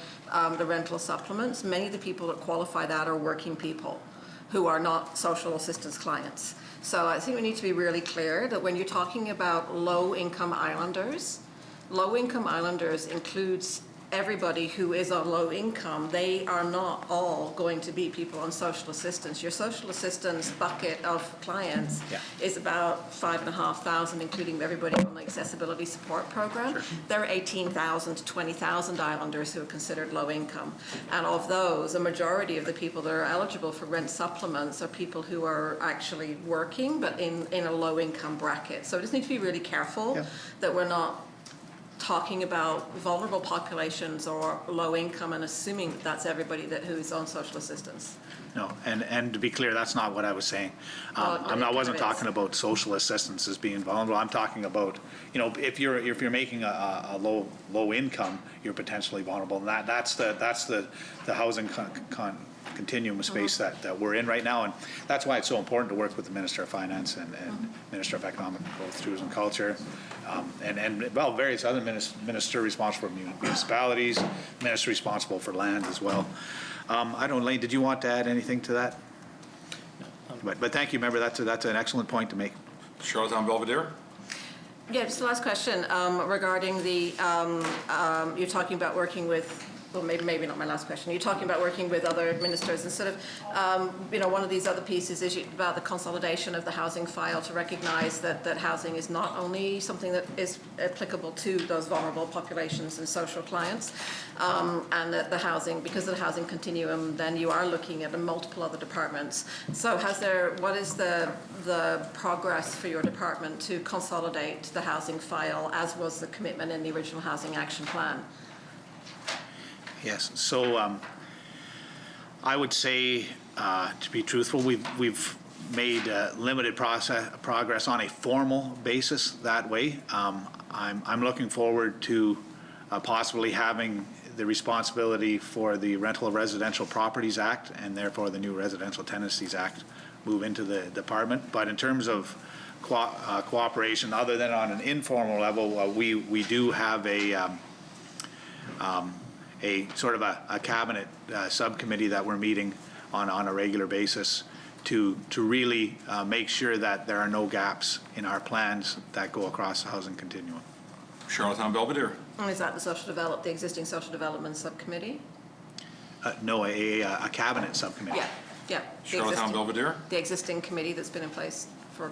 the rental supplements, many of the people that qualify that are working people who are not social assistance clients. So I think we need to be really clear that when you're talking about low-income islanders includes everybody who is on low income. They are not all going to be people on social assistance. Your social assistance bucket of clients is about 5,500, including everybody on the accessibility support program. Sure. There are 18,000 to 20,000 islanders who are considered low income. And of those, a majority of the people that are eligible for rent supplements are people who are actually working, but in a low income bracket. So we just need to be really careful that we're not talking about vulnerable populations or low income and assuming that that's everybody who's on social assistance. No, and to be clear, that's not what I was saying. I wasn't talking about social assistance as being vulnerable. I'm talking about, you know, if you're making a low income, you're potentially vulnerable. And that's the housing continuum space that we're in right now, and that's why it's so important to work with the Minister of Finance and Minister of Economic Growth, Tourism, and Culture, and various other minister responsible for municipalities, minister responsible for land as well. I don't know, Lane, did you want to add anything to that? No. But thank you, member. That's an excellent point to make. Charlottetown Belvedere. Yeah, just the last question regarding the you're talking about working with. Well, maybe not my last question. You're talking about working with other ministers and sort of, you know, one of these other pieces is about the consolidation of the housing file to recognize that housing is not only something that is applicable to those vulnerable populations and social clients, and that the housing, because of the housing continuum, then you are looking at multiple other departments. So what is the progress for your department to consolidate the housing file, as was the commitment in the original Housing Action Plan? Yes, so I would say, to be truthful, we've made limited progress on a formal basis that way. I'm looking forward to possibly having the responsibility for the Rental of Residential Properties Act and therefore the new Residential Tenancies Act move into the department. But in terms of cooperation, other than on an informal level, we do have a sort of a cabinet subcommittee that we're meeting on a regular basis to really make sure that there are no gaps in our plans that go across the housing continuum. Charlottetown Belvedere. And is that the existing social development subcommittee? No, a cabinet subcommittee. Yeah, yeah. Charlottetown Belvedere? The existing committee that's been in place for,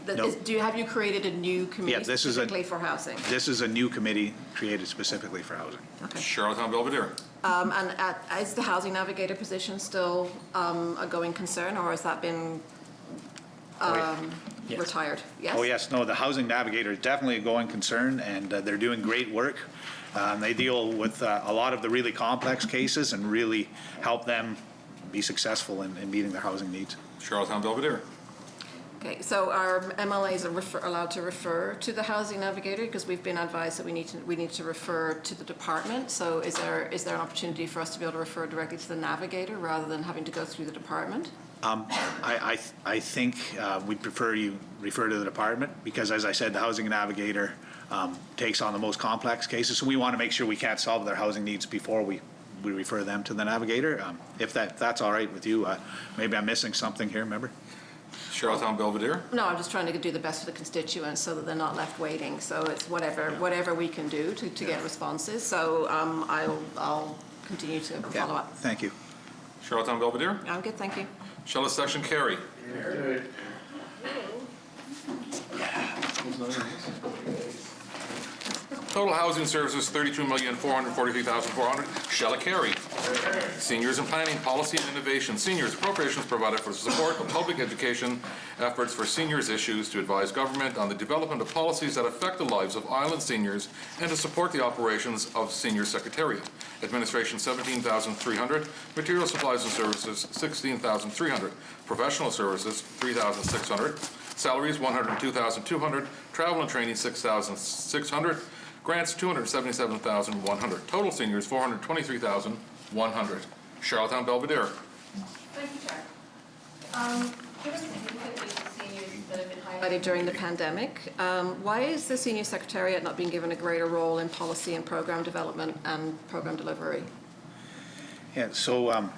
No. have you created a new Yeah, committee this is specifically for housing? This is a new committee created specifically for housing. Charlottetown Belvedere? And is the housing navigator position still a going concern, or has that been retired? Yes? Oh, yes, no, the housing navigator is definitely a going concern, and they're doing great work. They deal with a lot of the really complex cases and really help them be successful in meeting their housing needs. Charlottetown Belvedere? Okay, so our MLAs are allowed to refer to the housing navigator, because we've been advised that we need to refer to the department. So is there an opportunity for us to be able to refer directly to the navigator rather than having to go through the department? I think we'd prefer you refer to the department, because as I said, the housing navigator takes on the most complex cases. So we want to make sure we can't solve their housing needs before we refer them to the navigator. If that's all right with you, maybe I'm missing something here, remember? Charlottetown Belvedere? No, I'm just trying to do the best for the constituents so that they're not left waiting. So it's whatever we can do to get responses. So I'll continue to follow up. Thank you. Charlottetown Belvedere? I'm good, thank you. Charlotte Section Carey? Total housing services, $32,443,400. Shella Carey. Seniors and planning, policy and innovation. Seniors appropriations provided for support of public education efforts for seniors issues, to advise government on the development of policies that affect the lives of island seniors, and to support the operations of senior secretariat. Administration, $17,300. Material supplies and services, $16,300. Professional services, $3,600. Salaries, $102,200. Travel and training, $6,600. Grants, $277,100. Total seniors, $423,100. Charlottetown Belvedere. Thank you, Chair. Given the significant needs of seniors that have been highlighted during the pandemic, why is the Senior Secretariat not being given a greater role in policy and program development and program delivery? Yeah, so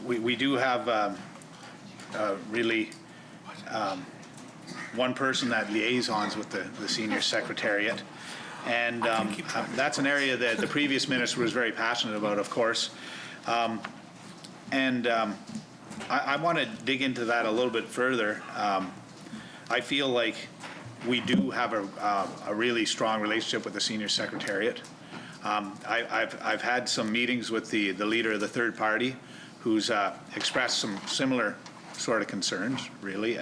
we do have really one person that liaisons with the Senior Secretariat. And that's an area that the previous minister was very passionate about, of course. I want to dig into that a little bit further. I feel like we do have a really strong relationship with the Senior Secretariat. I've had some meetings with the leader of the third party, who's expressed some similar sort of concerns, really.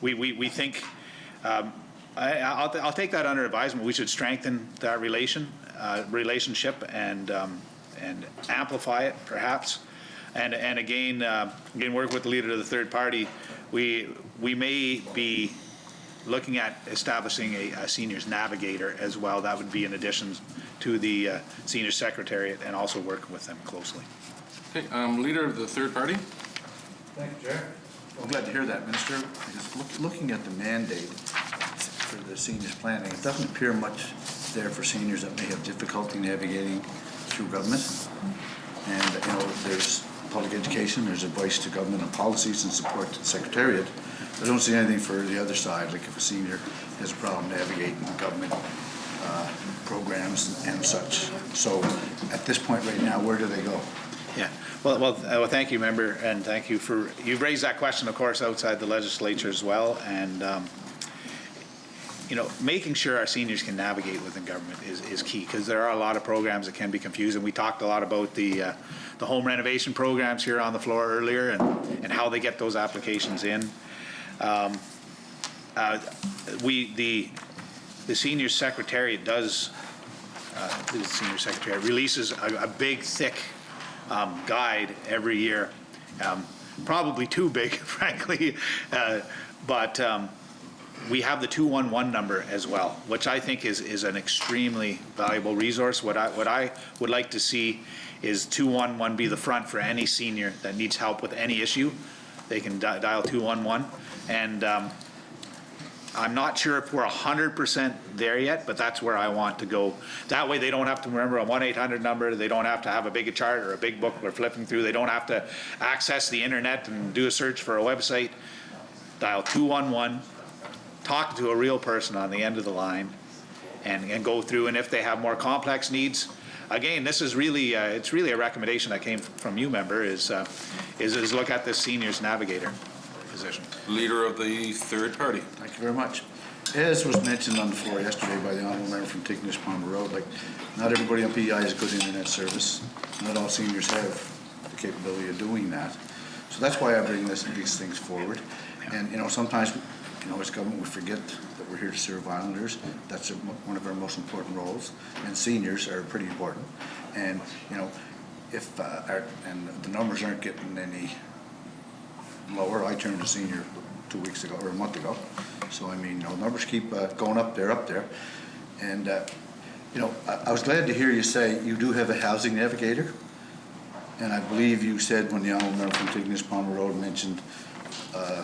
We think I'll take that under advisement. We should strengthen that relationship and amplify it, perhaps. And again, work with the leader of the third party. We may be looking at establishing a seniors navigator as well. That would be in addition to the senior secretariat, and also working with them closely. Okay, leader of the third party. Thank you, Chair. I'm glad to hear that, Minister. Because looking at the mandate for the seniors planning, it doesn't appear much there for seniors that may have difficulty navigating through government. And there's public education, there's advice to government on policies and support to the Secretariat. I don't see anything for the other side, like if a senior has a problem navigating government programs and such. So at this point right now, where do they go? Yeah. Well, thank you, member, and thank you for, you've raised that question, of course, outside the legislature as well, and making sure our seniors can navigate within government is key, because there are a lot of programs that can be confusing. We talked a lot about the home renovation programs here on the floor earlier, and how they get those applications in. The senior secretariat releases a big, thick guide every year, probably too big, frankly, but we have the 211 number as well, which I think is an extremely valuable resource. What I would like to see is 211 be the front for any senior that needs help with any issue. They can dial 211, and I'm not sure if we're 100% there yet, but that's where I want to go. That way they don't have to remember a 1-800 number. They don't have to have a big chart or a big book we're flipping through. They don't have to access the internet and do a search for a website. Dial 211, talk to a real person on the end of the line, and go through, and if they have more complex needs, again, this is really, it's really a recommendation that came from you, member, is look at this seniors navigator position. Leader of the third party. Thank you very much. As was mentioned on the floor yesterday by the honourable member from Tignish Palmer Road, like, not everybody on PEI has good internet service. Not all seniors have the capability of doing that. So that's why I bring these things forward. And, you know, sometimes, you know, as government, we forget that we're here to serve islanders. That's one of our most important roles. And seniors are pretty important. And, you know, if, and the numbers aren't getting any lower. I turned a senior 2 weeks ago, or a month ago. So, I mean, you know, numbers keep going up there. And, you know, I was glad to hear you say you do have a housing navigator. And I believe you said when the honourable member from Tignish Palmer Road mentioned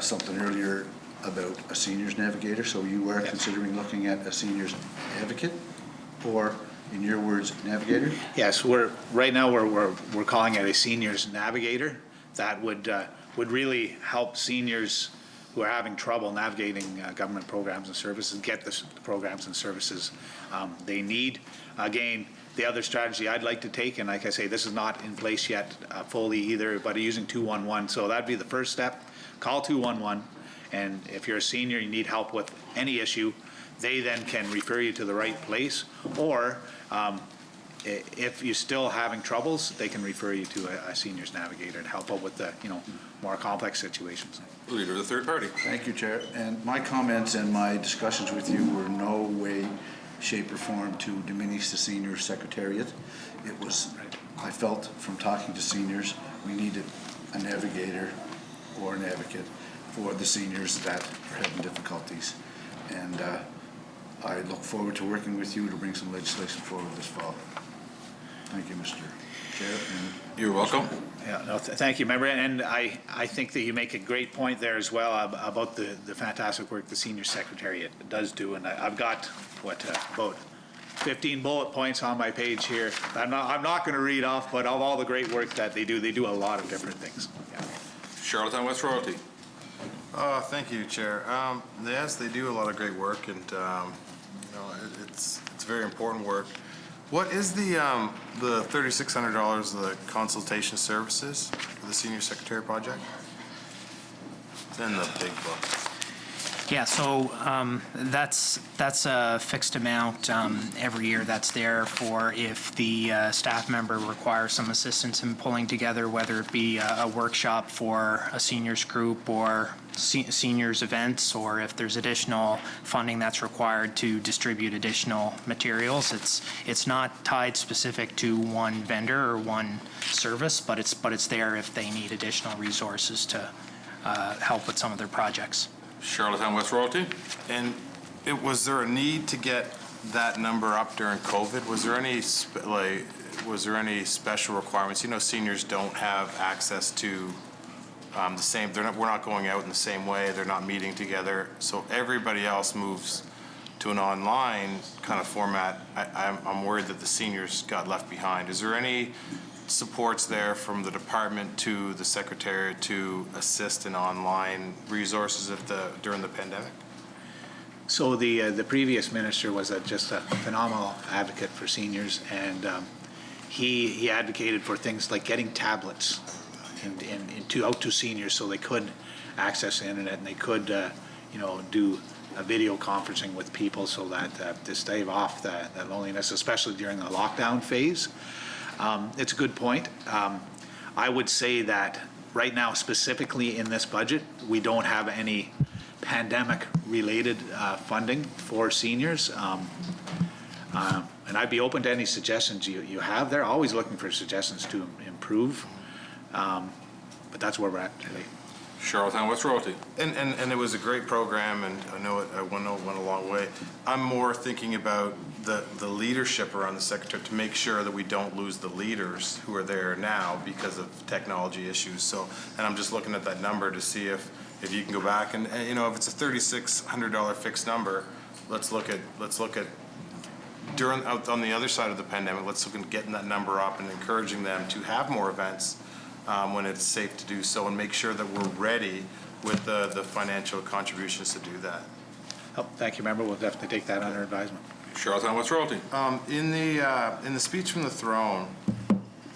something earlier about a seniors navigator. So you are considering looking at a seniors advocate, or in your words, navigator? Yes, right now we're calling it a seniors navigator. That would really help seniors who are having trouble navigating government programs and services get the programs and services they need. Again, the other strategy I'd like to take, and like I say, this is not in place yet fully either, but using 211. So that'd be the first step. Call 211, and if you're a senior, you need help with any issue, they then can refer you to the right place, or if you're still having troubles, they can refer you to a seniors navigator to help out with the, you know, more complex situations. Leader of the third party. Thank you, Chair. And my comments and my discussions with you were no way, shape, or form to diminish the senior secretariat. It was, I felt from talking to seniors, we needed a navigator or an advocate for the seniors that are having difficulties. And I look forward to working with you to bring some legislation forward this fall. Thank you, Mr. Chair. You're welcome. Yeah, no, thank you, member. And I think that you make a great point there as well about the fantastic work the senior secretariat does do. And I've got, about 15 bullet points on my page here. I'm not going to read off, but of all the great work that they do a lot of different things. Yeah. Charlottetown West Royalty. Thank you, Chair. Yes, they do a lot of great work, and you know, it's very important work. What is the $3,600 the consultation services for the senior secretary project? It's in the big book. Yeah, so that's a fixed amount every year that's there for if the staff member requires some assistance in pulling together, whether it be a workshop for a seniors group or seniors events, or if there's additional funding that's required to distribute additional materials. It's not tied specific to one vendor or one service, but it's there if they need additional resources to help with some of their projects. Charlottetown West Royalty. And was there a need to get that number up during COVID? Was there any special requirements? You know, seniors don't have access to the same. We're not going out in the same way. They're not meeting together. So everybody else moves to an online kind of format. I'm worried that the seniors got left behind. Is there any supports there from the department to the secretariat to assist in online resources during the pandemic? So the previous minister was just a phenomenal advocate for seniors, and he advocated for things like getting tablets out to seniors so they could access the internet and they could do a video conferencing with people so that to stave off that loneliness, especially during the lockdown phase. It's a good point. I would say that right now, specifically in this budget, we don't have any pandemic-related funding for seniors. And I'd be open to any suggestions you have. They're always looking for suggestions to improve. But that's where we're at today. Charlottetown West Royalty. And it was a great program, and I know it went a long way. I'm more thinking about the leadership around the secretary to make sure that we don't lose the leaders who are there now because of technology issues. So, and I'm just looking at that number to see if you can go back and you know, if it's a $3,600 fixed number, let's look at on the other side of the pandemic. Let's look at getting that number up and encouraging them to have more events when it's safe to do so, and make sure that we're ready with the financial contributions to do that. Oh, thank you, member. We'll definitely take that under advisement. Charlottetown West Royalty. In the speech from the throne,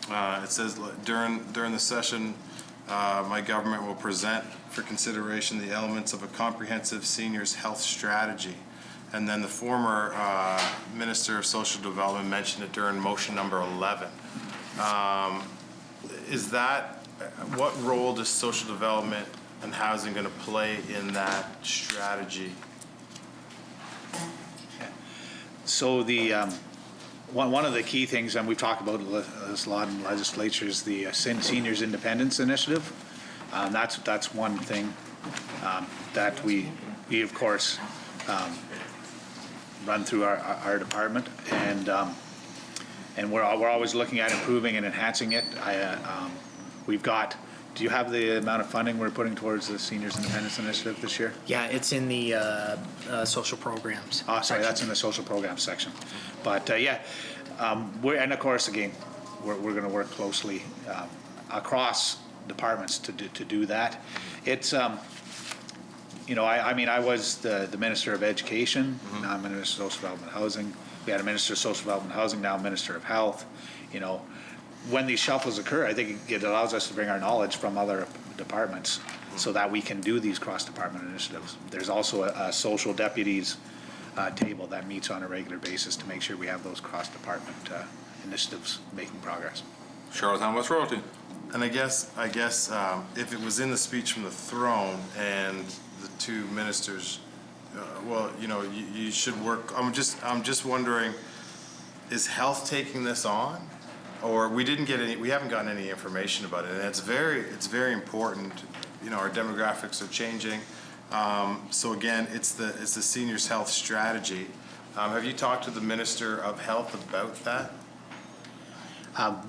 it says during the session, my government will present for consideration the elements of a comprehensive seniors health strategy. And then the former Minister of Social Development mentioned it during motion number 11. What role does social development and housing going to play in that strategy? So the one of the key things, and we've talked about this a lot in the legislature, is the Seniors Independence Initiative. That's one thing that we of course run through our department, and we're always looking at improving and enhancing it. We've got. Do you have the amount of funding we're putting towards the Seniors Independence Initiative this year? Yeah, it's in the social programs. Oh, sorry, that's in the social programs section. But yeah, and of course, again, we're going to work closely across departments to do that. It's you know, I mean, I was the Minister of Education. Now I'm Minister of Social Development and Housing. We had a Minister of Social Development and Housing, now Minister of Health. You know, when these shuffles occur, I think it allows us to bring our knowledge from other departments so that we can do these cross-department initiatives. There's also a social deputies table that meets on a regular basis to make sure we have those cross-department initiatives making progress. Charlottetown West Royalty. And I guess if it was in the speech from the throne and the two ministers, well, you know, you should work. I'm just wondering, is health taking this on, or we haven't gotten any information about it, and it's very important. You know, our demographics are changing. So again, it's the seniors health strategy. Have you talked to the Minister of Health about that?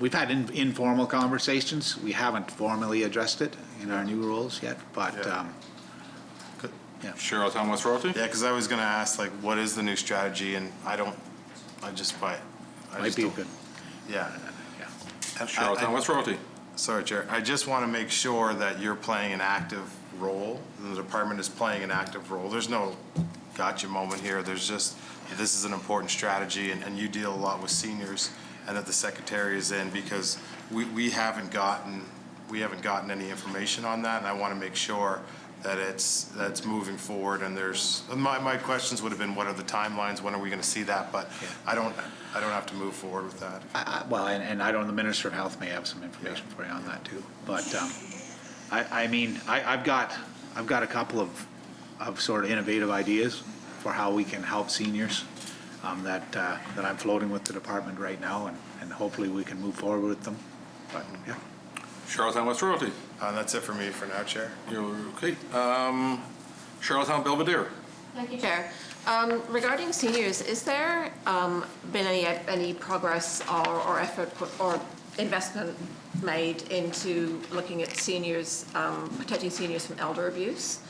We've had informal conversations. We haven't formally addressed it in our new rules yet, but yeah. Charlottetown West Royalty? Yeah, because I was going to ask, like, what is the new strategy, and might be good. Yeah. Charlottetown West Royalty. Sorry, Chair. I just want to make sure that you're playing an active role, and the department is playing an active role. There's no gotcha moment here. There's just, this is an important strategy, and you deal a lot with seniors, and that the Secretary is in, because we haven't gotten any information on that, and I want to make sure that that's moving forward. And there's my questions would have been, what are the timelines? When are we going to see that? But yeah. I don't have to move forward with that. Well, and I don't. The Minister of Health may have some information for you on that too. But I mean, I've got a couple of sort of innovative ideas for how we can help seniors that I'm floating with the department right now, and hopefully we can move forward with them. But yeah. Charlottetown West Royalty. That's it for me for now, Chair. You're okay. Charlottetown Belvedere. Thank you, Chair. Regarding seniors, is there been any progress or effort or investment made into looking at seniors, protecting seniors from elder abuse?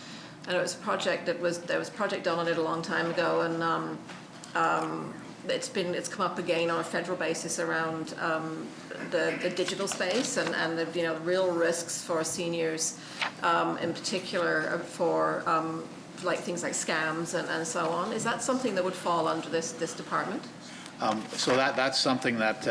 I know it was a project there was a project done on it a long time ago, and it's come up again on a federal basis around the digital space and the real risks for seniors, in particular for like things like scams and so on. Is that something that would fall under this department? So that's something that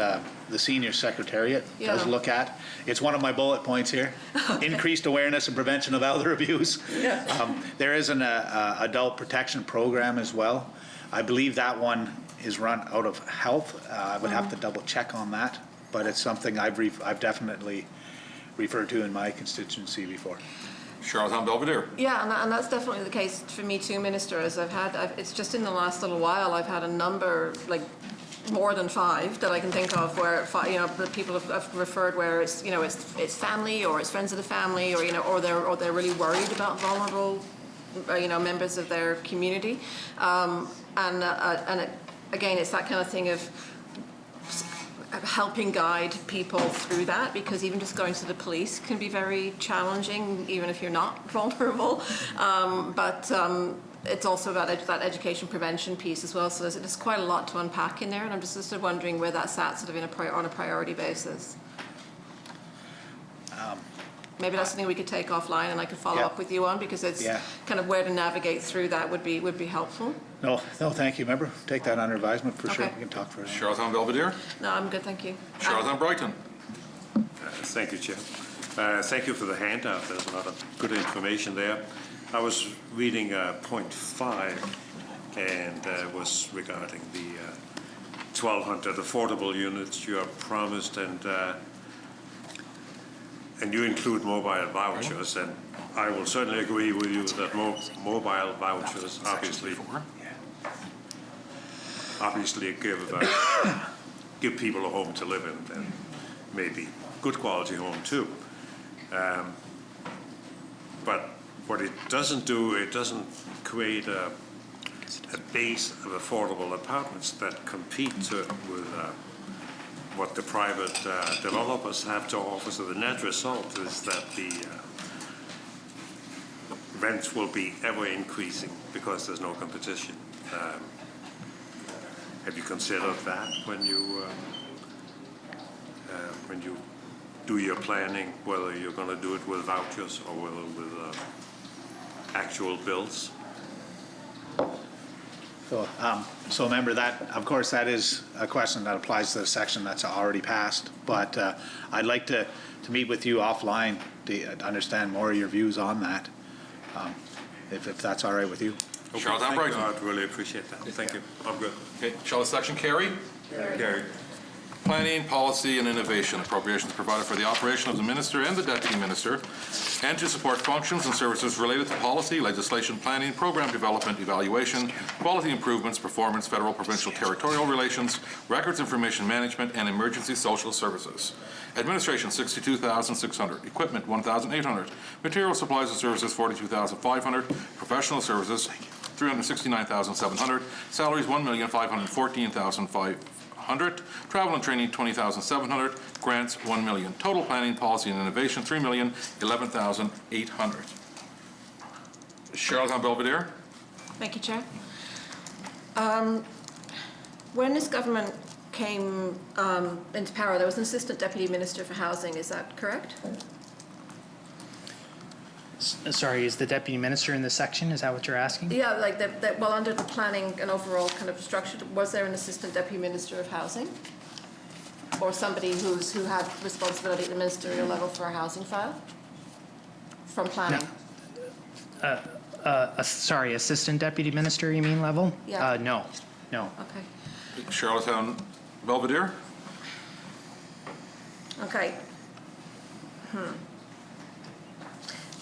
the Senior Secretariat does look at. It's one of my bullet points here. Okay. Increased awareness and prevention of elder abuse. Yeah. There is an adult protection program as well. I believe that one is run out of health. I would have to double check on that, but it's something I've definitely referred to in my constituency before. Charlottetown Belvedere. Yeah, and that's definitely the case for me too, Minister. As it's just in the last little while I've had a number, like more than 5 that I can think of, where the people have referred where it's it's family or it's friends of the family, or they're really worried about vulnerable members of their community, again, it's that kind of thing of helping guide people through that, because even just going to the police can be very challenging, even if you're not vulnerable. But it's also about that education prevention piece as well. So there's quite a lot to unpack in there, and I'm just wondering where that's at, sort of on a priority basis. Maybe that's something we could take offline, and I could follow up with you on, because it's kind of where to navigate through that would be helpful. No, thank you, member. Take that under advisement for sure. Okay. We can talk further. Charlottetown Belvedere. No, I'm good, thank you. Charlottetown Brighton. Thank you, Chair. Thank you for the handout. There's a lot of good information there. I was reading point 5, and was regarding the 1,200 affordable units you have promised, and you include mobile vouchers, and I will certainly agree with you that mobile vouchers obviously give people a home to live in, and maybe good quality home too. But what it doesn't do, it doesn't create a base of affordable apartments that compete with what the private developers have to offer. So the net result is that the rents will be ever increasing because there's no competition. Have you considered that when you do your planning, whether you're going to do it with vouchers or whether with actual bills? So remember that, of course, that is a question that applies to the section that's already passed. But I'd like to meet with you offline to understand more of your views on that, if that's all right with you. Okay, Charlottetown Brighton. I'd really appreciate that. Thank you. I'm good. Okay, Charlotte section Kerry. Gary. Planning, Policy, and Innovation. Appropriations provided for the operation of the Minister and the Deputy Minister, and to support functions and services related to policy, legislation, planning, program development, evaluation, quality improvements, performance, federal, provincial, territorial relations, records information management, and emergency social services. Administration, $62,600. Equipment, $1,800. Material, supplies, and services, $42,500. Professional services, $369,700. Salaries, $1,514,500. Travel and training, $20,700. Grants, $1 million. Total planning, policy, and innovation, $3,011,800. Charlottetown Belvedere. Thank you, Chair. When this government came into power, there was an Assistant Deputy Minister for Housing, is that correct? Sorry, is the deputy minister in this section? Is that what you're asking? Yeah, like well, under the planning and overall kind of structure, was there an Assistant Deputy Minister of Housing? Or somebody who had responsibility at the ministerial level for a housing file? From planning? Sorry, assistant deputy minister, you mean level? Yeah. No. Okay. Charlottetown Belvedere. Okay.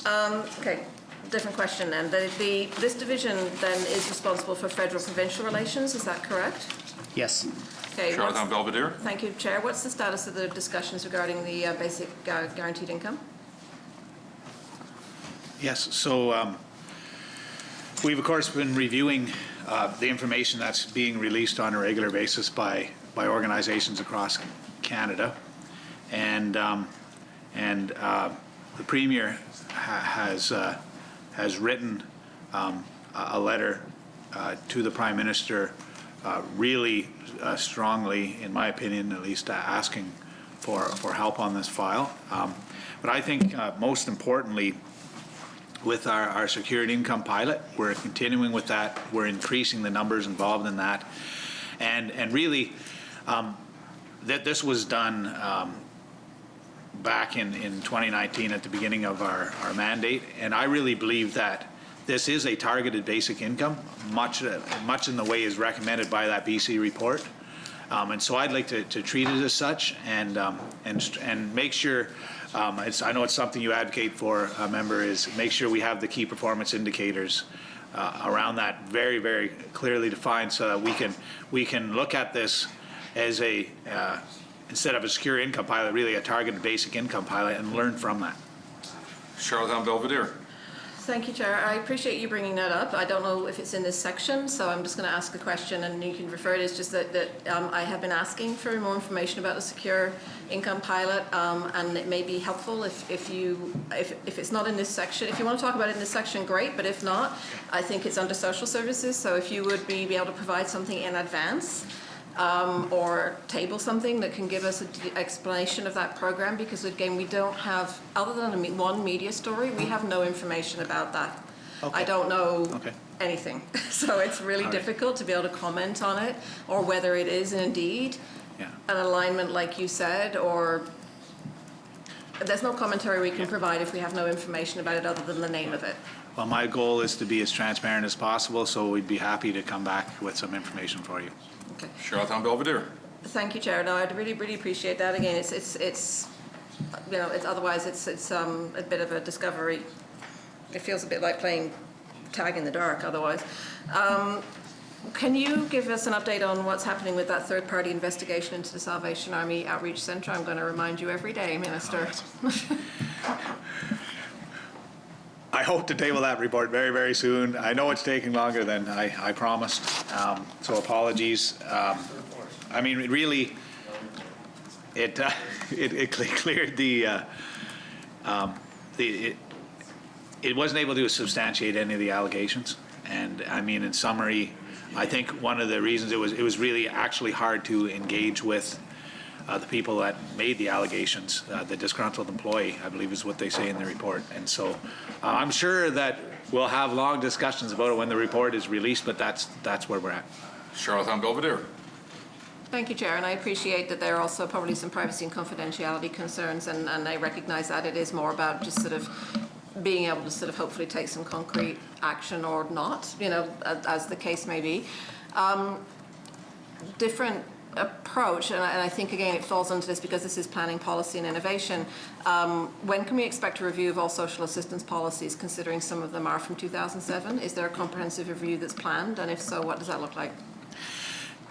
Okay, different question then. This division then is responsible for federal-provincial relations, is that correct? Yes. Okay. Charlottetown Belvedere. Thank you, Chair. What's the status of the discussions regarding the basic guaranteed income? Yes, so we've, of course, been reviewing the information that's being released on a regular basis by organizations across Canada. And the Premier has written a letter to the Prime Minister really strongly, in my opinion at least, asking for help on this file. But I think most importantly, with our secured income pilot, we're continuing with that. We're increasing the numbers involved in that. And really, that this was done back in 2019 at the beginning of our mandate. And I really believe that this is a targeted basic income, much in the way is recommended by that BC report. And so I'd like to treat it as such and make sure, I know it's something you advocate for, member, is make sure we have the key performance indicators around that very, very clearly defined so that we can look at this as a, instead of a secure income pilot, really a targeted basic income pilot and learn from that. Charlottetown Belvedere. Thank you, Chair. I appreciate you bringing that up. I don't know if it's in this section, so I'm just going to ask a question and you can refer it. It's just that I have been asking for more information about the secure income pilot, and it may be helpful if it's not in this section. If you want to talk about it in this section, great, but if not, I think it's under social services, so if you would be able to provide something in advance, or table something that can give us an explanation of that program, because again, we don't have, other than one media story, we have no information about that. Okay. I don't know anything. So it's really difficult to be able to comment on it, or whether it is indeed an alignment like you said, or there's no commentary we can provide if we have no information about it other than the name of it. Well, my goal is to be as transparent as possible, so we'd be happy to come back with some information for you. Okay. Charlottetown Belvedere. Thank you, Chair. No, I'd really, really appreciate that. Again, it's you know, otherwise it's a bit of a discovery. It feels a bit like playing tag in the dark otherwise. Can you give us an update on what's happening with that third-party investigation into the Salvation Army Outreach Centre? I'm going to remind you every day, Minister. I hope to table that report very, very soon. I know it's taking longer than I promised, so apologies. I mean, it really, it cleared it wasn't able to substantiate any of the allegations. And I mean, in summary, I think one of the reasons it was really actually hard to engage with the people that made the allegations, the disgruntled employee, I believe is what they say in the report. And so I'm sure that we'll have long discussions about it when the report is released, but that's where we're at. Charlottetown Belvedere. Thank you, Chair, and I appreciate that there are also probably some privacy and confidentiality concerns, and I recognise that it is more about just sort of being able to sort of hopefully take some concrete action or not, you know, as the case may be. Different approach, and I think again it falls into this because this is planning, policy and innovation. When can we expect a review of all social assistance policies, considering some of them are from 2007? Is there a comprehensive review that's planned, and if so, what does that look like?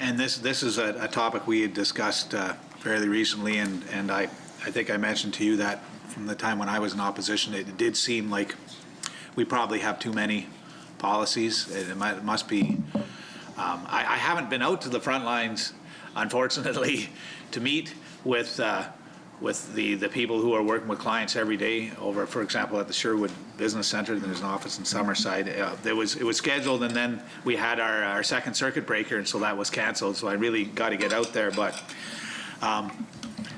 And this is a topic we had discussed fairly recently, and I think I mentioned to you that from the time when I was in opposition, it did seem like we probably have too many policies. It must be. I haven't been out to the front lines, unfortunately, to meet with the people who are working with clients every day over, for example, at the Sherwood Business Center. There's an office in Summerside. It was scheduled, and then we had our second circuit breaker, and so that was canceled. So I really got to get out there, but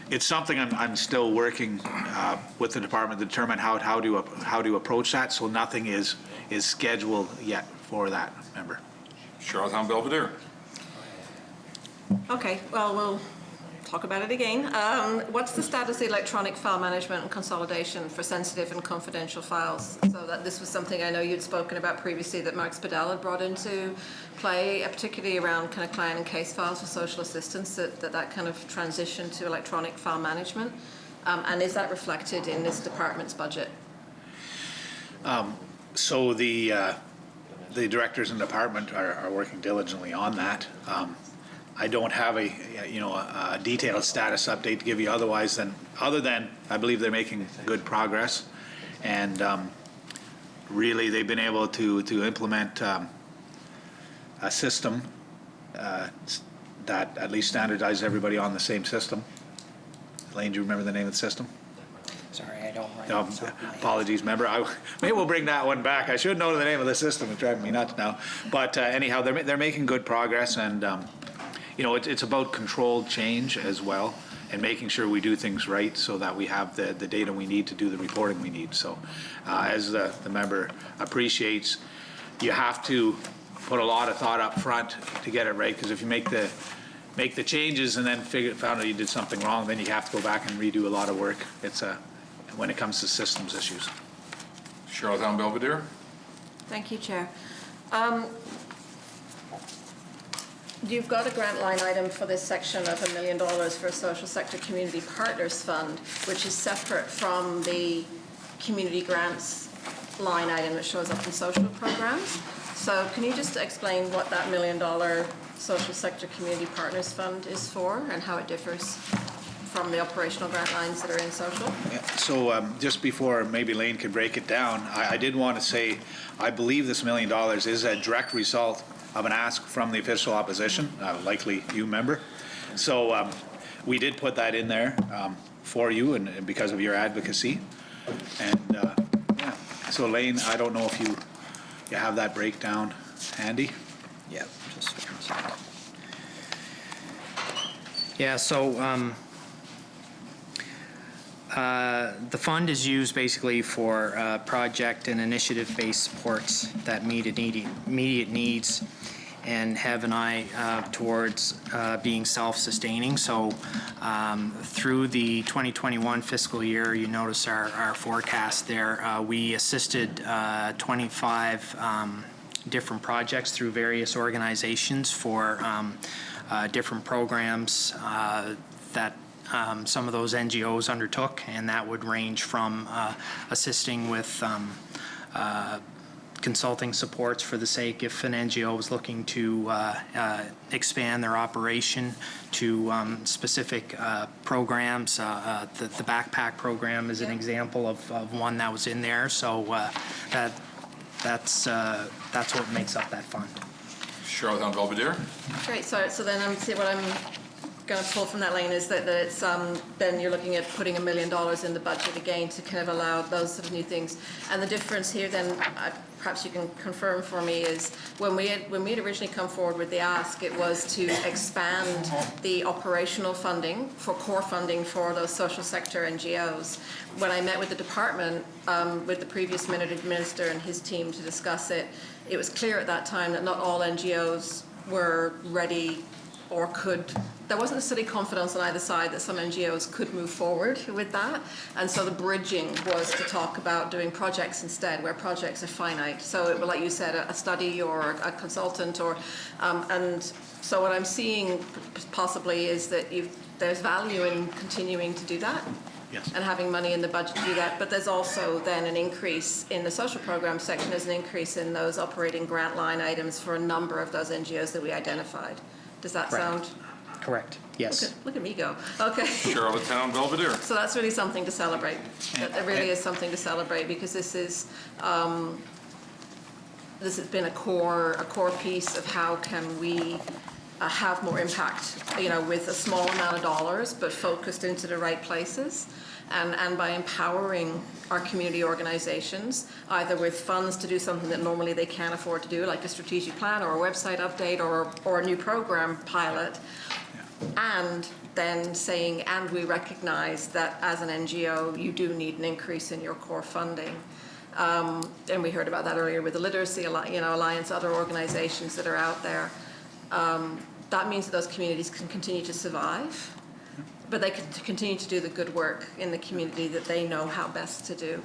it's something I'm still working with the department to determine how to approach that. So nothing is scheduled yet for that, member. Charlottetown Belvedere. Okay, well, we'll talk about it again. What's the status of the electronic file management and consolidation for sensitive and confidential files? So that this was something I know you'd spoken about previously that Mark Spadell had brought into play, particularly around kind of client and case files for social assistance, that kind of transition to electronic file management. And is that reflected in this department's budget? So the directors in the department are working diligently on that. I don't have a detailed status update to give you other than I believe they're making good progress, and really they've been able to implement a system that at least standardizes everybody on the same system. Elaine, do you remember the name of the system? Sorry, I don't remember. Apologies, member. Maybe we'll bring that one back. I should know the name of the system. It's driving me nuts now. But anyhow, they're making good progress, and you know, it's about controlled change as well, and making sure we do things right so that we have the data we need to do the reporting we need. So as the member appreciates, you have to put a lot of thought up front to get it right, because if you make the changes and then found out you did something wrong, then you have to go back and redo a lot of work. It's when it comes to systems issues. Charlottetown Belvedere. Thank you, Chair. You've got a grant line item for this section of $1 million for a Social Sector Community Partners Fund, which is separate from the community grants line item that shows up in social programs. So can you just explain what that $1 million Social Sector Community Partners Fund is for and how it differs from the operational grant lines that are in social? Yeah, so just before maybe Lane could break it down, I did want to say I believe this $1 million is a direct result of an ask from the official opposition, likely you, member. So we did put that in there for you and because of your advocacy. And yeah, so Lane, I don't know if you have that breakdown handy. Yeah, just one second. Yeah, so The fund is used basically for project and initiative-based supports that meet immediate needs and have an eye towards being self-sustaining. So through the 2021 fiscal year, you notice our forecast there, we assisted 25 different projects through various organizations for different programs that some of those NGOs undertook, and that would range from assisting with consulting supports for the sake if an NGO was looking to expand their operation to specific programs. The backpack program is an example of one that was in there. So that's what makes up that fund. Charlottetown Belvedere. Great, so then see what I'm going to pull from that lane is that it's then you're looking at putting $1 million in the budget again to kind of allow those sort of new things. And the difference here then, perhaps you can confirm for me, is when we had originally come forward with the ask, it was to expand the operational funding for core funding for those social sector NGOs. When I met with the department, with the previous minister and his team to discuss it, it was clear at that time that not all NGOs were ready or could, there wasn't necessarily confidence on either side that some NGOs could move forward with that. And so the bridging was to talk about doing projects instead, where projects are finite. So it was, like you said, a study or a consultant, or and so what I'm seeing possibly is that there's value in continuing to do that. Yes. And having money in the budget to do that. But there's also then an increase in the social program section. There's an increase in those operating grant line items for a number of those NGOs that we identified. Does that sound? Correct. Yes. Look at me go. Okay. Charlottetown Belvedere. So that's really something to celebrate. That really is something to celebrate, because this has been a core piece of how can we have more impact, with a small amount of dollars, but focused into the right places. And by empowering our community organizations, either with funds to do something that normally they can't afford to do, like a strategic plan or a website update or a new program pilot, and then saying, and we recognize that as an NGO, you do need an increase in your core funding. And we heard about that earlier with the Literacy Alliance, other organizations that are out there. That means that those communities can continue to survive, but they can continue to do the good work in the community that they know how best to do.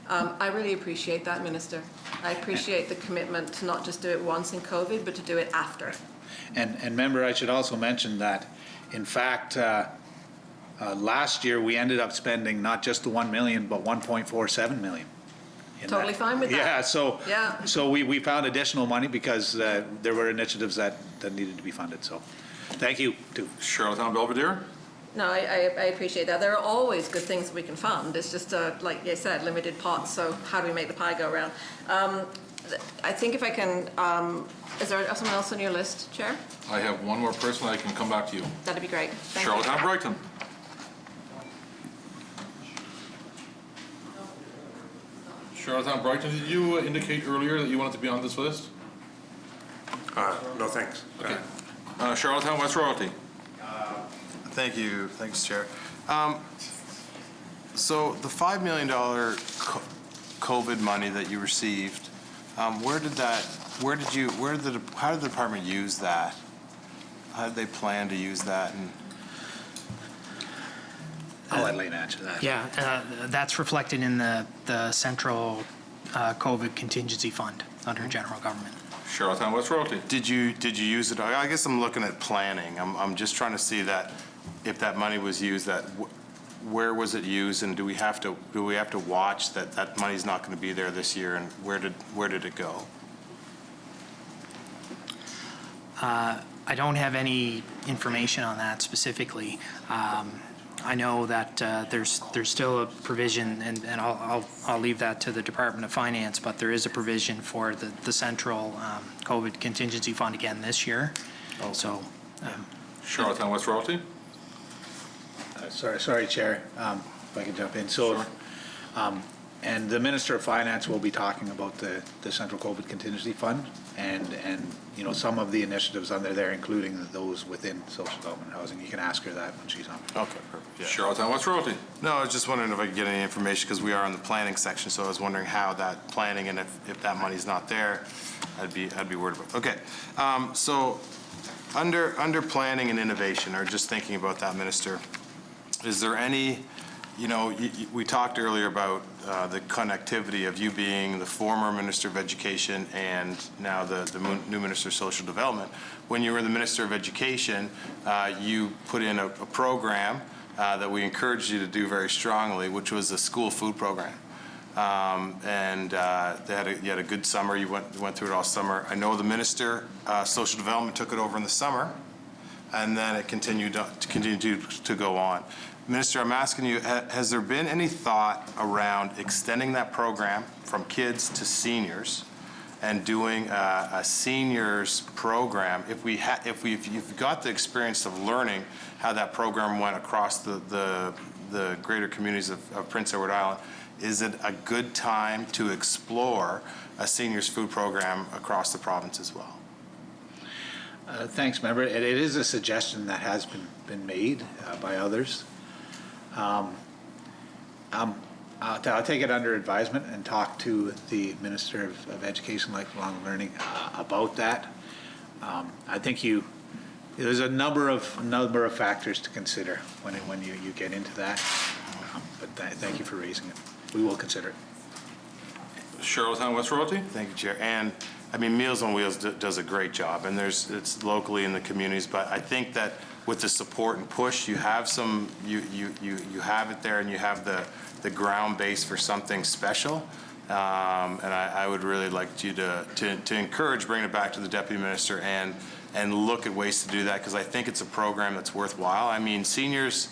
I really appreciate that, Minister. I appreciate the commitment to not just do it once in COVID, but to do it after. And member, I should also mention that, in fact, last year we ended up spending not just the $1 million, but $1.47 million. Totally fine with that. Yeah, so we found additional money because there were initiatives that needed to be funded. So thank you to Charlottetown Belvedere. No, I appreciate that. There are always good things we can fund. It's just, like I said, limited pots, so how do we make the pie go around? I think if I can, is there someone else on your list, Chair? I have one more person. I can come back to you. That'd be great. Thank Charlottetown you. Brighton. Charlottetown Brighton, did you indicate earlier that you wanted to be on this list? No, thanks. Okay. Charlottetown West Royalty. Thank you. Thanks, Chair. So the $5 million COVID money that you received, how did the department use that? How did they plan to use that? And I'll let Lane answer that. Yeah, that's reflected in the central COVID contingency fund under general government. Charlottetown West Royalty. Did you use it? I guess I'm looking at planning. I'm just trying to see that if that money was used, that where was it used, and do we have to watch that money's not going to be there this year, and where did it go? I don't have any information on that specifically. I know that there's still a provision, and I'll leave that to the Department of Finance, but there is a provision for the central COVID contingency fund again this year. Okay. So, Charlottetown West Royalty. Sorry, Chair, if I can jump in. So, sure. And the Minister of Finance will be talking about the Central COVID Contingency Fund and some of the initiatives under there, including those within social development housing. You can ask her that when she's on. Okay, perfect. Yeah. Charlottetown West Royalty. No, I was just wondering if I could get any information, because we are in the planning section, so I was wondering how that planning, and if that money's not there, I'd be worried about. Okay, so under planning and innovation, or just thinking about that, Minister, is there any, we talked earlier about the connectivity of you being the former Minister of Education and now the new Minister of Social Development. When you were the Minister of Education, you put in a program that we encouraged you to do very strongly, which was the school food program. And you had a good summer. You went through it all summer. I know the Minister of Social Development took it over in the summer, and then it continued to go on. Minister, I'm asking you, has there been any thought around extending that program from kids to seniors and doing a seniors program? If you've got the experience of learning how that program went across the greater communities of Prince Edward Island, is it a good time to explore a seniors food program across the province as well? Thanks, member. It is a suggestion that has been made by others. I'll take it under advisement and talk to the Minister of Education, Lifelong Learning, about that. I think there's a number of factors to consider when you get into that. But thank you for raising it. We will consider it. Charlottetown West Royalty. Thank you, Chair. And I mean, Meals on Wheels does a great job, and it's locally in the communities. But I think that with the support and push, you have you have it there, and you have the ground base for something special. And I would really like you to encourage bringing it back to the Deputy Minister and look at ways to do that, because I think it's a program that's worthwhile. I mean, seniors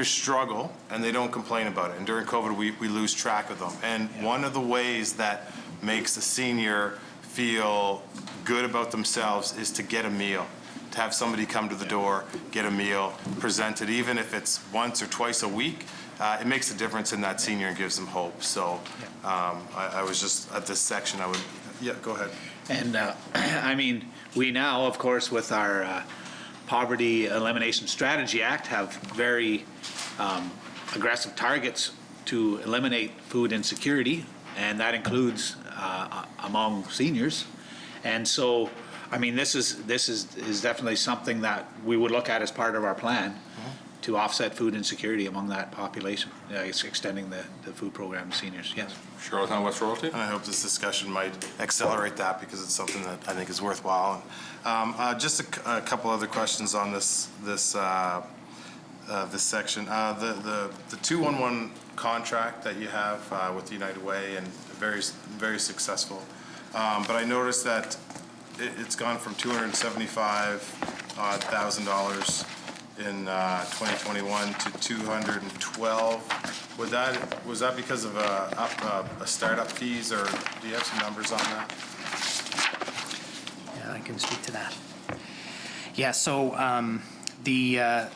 struggle and they don't complain about it. And during COVID, we lose track of them. And one of the ways that makes a senior feel good about themselves is to get a meal, to have somebody come to the door, get a meal, present it, even if it's once or twice a week. It makes a difference in that senior and gives them hope. So I was just at this section, go ahead. And I mean, we now, of course, with our Poverty Elimination Strategy Act, have very aggressive targets to eliminate food insecurity, and that includes among seniors. And so, I mean, this is definitely something that we would look at as part of our plan to offset food insecurity among that population. It's extending the food program to seniors. Yes. Charlottetown West Royalty. And I hope this discussion might accelerate that, because it's something that I think is worthwhile. Just a couple other questions on this section. The 211 contract that you have with United Way, and very successful. But I noticed that it's gone from $275,000 in 2021 to 212. Was that because of a startup fees, or do you have some numbers on that? Yeah, I can speak to that. Yeah, so the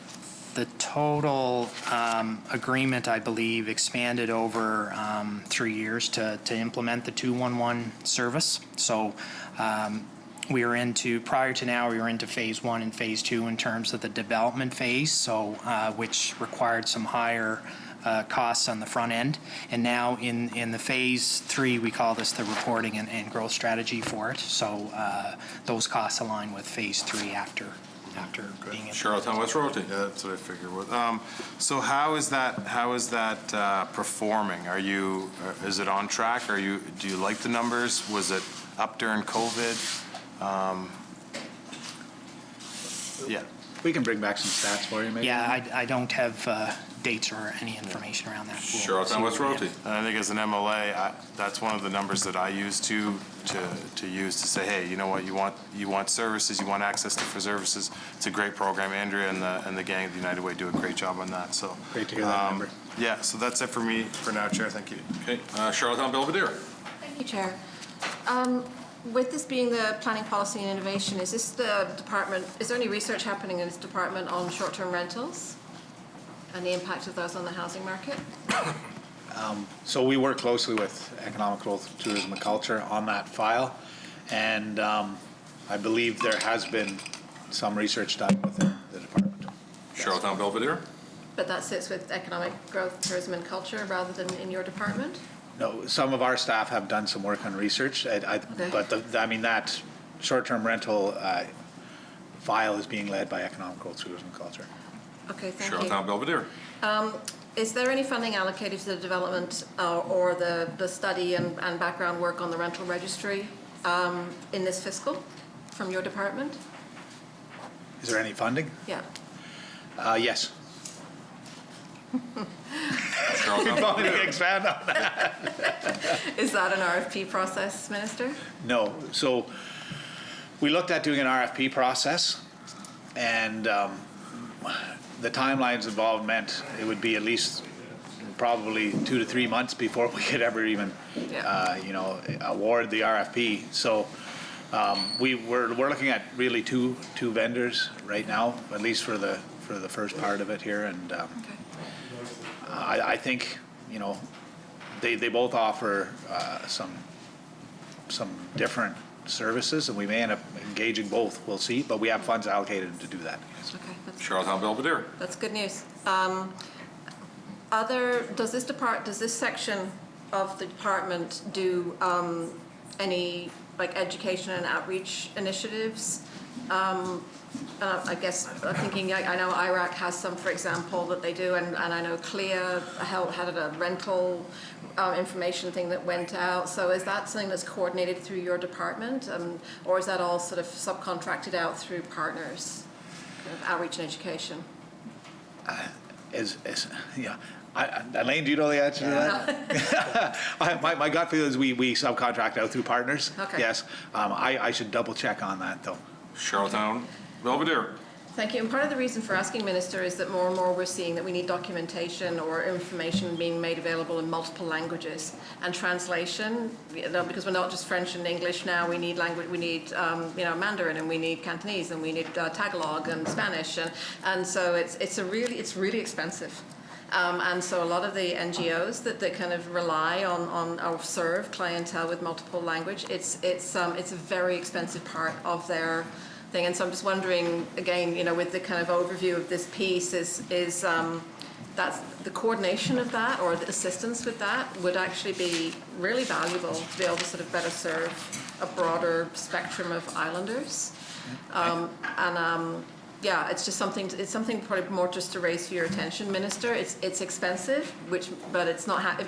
total agreement, I believe, expanded over 3 years to implement the 211 service. So prior to now, we were into phase 1 and phase 2 in terms of the development phase, so which required some higher costs on the front end. And now in the phase 3, we call this the reporting and growth strategy for it. So those costs align with phase 3 after being in. Charlottetown West Royalty. Yeah, that's what I figured. So how is that performing? Is it on track? Do you like the numbers? Was it up during COVID? Yeah. We can bring back some stats for you, maybe. Yeah, I don't have dates or any information around that. Charlottetown West Royalty. And I think as an MLA, that's one of the numbers that I use to use to say, hey, you know what, you want services, you want access to services. It's a great program. Andrea and the gang at the United Way do a great job on that. So great to hear that number. Yeah, so that's it for me for now, Chair. Thank you. Okay, Charlottetown Belvedere. Thank you, Chair. With this being the Planning, Policy and Innovation, is there any research happening in this department on short-term rentals and the impact of those on the housing market? So we work closely with Economic Growth, Tourism and Culture on that file. And I believe there has been some research done within the department. Charlottetown Belvedere? But that sits with economic growth, tourism and culture rather than in your department? No, some of our staff have done some work on research, but I mean, that short-term rental file is being led by Economic Growth, Tourism and Culture. Okay, thank you. Charlottetown Belvedere? Is there any funding allocated to the development or the study and background work on the rental registry in this fiscal from your department? Is there any funding? Yeah. Yes. Expand on that. Is that an RFP process, Minister? No. So we looked at doing an RFP process, and the timelines involved meant it would be at least probably 2 to 3 months before we could ever even, award the RFP. So we're looking at really two vendors right now, at least for the first part of it here, and I think they both offer some different services, and we may end up engaging both. We'll see, but we have funds allocated to do that. Okay, Charlottetown Belvedere? that's good news. Does this section of the department do any education and outreach initiatives? I guess I'm thinking, I know IRAC has some, for example, that they do, and I know CLIA had a rental information thing that went out. So is that something that's coordinated through your department, or is that all sort of subcontracted out through partners, kind of outreach and education? Elaine, do you know the answer to that? My gut feel is we subcontract out through partners. Okay. Yes. I should double check on that, though. Charlottetown Belvedere? Thank you. And part of the reason for asking, Minister, is that more and more we're seeing that we need documentation or information being made available in multiple languages and translation. Because we're not just French and English now. We need language. We need Mandarin, and we need Cantonese, and we need Tagalog and Spanish, and so it's really expensive. And so a lot of the NGOs that kind of rely on or serve clientele with multiple language, it's a very expensive part of their thing. And so I'm just wondering, again, with the kind of overview of this piece, is that's the coordination of that or the assistance with that would actually be really valuable to be able to sort of better serve a broader spectrum of islanders. Yeah, it's just something. It's something probably more just to raise for your attention, Minister. It's expensive, but it's not.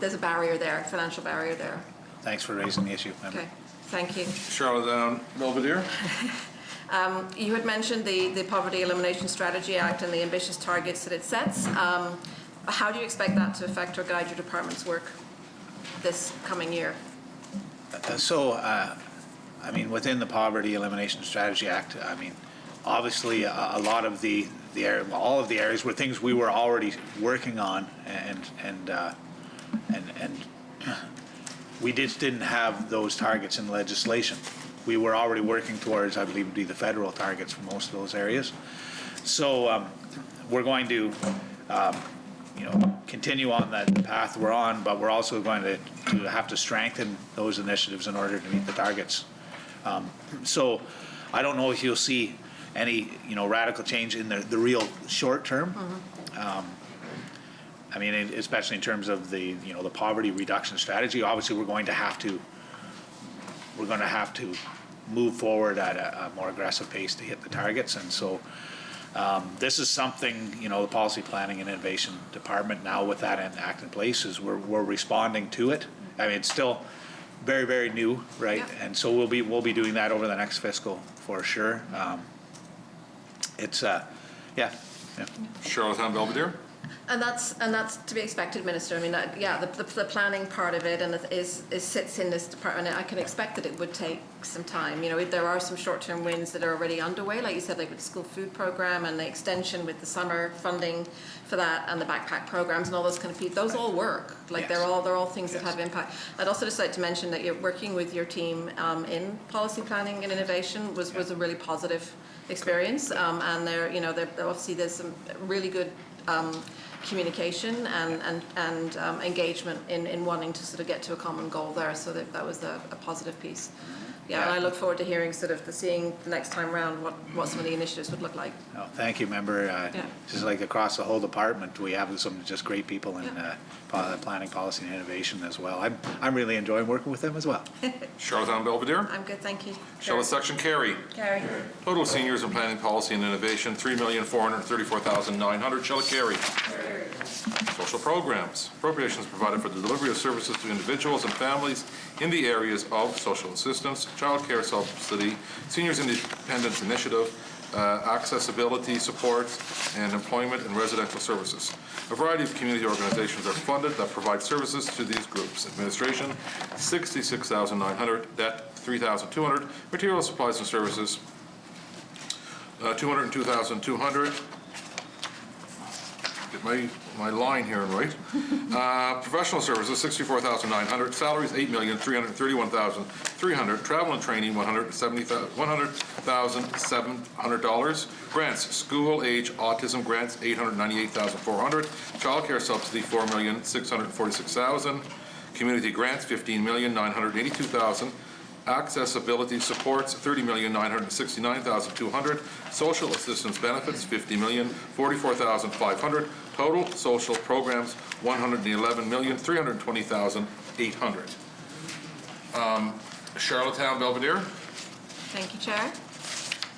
There's a barrier there, financial barrier there. Thanks for raising the issue. Okay, thank you. Charlottetown Belvedere? You had mentioned the Poverty Elimination Strategy Act and the ambitious targets that it sets. How do you expect that to affect or guide your department's work this coming year? Within the Poverty Elimination Strategy Act, obviously, a lot of all of the areas were things we were already working on, and we just didn't have those targets in legislation. We were already working towards, I believe, would be the federal targets for most of those areas. So we're going to, continue on that path we're on, but we're also going to have to strengthen those initiatives in order to meet the targets. So I don't know if you'll see any radical change in the real short term. Especially in terms of the poverty reduction strategy. Obviously, we're going to have to move forward at a more aggressive pace to hit the targets, and so this is something the Policy Planning and Innovation Department, now with that act in place, is we're responding to it. It's still very, very new, right? Yeah. And so we'll be doing that over the next fiscal for sure. Charlottetown Belvedere? And that's to be expected, Minister. The planning part of it sits in this department. I can expect that it would take some time. There are some short-term wins that are already underway, like you said, like with the school food program and the extension with the summer funding for that, and the backpack programs and all those kind of people. Those all work. Yes. They're all things that have impact. I'd also just like to mention that you're working with your team in policy planning and innovation was a really positive experience. And obviously there's some really good communication and engagement in wanting to sort of get to a common goal there. So that was a positive piece. Yeah, and I look forward to heaing seeing the next time round what some of the initiatives would look like. Oh, thank you, member. Just like across the whole department, we have some just great people in planning, policy, and innovation as well. I'm really enjoying working with them as well. Charlottetown Belvedere. I'm good, thank you. Charlotte Section Carey. Carey. Total seniors in planning, policy, and innovation, $3,434,900. Charlotte Carey. Social programs. Appropriations provided for the delivery of services to individuals and families in the areas of social assistance, child care subsidy, seniors independence initiative, accessibility support, and employment and residential services. A variety of community organizations are funded that provide services to these groups. Administration, $66,900. Debt, $3,200. Materials, supplies, and services, $202,200. Get my line here right. Professional services, $64,900. Salaries, $8,331,300. Travel and training, $100,700. Grants, school age autism grants, $898,400. Child care subsidy, $4,646,000. Community grants, $15,982,000. Accessibility supports, $30,969,200. Social assistance benefits, $50,044,500. Total social programs, $111,320,800. Charlottetown Belvedere. Thank you, Chair.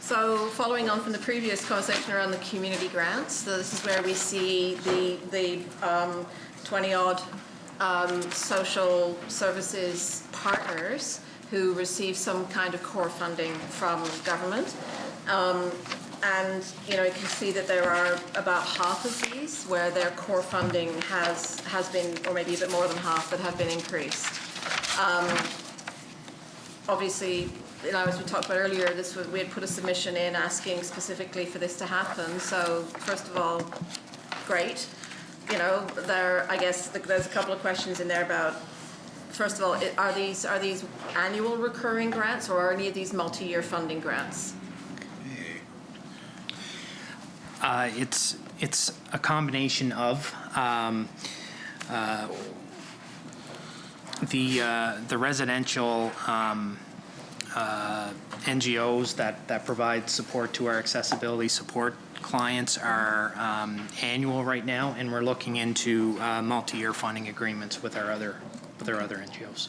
So following on from the previous conversation around the community grants, so this is where we see the 20-odd social services partners who receive some kind of core funding from government. And you can see that there are about half of these where their core funding has been, or maybe a bit more than half, that have been increased. Obviously, as we talked about earlier, we had put a submission in asking specifically for this to happen. So first of all, great. I guess there's a couple of questions in there about, first of all, are these annual recurring grants, or are any of these multi-year funding grants? It's a combination of the residential NGOs that provide support to our accessibility support clients are annual right now, and we're looking into multi-year funding agreements with our other NGOs.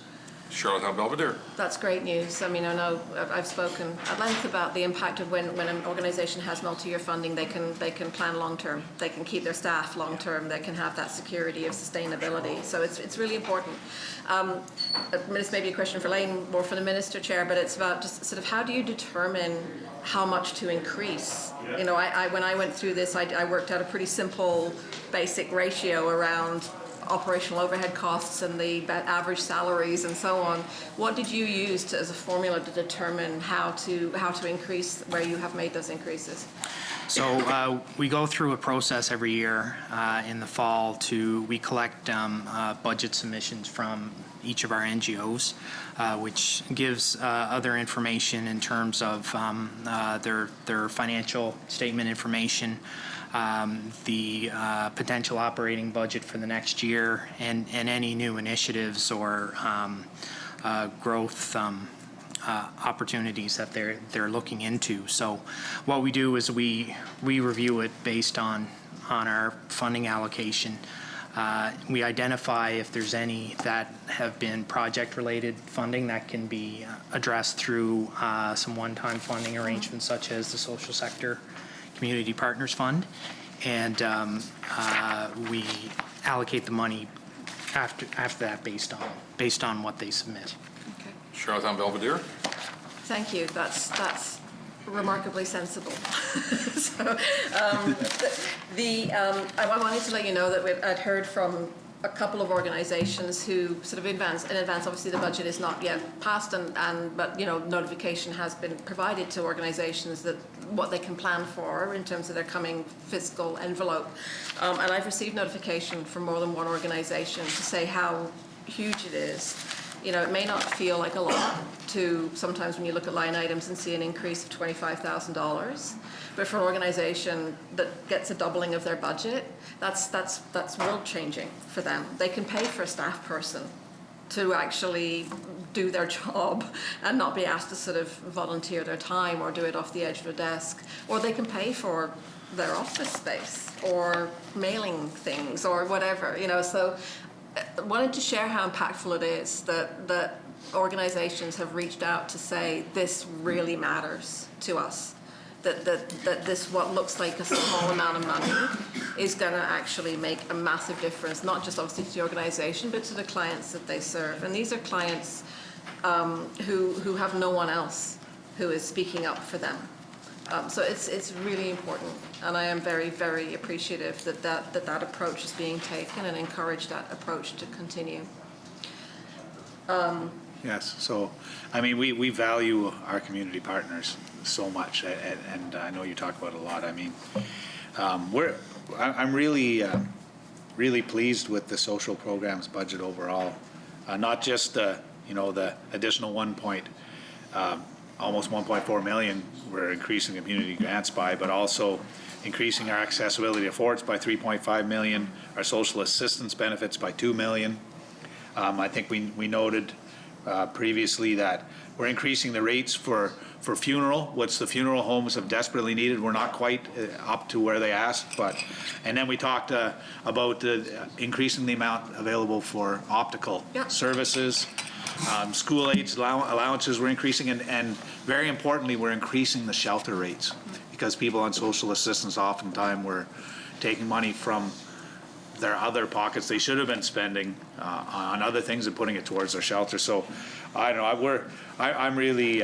Charlottetown Belvedere. That's great news. I mean, I know I've spoken at length about the impact of when an organization has multi-year funding, they can plan long-term, they can keep their staff long-term, they can have that security of sustainability. So it's really important. This may be a question for Lane, more for the Minister, Chair, but it's about just sort of how do you determine how much to increase? When I went through this, I worked out a pretty simple basic ratio around operational overhead costs and the average salaries and so on. What did you use as a formula to determine how to increase where you have made those increases? So we go through a process every year in the fall we collect budget submissions from each of our NGOs, which gives other information in terms of their financial statement information, the potential operating budget for the next year, and any new initiatives or growth opportunities that they're looking into. So what we do is we review it based on our funding allocation. We identify if there's any that have been project-related funding that can be addressed through some one-time funding arrangements, such as the Social Sector Community Partners Fund, and we allocate the money after that based on what they submit. Okay. Charlottetown Belvedere. Thank you. That's remarkably sensible. So, I wanted to let you know that I'd heard from a couple of organizations who sort of in advance, obviously the budget is not yet passed, but notification has been provided to organizations that what they can plan for in terms of their coming fiscal envelope. And I've received notification from more than one organization to say how huge it is You know, it may not feel like a lot to sometimes when you look at line items and see an increase of $25,000, but for an organization that gets a doubling of their budget, that's world changing for them. They can pay for a staff person to actually do their job and not be asked to sort of volunteer their time or do it off the edge of their desk. Or they can pay for their office space or mailing things or whatever, you know. So I wanted to share how impactful it is that organizations have reached out to say this really matters to us. That this, what looks like a small amount of money, is going to actually make a massive difference, not just obviously to the organization, but to the clients that they serve. And these are clients who have no one else who is speaking up for them. So it's really important, and I am very, very appreciative that approach is being taken and encourage that approach to continue. Yes, so, I mean, we value our community partners so much, and I know you talk about it a lot. I mean, I'm really, really pleased with the social programs budget overall. Not just the additional almost 1.4 million we're increasing community grants by, but also increasing our accessibility affords by 3.5 million, our social assistance benefits by 2 million. I think we noted previously that we're increasing the rates for funeral, which the funeral homes have desperately needed. We're not quite up to where they asked, and then we talked about increasing the amount available for optical services. School aids allowances we're increasing, and very importantly, we're increasing the shelter rates, because people on social assistance oftentimes were taking money from their other pockets they should have been spending on other things and putting it towards their shelter. So I don't know, I'm really,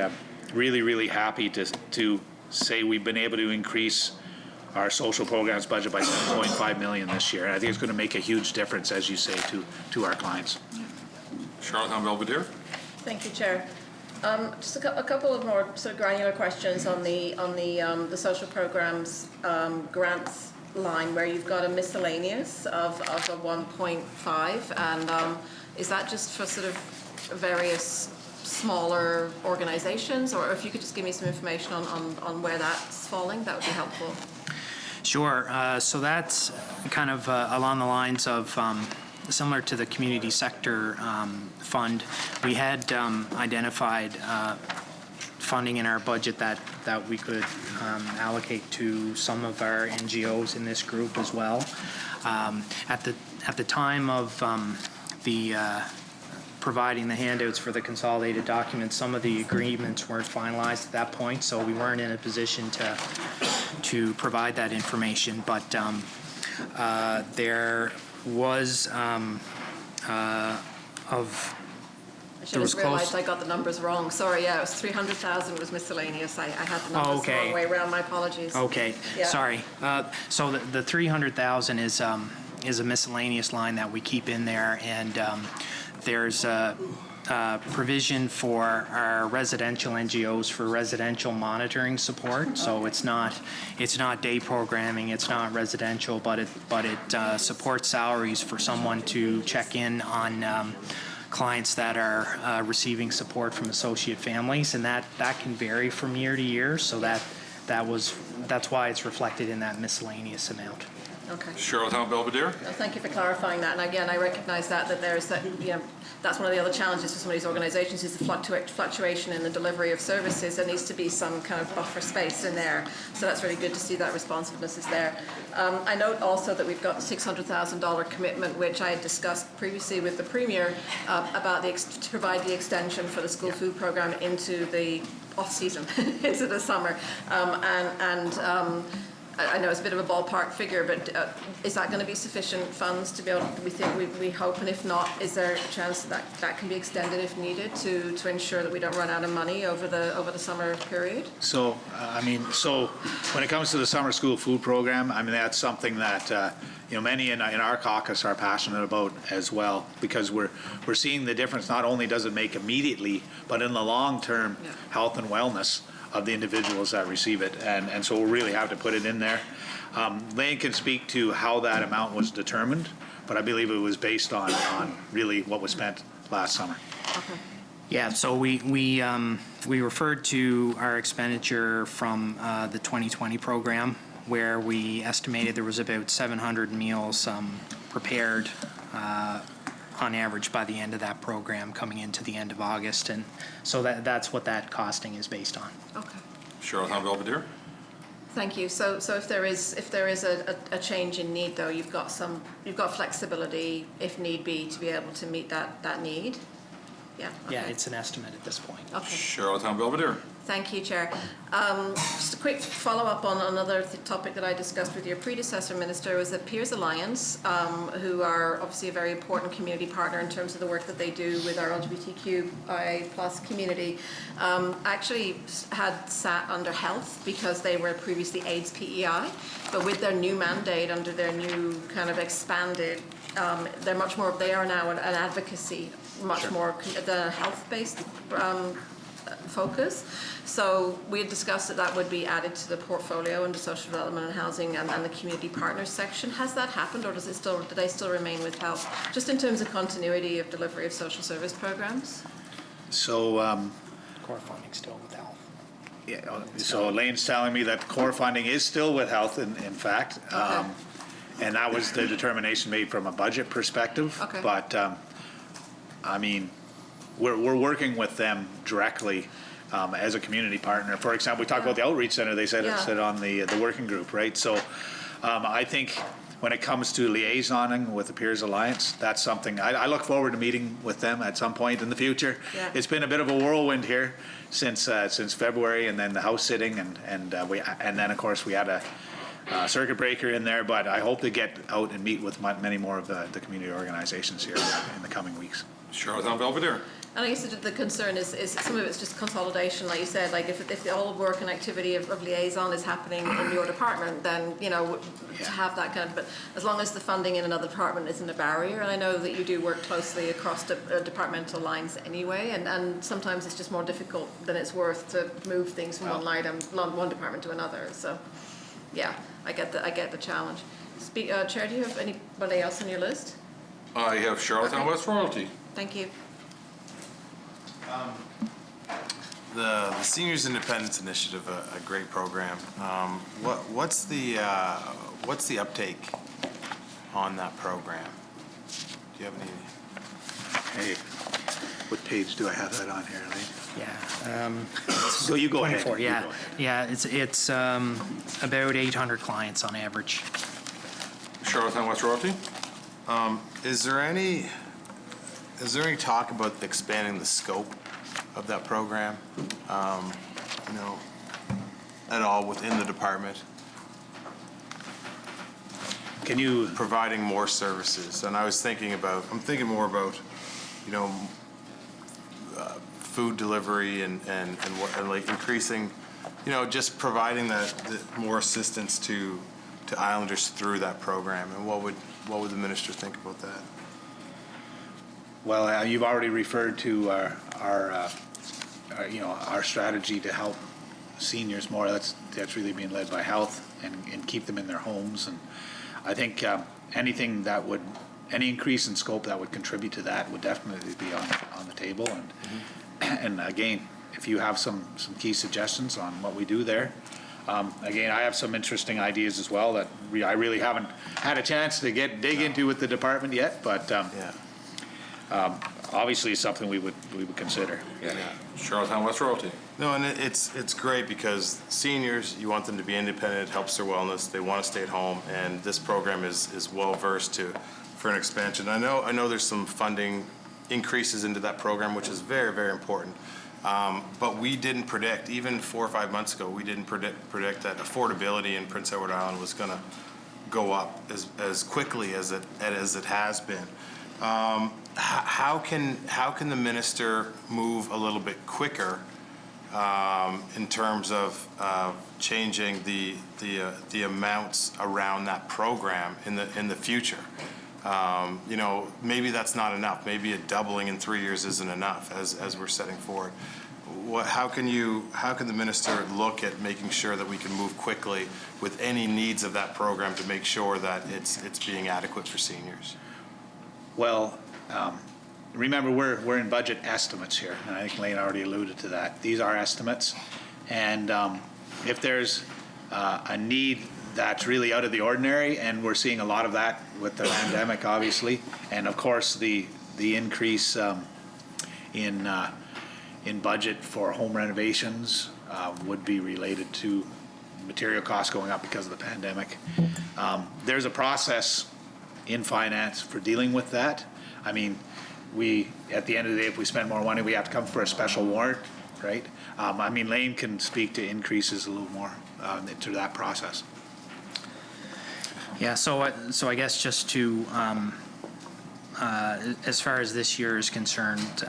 really happy to say we've been able to increase our social programs budget by 7.5 million this year. And I think it's going to make a huge difference, as you say, to our clients. Charlottetown Belvedere. Thank you, Chair. Just a couple of more sort of granular questions on the social programs grants line, where you've got a miscellaneous of a 1.5, and is that just for sort of various smaller organizations, or if you could just give me some information on where that's falling, that would be helpful. Sure. So that's kind of along the lines of similar to the community sector fund. We had identified funding in our budget that we could allocate to some of our NGOs in this group as well. At the time of providing the handouts for the consolidated documents, some of the agreements weren't finalized at that point, so we weren't in a position to provide that information. But there was I should have realized I got the numbers wrong. Sorry, yeah, it was 300,000 was miscellaneous. I had the numbers the wrong way around. My apologies. Okay, yeah. Sorry. So the 300,000 is a miscellaneous line that we keep in there, and there's a provision for our residential NGOs for residential monitoring support. So it's not day programming, it's not residential, but it supports salaries for someone to check in on clients that are receiving support from associate families, and that can vary from year to year. So that's why it's reflected in that miscellaneous amount. Okay. Charlottetown Belvedere. Well, thank you for clarifying that. And again, I recognize that there's that, that's one of the other challenges for some of these organizations is the fluctuation in the delivery of services. There needs to be some kind of buffer space in there. So that's really good to see that responsiveness is there. I note also that we've got the $600,000 commitment, which I had discussed previously with the Premier about to provide the extension for the school food program into the off-season, into the summer. I know it's a bit of a ballpark figure, but is that going to be sufficient funds to be able to, we hope, and if not, is there a chance that can be extended if needed to ensure that we don't run out of money over the summer period? So, so when it comes to the summer school food program, that's something that, many in our caucus are passionate about as well, because we're seeing the difference. Not only does it make immediately, but in the long term, health and wellness of the individuals that receive it, and so we'll really have to put it in there. Lane can speak to how that amount was determined, but I believe it was based on really what was spent last summer. Yeah, so we referred to our expenditure from the 2020 program, where we estimated there was about 700 meals prepared on average by the end of that program coming into the end of August. And so that's what that costing is based on. Okay. Charlottetown Belvedere? Thank you. So if there is a change in need, though, you've got flexibility if need be to be able to meet that need. Yeah. Okay. Yeah, it's an estimate at this point. Okay. Charlottetown Belvedere? Thank you, Chair. Just a quick follow-up on another topic that I discussed with your predecessor, Minister, was that Peers Alliance, who are obviously a very important community partner in terms of the work that they do with our LGBTQI+ community, actually had sat under health because they were previously AIDS PEI, but with their new mandate under their new kind of expanded, they are now an advocacy, much more the health-based focus. So we had discussed that would be added to the portfolio under social development and housing and the community partners section. Has that happened, or do they still remain with health, just in terms of continuity of delivery of social service programs? So, Core funding still with health. yeah, so Elaine's telling me that core funding is still with health, in fact. Okay. And that was the determination made from a budget perspective. Okay. But, I mean, we're working with them directly as a community partner. For example, we talked about the outreach center. They said Yeah. it on the working group, right? So I think when it comes to liaisoning with the Peers Alliance, that's something I look forward to meeting with them at some point in the future. Yeah. It's been a bit of a whirlwind here since February, and then the House sitting, and then of course we had a circuit breaker in there. But I hope to get out and meet with many more of the community organizations here in the coming weeks. Charlottetown Belvedere? And I guess the concern is some of it's just consolidation, like you said, like if all the work and activity of liaison is happening in your department, then, to have that kind of, but as long as the funding in another department isn't a barrier, and I know that you do work closely across departmental lines anyway, and sometimes it's just more difficult than it's worth to move things from one department to another, so, yeah, I get the challenge. Chair, do you have anybody else on your list? I have Charlottetown Okay. West Royalty. Thank you. The Seniors Independence Initiative, a great program. What's the uptake on that program? Do you have any? Hey, what page do I have that on here, Elaine? Yeah. So you go ahead. 24, You yeah. go ahead. Yeah, it's about 800 clients on average. Charlottetown West Royalty? Is there any talk about expanding the scope of that program, at all within the department? Can you providing more services? And I'm thinking more about, food delivery and like increasing, just providing the more assistance to Islanders through that program. And what would the minister think about that? Well, you've already referred to our strategy to help seniors more. That's really being led by health and keep them in their homes. And I think any increase in scope that would contribute to that would definitely be on the table. And again, if you have some key suggestions on what we do there. Again, I have some interesting ideas as well that I really haven't had a chance to dig into with the department yet, but obviously it's something we would consider. Yeah. Charlottetown West Royalty. No, and it's great because seniors, you want them to be independent, it helps their wellness, they want to stay at home, and this program is well versed for an expansion. I know there's some funding increases into that program, which is very, very important. But we didn't predict, even 4 or 5 months ago, we didn't predict that affordability in Prince Edward Island was going to go up as quickly as it has been. How can the minister move a little bit quicker in terms of changing the amounts around that program in the future? Maybe that's not enough. Maybe a doubling in 3 years isn't enough as we're setting forward. How can the minister look at making sure that we can move quickly with any needs of that program to make sure that it's being adequate for seniors? Well, remember, we're in budget estimates here, and I think Lane already alluded to that. These are estimates, and if there's a need that's really out of the ordinary, and we're seeing a lot of that with the pandemic, obviously, and of course the increase in budget for home renovations would be related to material costs going up because of the pandemic. There's a process in finance for dealing with that. I mean, at the end of the day, if we spend more money, we have to come for a special warrant, right? I mean, Lane can speak to increases a little more to that process. Yeah, so I guess just to, as far as this year is concerned,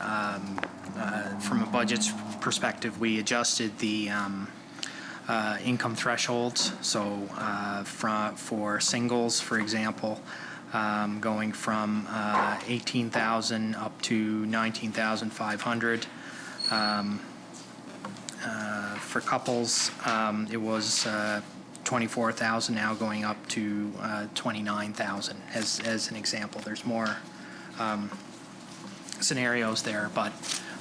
from a budget perspective, we adjusted the income thresholds. So for singles, for example, going from 18,000 up to 19,500. For couples, it was 24,000, now going up to 29,000 as an example. There's more scenarios there, but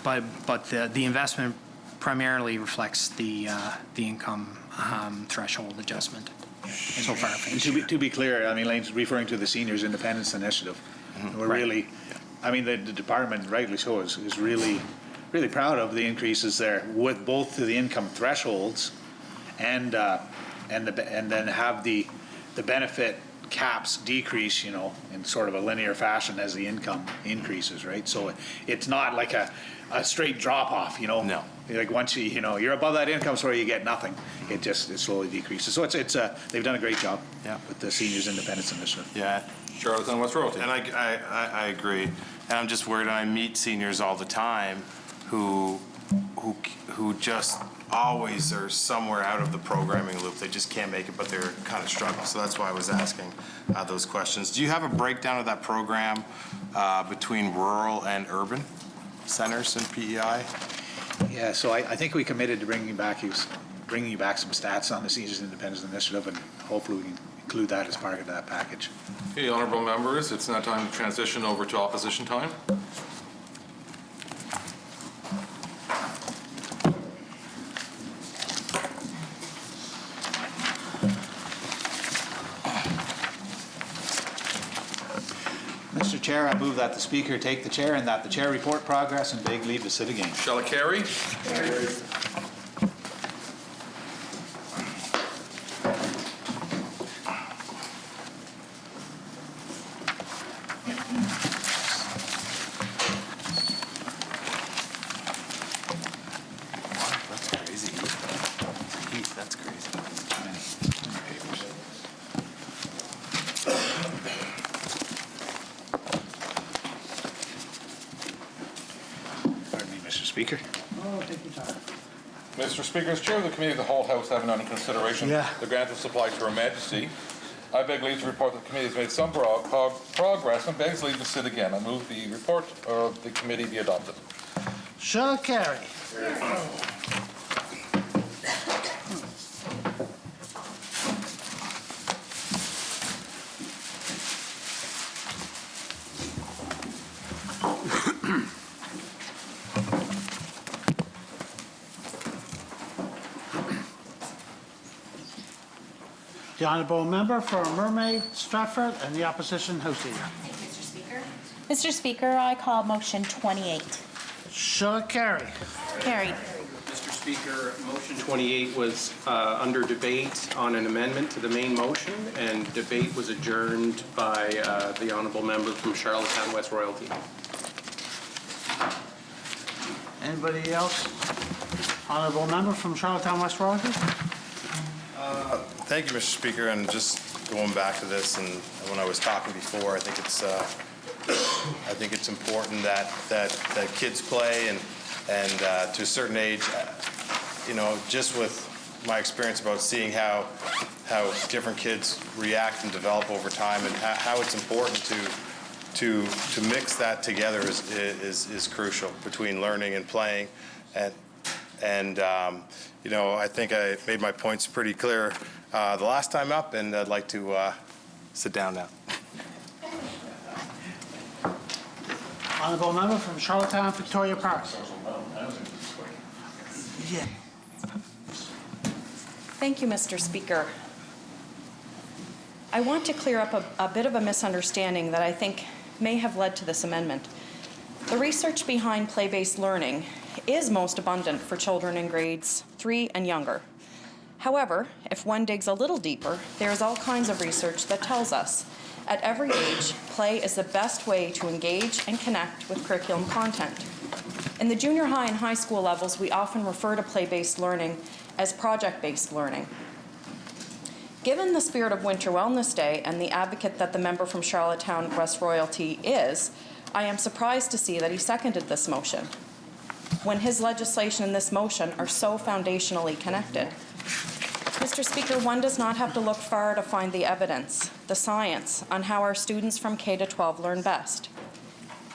the investment primarily reflects the income threshold adjustment so far. And to be clear, I mean, Lane's referring to the Seniors Independence Initiative. We're really, I mean, the department, rightly so, is really proud of the increases there with both to the income thresholds and then have the benefit caps decrease, you know, in sort of a linear fashion as the income increases, right? So it's not like a straight drop off, you know. No. Like once you're above that income score, you get nothing. It slowly decreases. So it's they've done a great job with the Seniors Independence Initiative. Yeah. Charlottetown West Royalty. And I agree. And I'm just worried, I meet seniors all the time who just always are somewhere out of the programming loop. They just can't make it, but they're kind of struggling. So that's why I was asking those questions. Do you have a breakdown of that program between rural and urban centers in PEI? Yeah, so I think we committed to bringing you back some stats on the Seniors Independence Initiative, and hopefully we can include that as part of that package. Okay, honorable members, it's now time to transition over to opposition time. Mr. Chair, I move that the Speaker take the chair and that the chair report progress and beg leave to sit again. Shall it carry? Carried. That's crazy. Heat, that's crazy. Pardon me, Mr. Speaker. Oh, take your time. Mr. Speaker, as Chair of the Committee of the Whole House having under consideration the grant of supply to Her Majesty, I beg leave to report that the committee has made some progress and begs leave to sit again. I move the report of the committee be adopted. Shall it carry? The honourable member for Mermaid Stratford and the opposition House Leader. Thank you, Mr. Speaker. Mr. Speaker, I call motion 28. Shall it carry? Carried. Mr. Speaker, motion 28 was under debate on an amendment to the main motion, and debate was adjourned by the honourable member from Charlottetown West Royalty. Anybody else? Honourable member from Charlottetown West Royalty? Thank you, Mr. Speaker, and just going back to this, and when I was talking before, I think it's important that kids play, and to a certain age, you know, just with my experience about seeing how different kids react and develop over time, and how it's important to mix that together is crucial between learning and playing, and you know, I think I made my points pretty clear the last time up, and I'd like to sit down now. Honourable member from Charlottetown, Victoria Park. Thank you, Mr. Speaker. I want to clear up a bit of a misunderstanding that I think may have led to this amendment. The research behind play-based learning is most abundant for children in grades 3 and younger. However, if one digs a little deeper, there is all kinds of research that tells us at every age, play is the best way to engage and connect with curriculum content. In the junior high and high school levels, we often refer to play-based learning as project-based learning. Given the spirit of Winter Wellness Day and the advocate that the member from Charlottetown West Royalty is, I am surprised to see that he seconded this motion, when his legislation and this motion are so foundationally connected. Mr. Speaker, one does not have to look far to find the evidence, the science, on how our students from K to 12 learn best.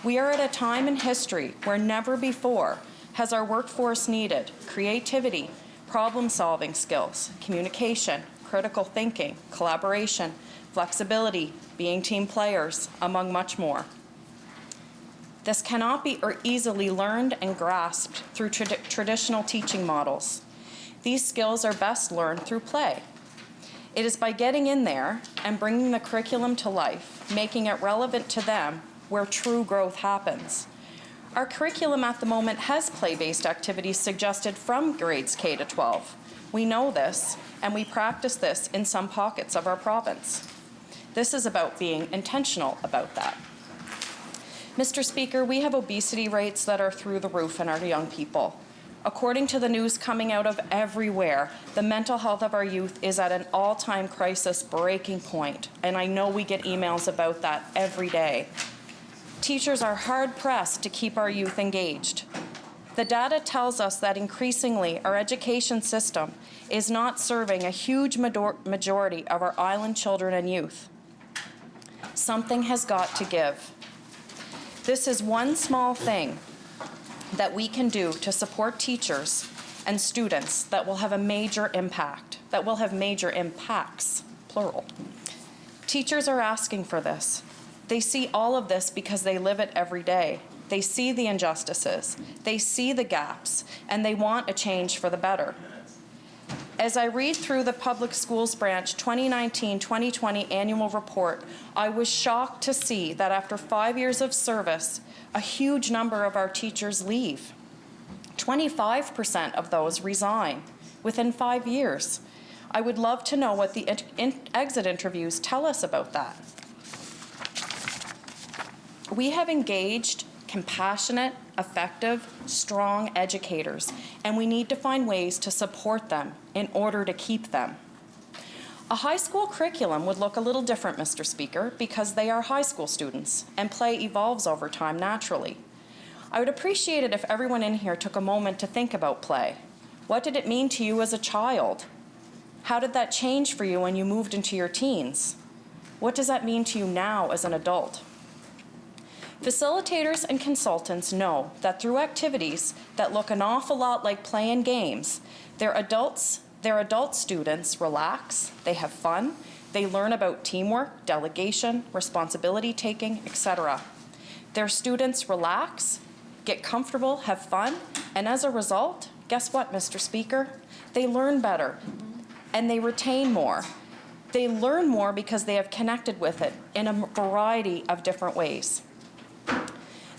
We are at a time in history where never before has our workforce needed creativity, problem-solving skills, communication, critical thinking, collaboration, flexibility, being team players, among much more. This cannot be easily learned and grasped through traditional teaching models. These skills are best learned through play. It is by getting in there and bringing the curriculum to life, making it relevant to them, where true growth happens. Our curriculum at the moment has play-based activities suggested from grades K to 12. We know this, and we practice this in some pockets of our province. This is about being intentional about that. Mr. Speaker, we have obesity rates that are through the roof in our young people. According to the news coming out of everywhere, the mental health of our youth is at an all-time crisis breaking point, and I know we get emails about that every day. Teachers are hard-pressed to keep our youth engaged. The data tells us that increasingly our education system is not serving a huge majority of our island children and youth. Something has got to give. This is one small thing that we can do to support teachers and students that will have a major impact, that will have major impacts, plural. Teachers are asking for this. They see all of this because they live it every day. They see the injustices, they see the gaps, and they want a change for the better. As I read through the Public Schools Branch 2019-2020 annual report, I was shocked to see that after 5 years of service, a huge number of our teachers leave. 25% of those resign within 5 years. I would love to know what the exit interviews tell us about that. We have engaged compassionate, effective, strong educators, and we need to find ways to support them in order to keep them. A high school curriculum would look a little different, Mr. Speaker, because they are high school students, and play evolves over time naturally. I would appreciate it if everyone in here took a moment to think about play. What did it mean to you as a child? How did that change for you when you moved into your teens? What does that mean to you now as an adult? Facilitators and consultants know that through activities that look an awful lot like play and games, their adult students relax, they have fun, they learn about teamwork, delegation, responsibility taking, etc. Their students relax, get comfortable, have fun, and as a result, guess what, Mr. Speaker? They learn better and they retain more. They learn more because they have connected with it in a variety of different ways.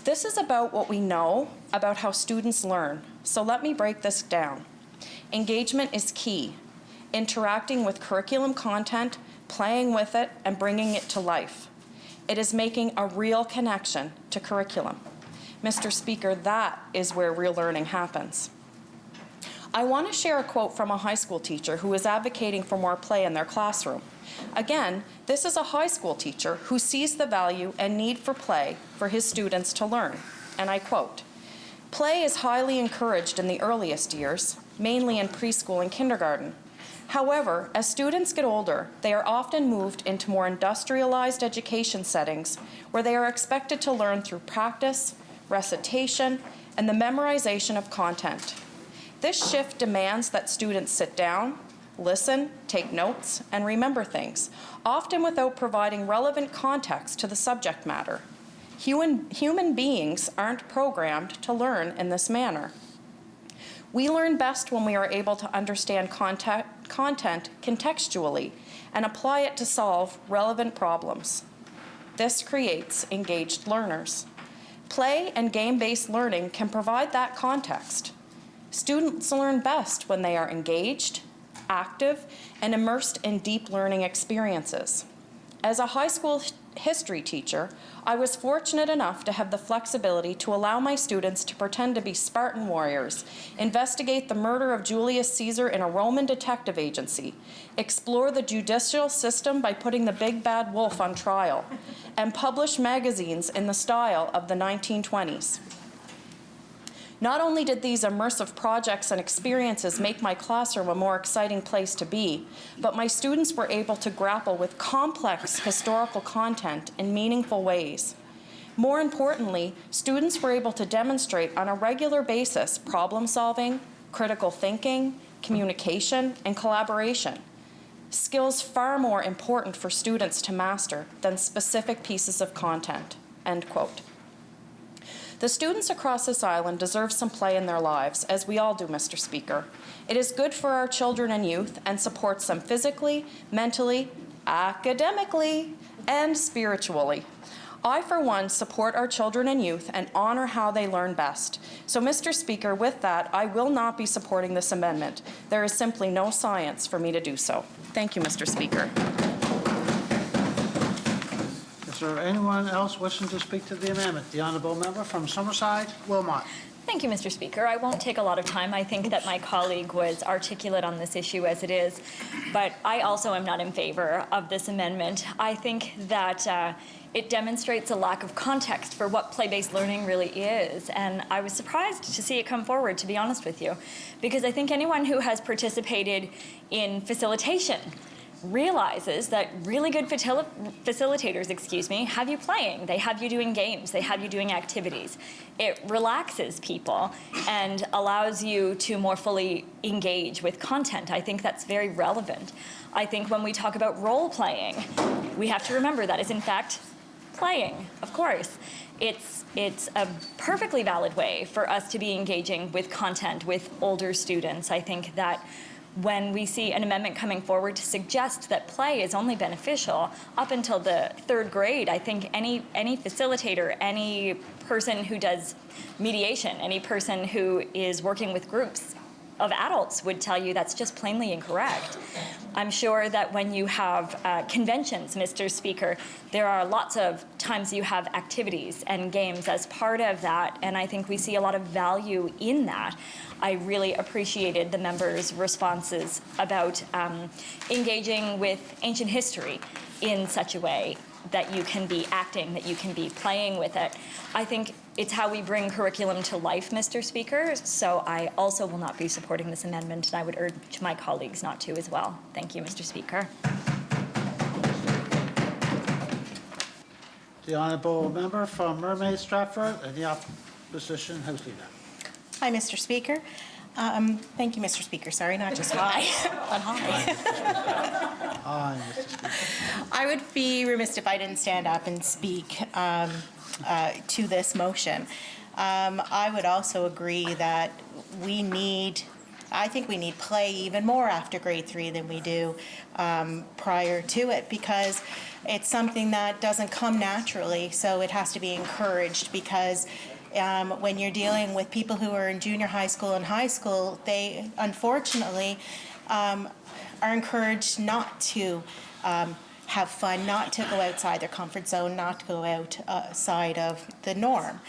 This is about what we know about how students learn, so let me break this down. Engagement is key. Interacting with curriculum content, playing with it, and bringing it to life. It is making a real connection to curriculum. Mr. Speaker, that is where real learning happens. I want to share a quote from a high school teacher who is advocating for more play in their classroom. Again, this is a high school teacher who sees the value and need for play for his students to learn. And I quote, "Play is highly encouraged in the earliest years, mainly in preschool and kindergarten. However, as students get older, they are often moved into more industrialized education settings where they are expected to learn through practice, recitation, and the memorization of content. This shift demands that students sit down, listen, take notes, and remember things, often without providing relevant context to the subject matter. Human beings aren't programmed to learn in this manner. We learn best when we are able to understand content contextually and apply it to solve relevant problems. This creates engaged learners. Play and game-based learning can provide that context. Students learn best when they are engaged, active, and immersed in deep learning experiences. As a high school history teacher, I was fortunate enough to have the flexibility to allow my students to pretend to be Spartan warriors, investigate the murder of Julius Caesar in a Roman detective agency, explore the judicial system by putting the big bad wolf on trial, and publish magazines in the style of the 1920s. Not only did these immersive projects and experiences make my classroom a more exciting place to be, but my students were able to grapple with complex historical content in meaningful ways. More importantly, students were able to demonstrate on a regular basis problem solving, critical thinking, communication, and collaboration. Skills far more important for students to master than specific pieces of content." End quote. The students across this island deserve some play in their lives, as we all do, Mr. Speaker. It is good for our children and youth and supports them physically, mentally, academically, and spiritually. I, for one, support our children and youth and honor how they learn best. So, Mr. Speaker, with that, I will not be supporting this amendment. There is simply no science for me to do so. Thank you, Mr. Speaker. Is there anyone else wishing to speak to the amendment? The honourable member from Summerside, Wilmot. Thank you, Mr. Speaker. I won't take a lot of time. I think that my colleague was articulate on this issue as it is, but I also am not in favor of this amendment. I think that it demonstrates a lack of context for what play-based learning really is, and I was surprised to see it come forward, to be honest with you, because I think anyone who has participated in facilitation realizes that really good facilitators, have you playing. They have you doing games. They have you doing activities. It relaxes people and allows you to more fully engage with content. I think that's very relevant. I think when we talk about role playing, we have to remember that is in fact playing, of course. It's a perfectly valid way for us to be engaging with content with older students. I think that when we see an amendment coming forward to suggest that play is only beneficial up until the 3rd grade, I think any facilitator, any person who does mediation, any person who is working with groups of adults would tell you that's just plainly incorrect. I'm sure that when you have conventions, Mr. Speaker, there are lots of times you have activities and games as part of that, and I think we see a lot of value in that. I really appreciated the members' responses about engaging with ancient history in such a way that you can be acting, that you can be playing with it. I think it's how we bring curriculum to life, Mr. Speaker, so I also will not be supporting this amendment, and I would urge my colleagues not to as well. Thank you, Mr. Speaker. The honourable member from Mermaid Stratford and the opposition House Leader. Hi, Mr. Speaker. Thank you, Mr. Speaker. Sorry, not just hi, but hi. Hi, Mr. Speaker. I would be remiss if I didn't stand up and speak to this motion. I would also agree that I think we need play even more after grade 3 than we do prior to it, because it's something that doesn't come naturally, so it has to be encouraged, because when you're dealing with people who are in junior high school and high school, they unfortunately are encouraged not to have fun, not to go outside their comfort zone, not to go outside of the norm.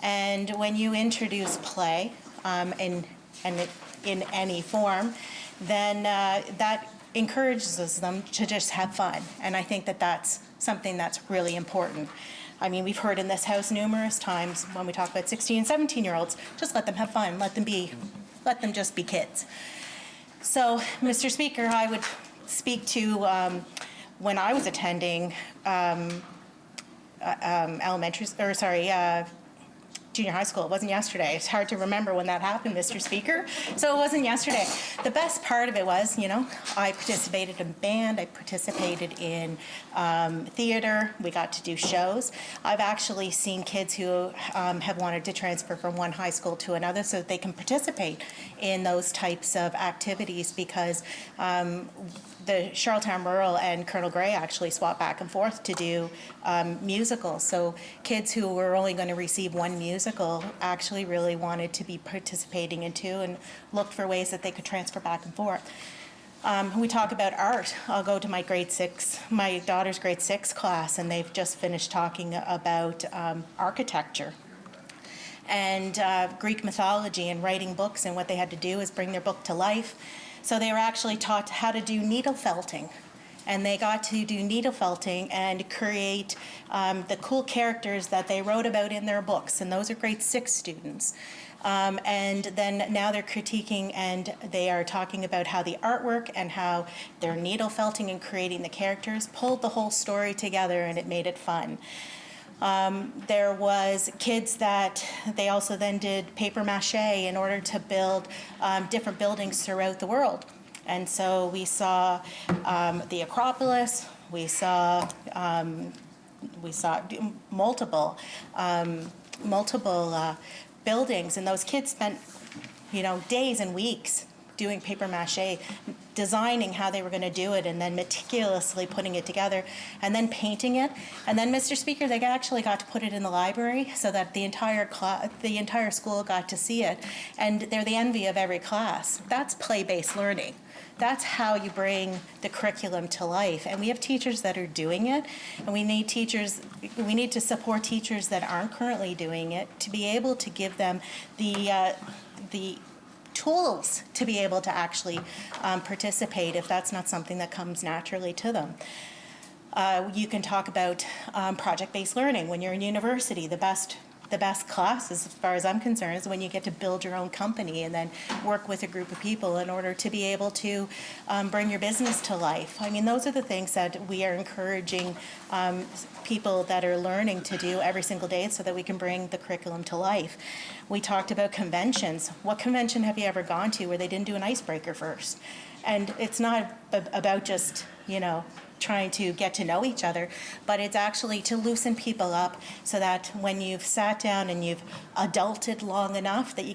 And when you introduce play in any form, then that encourages them to just have fun. And I think that that's something that's really important. I mean, we've heard in this House numerous times when we talk about 16 and 17-year-olds, just let them have fun, let them just be kids. So, Mr. Speaker, I would speak to when I was attending junior high school. It wasn't yesterday. It's hard to remember when that happened, Mr. Speaker. So it wasn't yesterday. The best part of it was, I participated in band. I participated in theater. We got to do shows. I've actually seen kids who have wanted to transfer from one high school to another so that they can participate in those types of activities, because the Charlottetown Rural and Colonel Gray actually swapped back and forth to do musicals. So kids who were only going to receive one musical actually really wanted to be participating in two and looked for ways that they could transfer back and forth. We talk about art. I'll go to my my daughter's grade 6 class, and they've just finished talking about architecture and Greek mythology and writing books, and what they had to do is bring their book to life. So they were actually taught how to do needle felting, and they got to do needle felting and create the cool characters that they wrote about in their books, and those are grade 6 students. And then now they're critiquing, and they are talking about how the artwork and how their needle felting and creating the characters pulled the whole story together, and it made it fun. There was kids that they also then did paper mache in order to build different buildings throughout the world. And so we saw the Acropolis, we saw multiple buildings, and those kids spent days and weeks doing paper mache, designing how they were going to do it, and then meticulously putting it together, and then painting it. And then, Mr. Speaker, they actually got to put it in the library so that the entire school got to see it, and they're the envy of every class. That's play-based learning. That's how you bring the curriculum to life. And we have teachers that are doing it, and we need to support teachers that aren't currently doing it to be able to give them the tools to be able to actually participate if that's not something that comes naturally to them. You can talk about project-based learning. When you're in university, the best class, as far as I'm concerned, is when you get to build your own company and then work with a group of people in order to be able to bring your business to life. I mean, those are the things that we are encouraging people that are learning to do every single day so that we can bring the curriculum to life. We talked about conventions. What convention have you ever gone to where they didn't do an icebreaker first? And it's not about just, trying to get to know each other, but it's actually to loosen people up so that when you've sat down and you've adulted long enough that you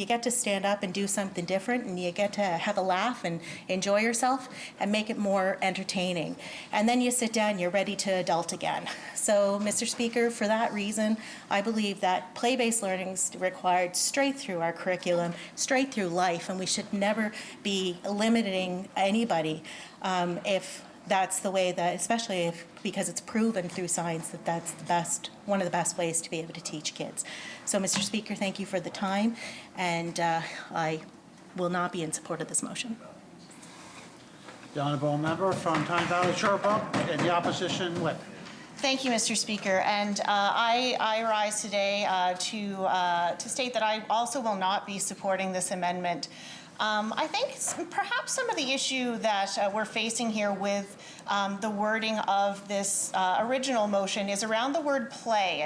get to stand up and do something different, and you get to have a laugh and enjoy yourself and make it more entertaining. And then you sit down, you're ready to adult again. So, Mr. Speaker, for that reason, I believe that play-based learning is required straight through our curriculum, straight through life, and we should never be limiting anybody if that's the way that, especially because it's proven through science that that's one of the best ways to be able to teach kids. So, Mr. Speaker, thank you for the time, and I will not be in support of this motion. The honourable member from Tyne Valley Sherbrooke, and the opposition whip. Thank you, Mr. Speaker. And I rise today to state that I also will not be supporting this amendment. I think perhaps some of the issue that we're facing here with the wording of this original motion is around the word play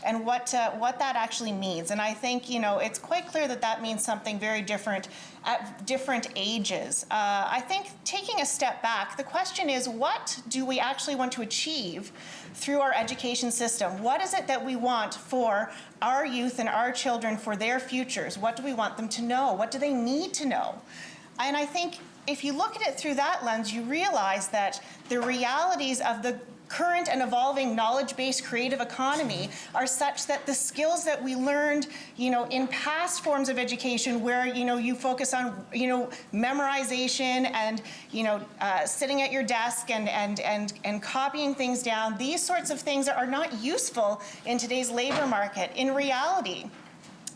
and what that actually means. And I think, it's quite clear that that means something very different at different ages. I think taking a step back, the question is, what do we actually want to achieve through our education system? What is it that we want for our youth and our children for their futures? What do we want them to know? What do they need to know? And I think if you look at it through that lens, you realize that the realities of the current and evolving knowledge-based creative economy are such that the skills that we learned, in past forms of education where, you focus on, memorization and, sitting at your desk and copying things down, these sorts of things are not useful in today's labor market. In reality,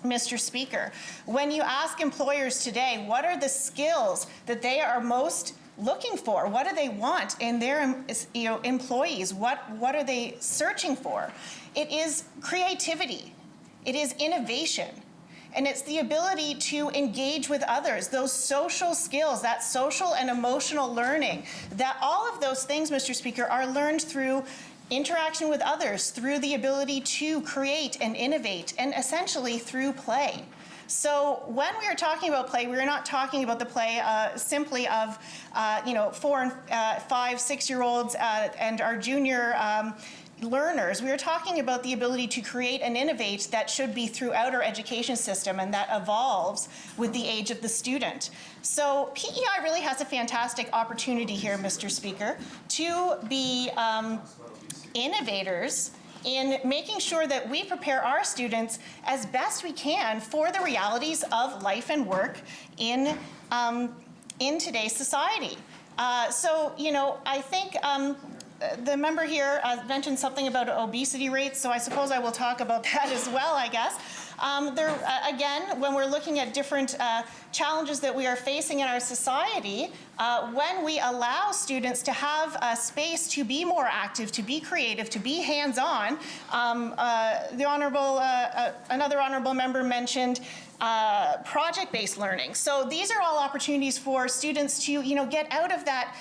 Mr. Speaker, when you ask employers today, what are the skills that they are most looking for? What do they want in their employees? What are they searching for? It is creativity. It is innovation. And it's the ability to engage with others, those social skills, that social and emotional learning, that all of those things, Mr. Speaker, are learned through interaction with others through the ability to create and innovate, and essentially through play. So when we are talking about play, we're not talking about the play simply of 4 and 5, 6-year-olds and our junior learners. We are talking about the ability to create and innovate that should be throughout our education system and that evolves with the age of the student. So PEI really has a fantastic opportunity here, Mr. Speaker, to be innovators in making sure that we prepare our students as best we can for the realities of life and work in today's society. I think the member here mentioned something about obesity rates, so I suppose I will talk about that as well, I guess. Again, when we're looking at different challenges that we are facing in our society, when we allow students to have a space to be more active, to be creative, to be hands-on, another honorable member mentioned project-based learning. So these are all opportunities for students to, get out of that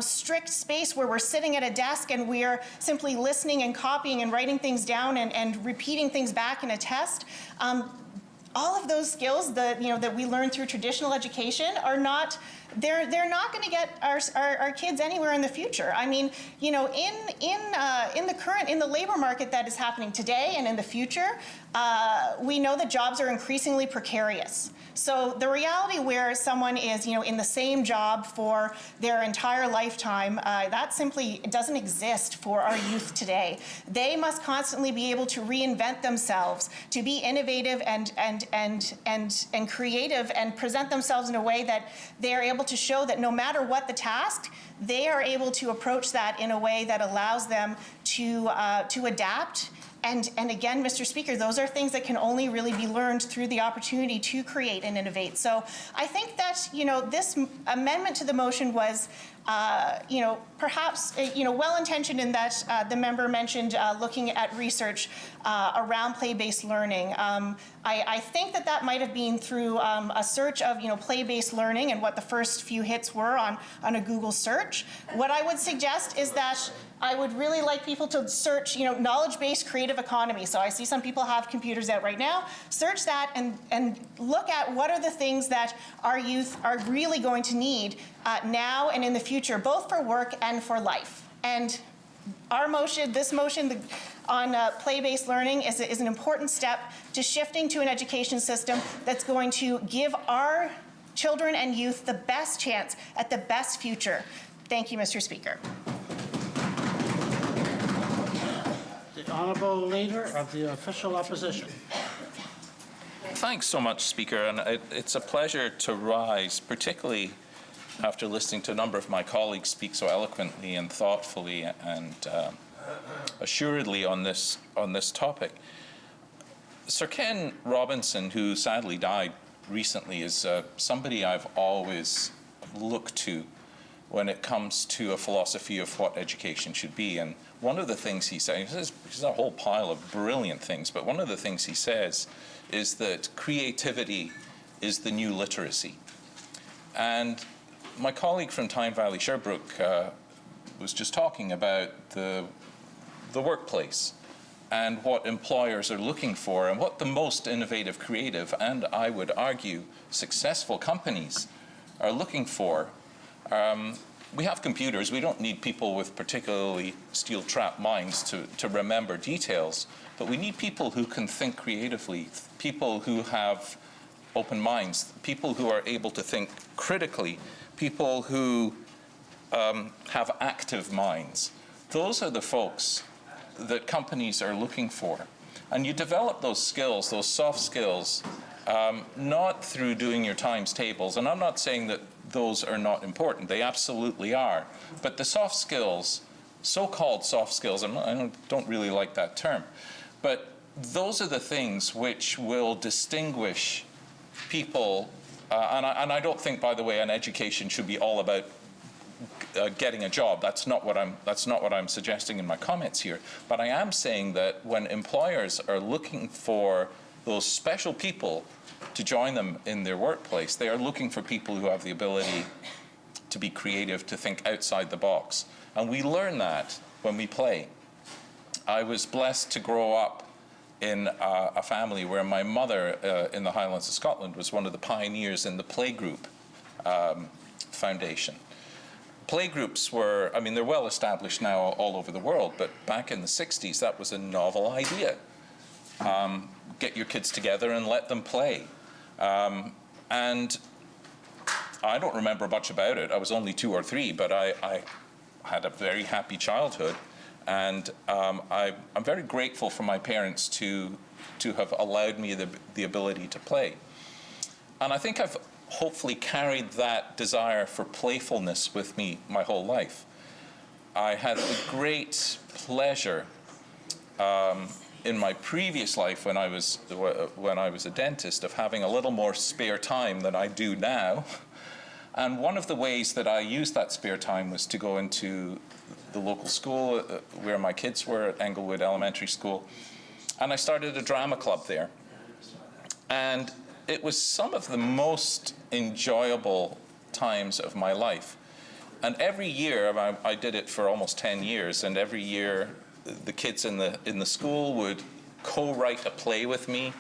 strict space where we're sitting at a desk and we're simply listening and copying and writing things down and repeating things back in a test. All of those skills that we learn through traditional education are not. They're not going to get our kids anywhere in the future. I mean, in the labor market that is happening today and in the future, we know that jobs are increasingly precarious. So the reality where someone is, in the same job for their entire lifetime, that simply doesn't exist for our youth today. They must constantly be able to reinvent themselves, to be innovative and creative, and present themselves in a way that they are able to show that no matter what the task, they are able to approach that in a way that allows them to adapt. And again, Mr. Speaker, those are things that can only really be learned through the opportunity to create and innovate. So I think that, this amendment to the motion was, perhaps, well-intentioned in that the member mentioned looking at research around play-based learning. I think that might have been through a search of, play-based learning and what the first few hits were on a Google search. What I would suggest is that I would really like people to search, knowledge-based creative economy. So I see some people have computers out right now. Search that and look at what are the things that our youth are really going to need now and in the future, both for work and for life. And this motion on play-based learning is an important step to shifting to an education system that's going to give our children and youth the best chance at the best future. Thank you, Mr. Speaker. The Honourable Leader of the Official Opposition. Thanks so much, Speaker, and it's a pleasure to rise, particularly after listening to a number of my colleagues speak so eloquently and thoughtfully and assuredly on this topic. Sir Ken Robinson, who sadly died recently, is somebody I've always looked to when it comes to a philosophy of what education should be. And one of the things he says a whole pile of brilliant things, but one of the things he says is that creativity is the new literacy. And my colleague from Tyne Valley Sherbrooke was just talking about the workplace and what employers are looking for and what the most innovative, creative, and I would argue successful companies are looking for. We have computers. We don't need people with particularly steel-trap minds to remember details, but we need people who can think creatively, people who have open minds, people who are able to think critically, people who have active minds. Those are the folks that companies are looking for. And you develop those skills, those soft skills, not through doing your times tables. And I'm not saying that those are not important. They absolutely are. But the soft skills, so-called soft skills, I don't really like that term, but those are the things which will distinguish people. And I don't think, by the way, an education should be all about getting a job. That's not what I'm suggesting in my comments here. But I am saying that when employers are looking for those special people to join them in their workplace, they are looking for people who have the ability to be creative, to think outside the box. And we learn that when we play. I was blessed to grow up in a family where my mother in the Highlands of Scotland was one of the pioneers in the playgroup foundation. Playgroups were, I mean, they're well established now all over the world, but back in the 60s, that was a novel idea. Get your kids together and let them play. And I don't remember much about it. I was only 2 or 3, but I had a very happy childhood. And I'm very grateful for my parents to have allowed me the ability to play. And I think I've hopefully carried that desire for playfulness with me my whole life. I had the great pleasure in my previous life when I was a dentist of having a little more spare time than I do now. And one of the ways that I used that spare time was to go into the local school where my kids were at Englewood Elementary School. And I started a drama club there. And it was some of the most enjoyable times of my life. And every year, I did it for almost 10 years, and every year the kids in the school would co-write a play with me.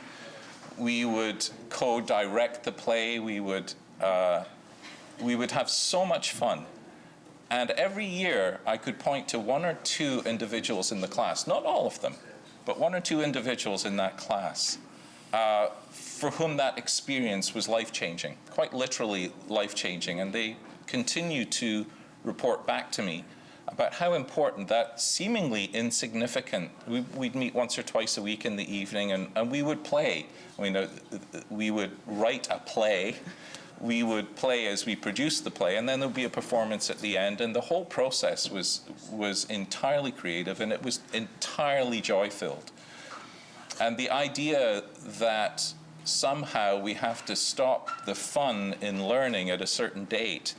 We would co-direct the play. We would have so much fun. And every year I could point to 1 or 2 individuals in the class, not all of them, but 1 or 2 individuals in that class for whom that experience was life-changing, quite literally life-changing. And they continue to report back to me about how important that seemingly insignificant, we'd meet once or twice a week in the evening, and we would play. I mean, we would write a play. We would play as we produced the play, and then there would be a performance at the end, and the whole process was entirely creative, and it was entirely joy-filled. And the idea that somehow we have to stop the fun in learning at a certain date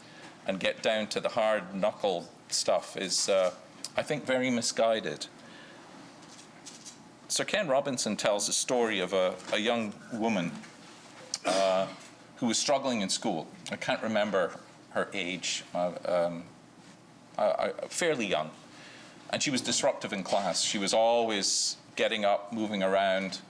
and get down to the hard-knuckle stuff is, I think, very misguided. Sir Ken Robinson tells a story of a young woman who was struggling in school. I can't remember her age, fairly young. And she was disruptive in class. She was always getting up, moving around,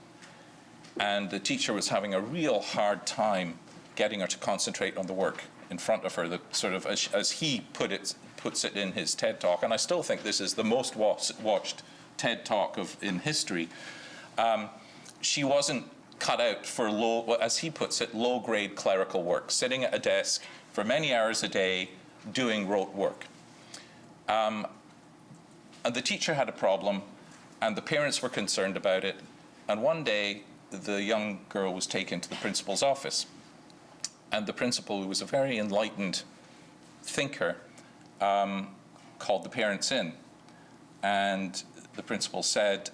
and the teacher was having a real hard time getting her to concentrate on the work in front of her, the sort of, as he puts it in his TED Talk, and I still think this is the most watched TED Talk in history. She wasn't cut out for as he puts it, low-grade clerical work, sitting at a desk for many hours a day doing rote work. And the teacher had a problem, and the parents were concerned about it. And one day, the young girl was taken to the principal's office. And the principal, who was a very enlightened thinker, called the parents in. And the principal said,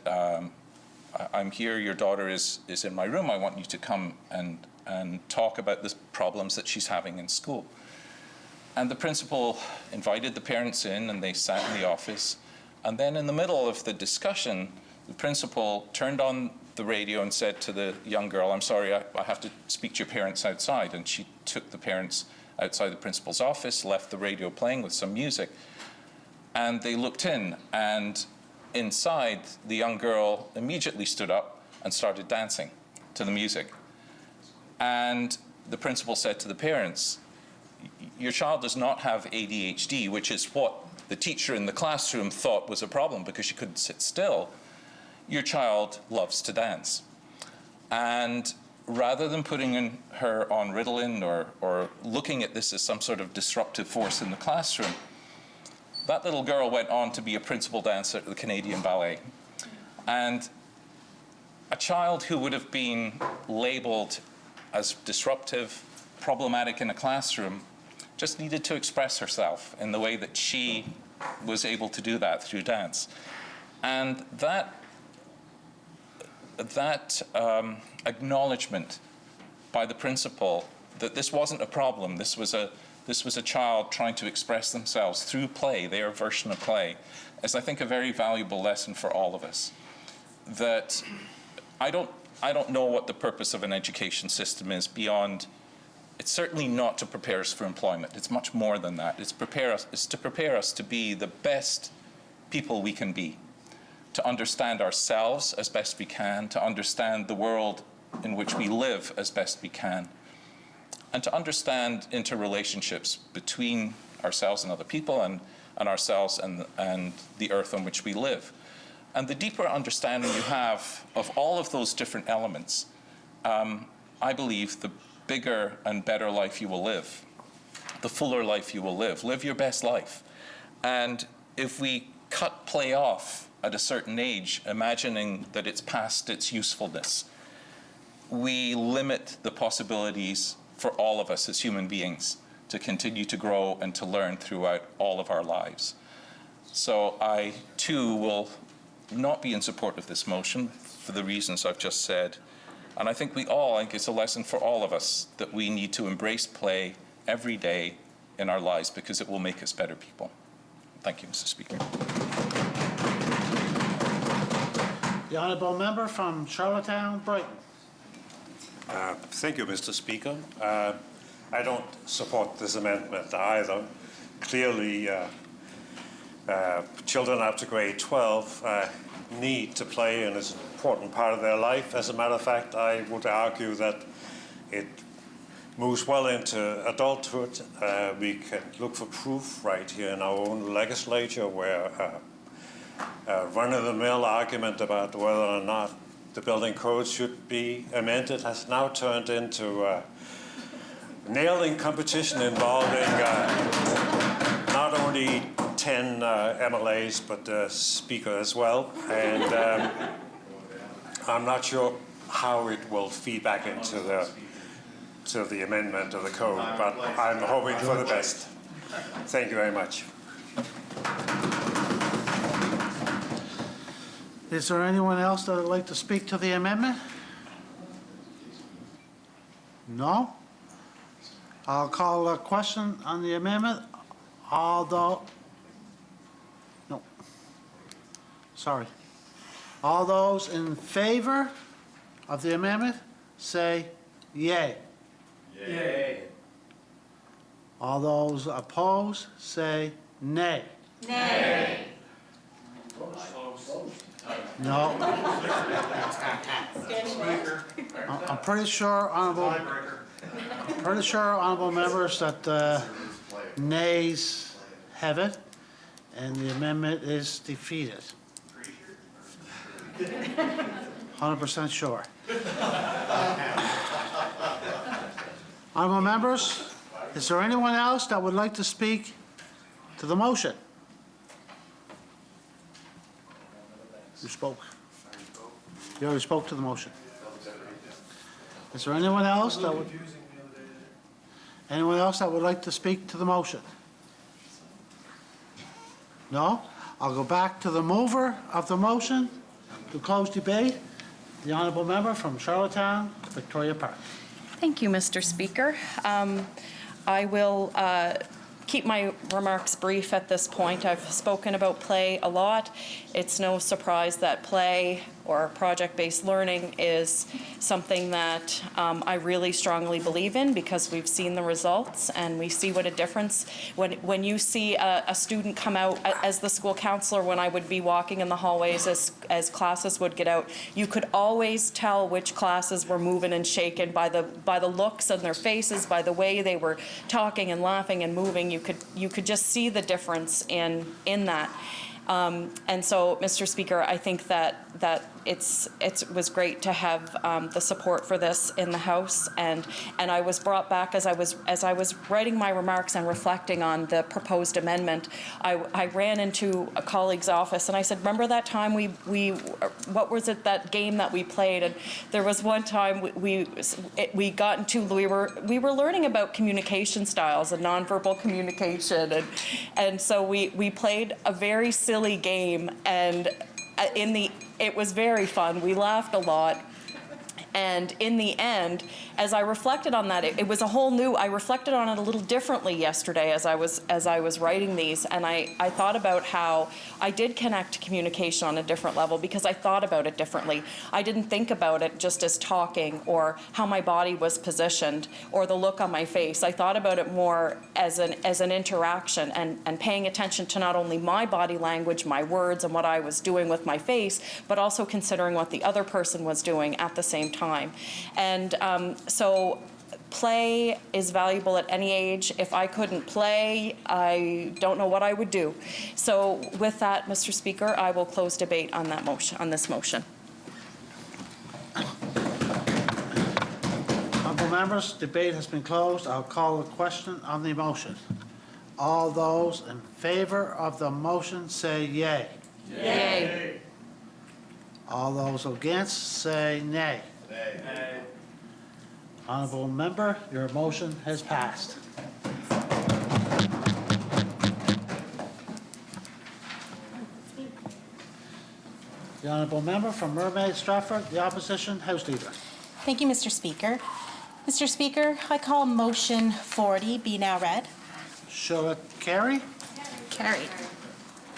I'm here, your daughter is in my room. I want you to come and talk about the problems that she's having in school. And the principal invited the parents in, and they sat in the office. And then in the middle of the discussion, the principal turned on the radio and said to the young girl, I'm sorry, I have to speak to your parents outside. And she took the parents outside the principal's office, left the radio playing with some music. And they looked in, and inside, the young girl immediately stood up and started dancing to the music. And the principal said to the parents, your child does not have ADHD, which is what the teacher in the classroom thought was a problem because she couldn't sit still. Your child loves to dance. And rather than putting her on Ritalin or looking at this as some sort of disruptive force in the classroom, that little girl went on to be a principal dancer at the Canadian Ballet. And a child who would have been labeled as disruptive, problematic in a classroom, just needed to express herself in the way that she was able to do that through dance. And that acknowledgement by the principal that this wasn't a problem, this was a child trying to express themselves through play, their version of play, is, I think, a very valuable lesson for all of us. That I don't know what the purpose of an education system is beyond, it's certainly not to prepare us for employment. It's much more than that. It's to prepare us to be the best people we can be, to understand ourselves as best we can, to understand the world in which we live as best we can, and to understand interrelationships between ourselves and other people and ourselves and the earth on which we live. And the deeper understanding you have of all of those different elements, I believe the bigger and better life you will live, the fuller life you will live. Live your best life. And if we cut play off at a certain age, imagining that it's past its usefulness, we limit the possibilities for all of us as human beings to continue to grow and to learn throughout all of our lives. So I, too, will not be in support of this motion for the reasons I've just said. And I think it's a lesson for all of us that we need to embrace play every day in our lives because it will make us better people. Thank you, Mr. Speaker. The honourable member from Charlottetown, Brighton. Thank you, Mr. Speaker. I don't support this amendment either. Clearly, children up to grade 12 need to play, and it's an important part of their life. As a matter of fact, I would argue that it moves well into adulthood. We can look for proof right here in our own legislature where a run-of-the-mill argument about whether or not the building code should be amended has now turned into a nailing competition involving not only 10 MLAs but the Speaker as well. And I'm not sure how it will feed back into the amendment of the code, but I'm hoping for the best. Thank you very much. Is there anyone else that would like to speak to the amendment? No? I'll call a question on the amendment. No. Sorry. All those in favor of the amendment, say yay. Yay. All those opposed, say nay. Nay. No. I'm pretty sure, honourable members, that nays have it, and the amendment is defeated. 100% sure. Honourable members, is there anyone else that would like to speak to the motion? You spoke. You already spoke to the motion. Is there anyone else that would like to speak to the motion? No? I'll go back to the mover of the motion to close debate. The honourable member from Charlottetown, Victoria Park. Thank you, Mr. Speaker. I will keep my remarks brief at this point. I've spoken about play a lot. It's no surprise that play or project-based learning is something that I really strongly believe in because we've seen the results and we see what a difference. When you see a student come out as the school counselor, when I would be walking in the hallways as classes would get out, you could always tell which classes were moving and shaking by the looks on their faces, by the way they were talking and laughing and moving. You could just see the difference in that. And so, Mr. Speaker, I think that it was great to have the support for this in the House, and I was brought back as I was writing my remarks and reflecting on the proposed amendment. I ran into a colleague's office and I said, "Remember that time we what was it, that game that we played?" And there was one time we got into we were learning about communication styles and nonverbal communication, and so we played a very silly game, and it was very fun. We laughed a lot, And in the end, as I reflected on that, it was a whole new, I reflected on it a little differently yesterday as I was writing these, and I thought about how I did connect to communication on a different level because I thought about it differently. I didn't think about it just as talking or how my body was positioned or the look on my face. I thought about it more as an interaction and paying attention to not only my body language, my words, and what I was doing with my face, but also considering what the other person was doing at the same time. And so play is valuable at any age. If I couldn't play, I don't know what I would do. So with that, Mr. Speaker, I will close debate on that motion, on this motion. Honourable members, debate has been closed. I'll call the question on the motion. All those in favour of the motion say yea. Yay. All those against say nay. Honourable member, your motion has passed. The honourable member from Mermaid Stratford, the opposition House Leader. Thank you, Mr. Speaker. Mr. Speaker, I call motion 40 be now read. Shall it carry? Carried.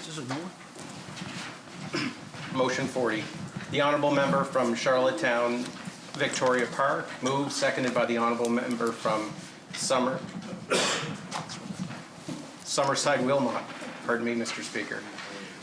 Is this a new one? Motion 40. The honourable member from Charlottetown, Victoria Park, moved, seconded by the honourable member from Summerside Wilmot. Pardon me, Mr. Speaker.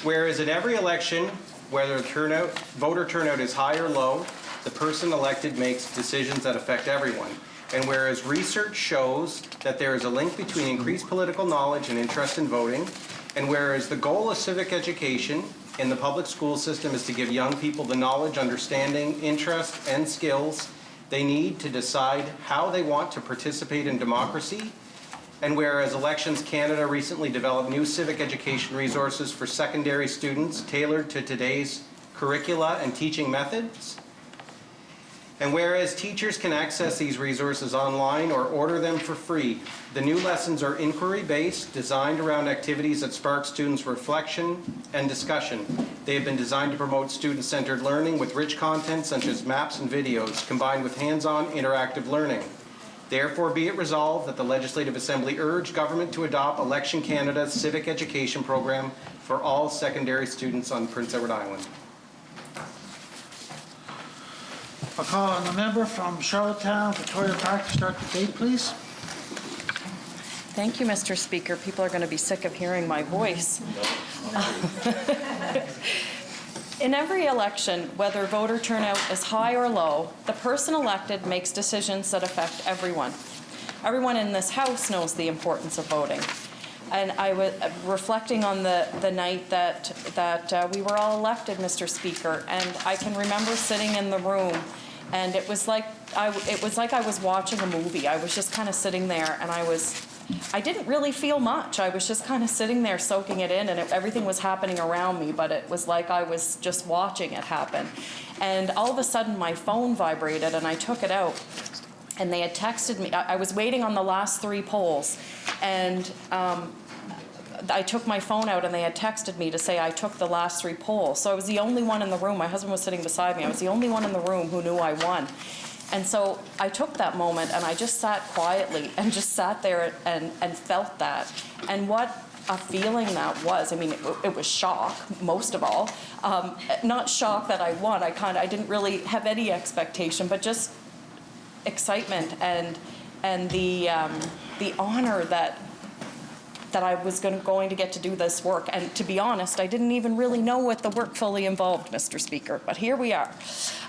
Whereas in every election, whether voter turnout is high or low, the person elected makes decisions that affect everyone. And whereas research shows that there is a link between increased political knowledge and interest in voting, and whereas the goal of civic education in the public school system is to give young people the knowledge, understanding, interest, and skills they need to decide how they want to participate in democracy, and whereas Elections Canada recently developed new civic education resources for secondary students tailored to today's curricula and teaching methods, and whereas teachers can access these resources online or order them for free, the new lessons are inquiry-based, designed around activities that spark students' reflection and discussion. They have been designed to promote student-centered learning with rich content such as maps and videos, combined with hands-on interactive learning. Therefore, be it resolved that the Legislative Assembly urge government to adopt Election Canada's civic education program for all secondary students on Prince Edward Island. I'll call on the member from Charlottetown, Victoria Park to start the debate, please. Thank you, Mr. Speaker. People are going to be sick of hearing my voice. In every election, whether voter turnout is high or low, the person elected makes decisions that affect everyone. Everyone in this House knows the importance of voting. And I was reflecting on the night that we were all elected, Mr. Speaker, and I can remember sitting in the room, and it was like I was watching a movie. I was just kind of sitting there, and I didn't really feel much. I was just kind of sitting there soaking it in, and everything was happening around me, but it was like I was just watching it happen. And all of a sudden, my phone vibrated, and I took it out. And they had texted me. I was waiting on the last 3 polls, and I took my phone out, and they had texted me to say I took the last 3 polls. So I was the only one in the room. My husband was sitting beside me. I was the only one in the room who knew I won. And so I took that moment, and I just sat quietly and just sat there and felt that. And what a feeling that was. I mean, it was shock, most of all. Not shock that I won. I didn't really have any expectation, but just excitement and the honor that I was going to get to do this work. And to be honest, I didn't even really know what the work fully involved, Mr. Speaker, but here we are.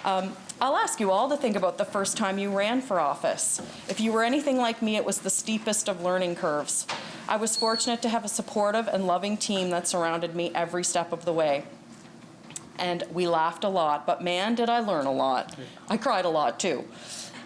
I'll ask you all to think about the first time you ran for office. If you were anything like me, it was the steepest of learning curves. I was fortunate to have a supportive and loving team that surrounded me every step of the way. And we laughed a lot, but man, did I learn a lot. I cried a lot too.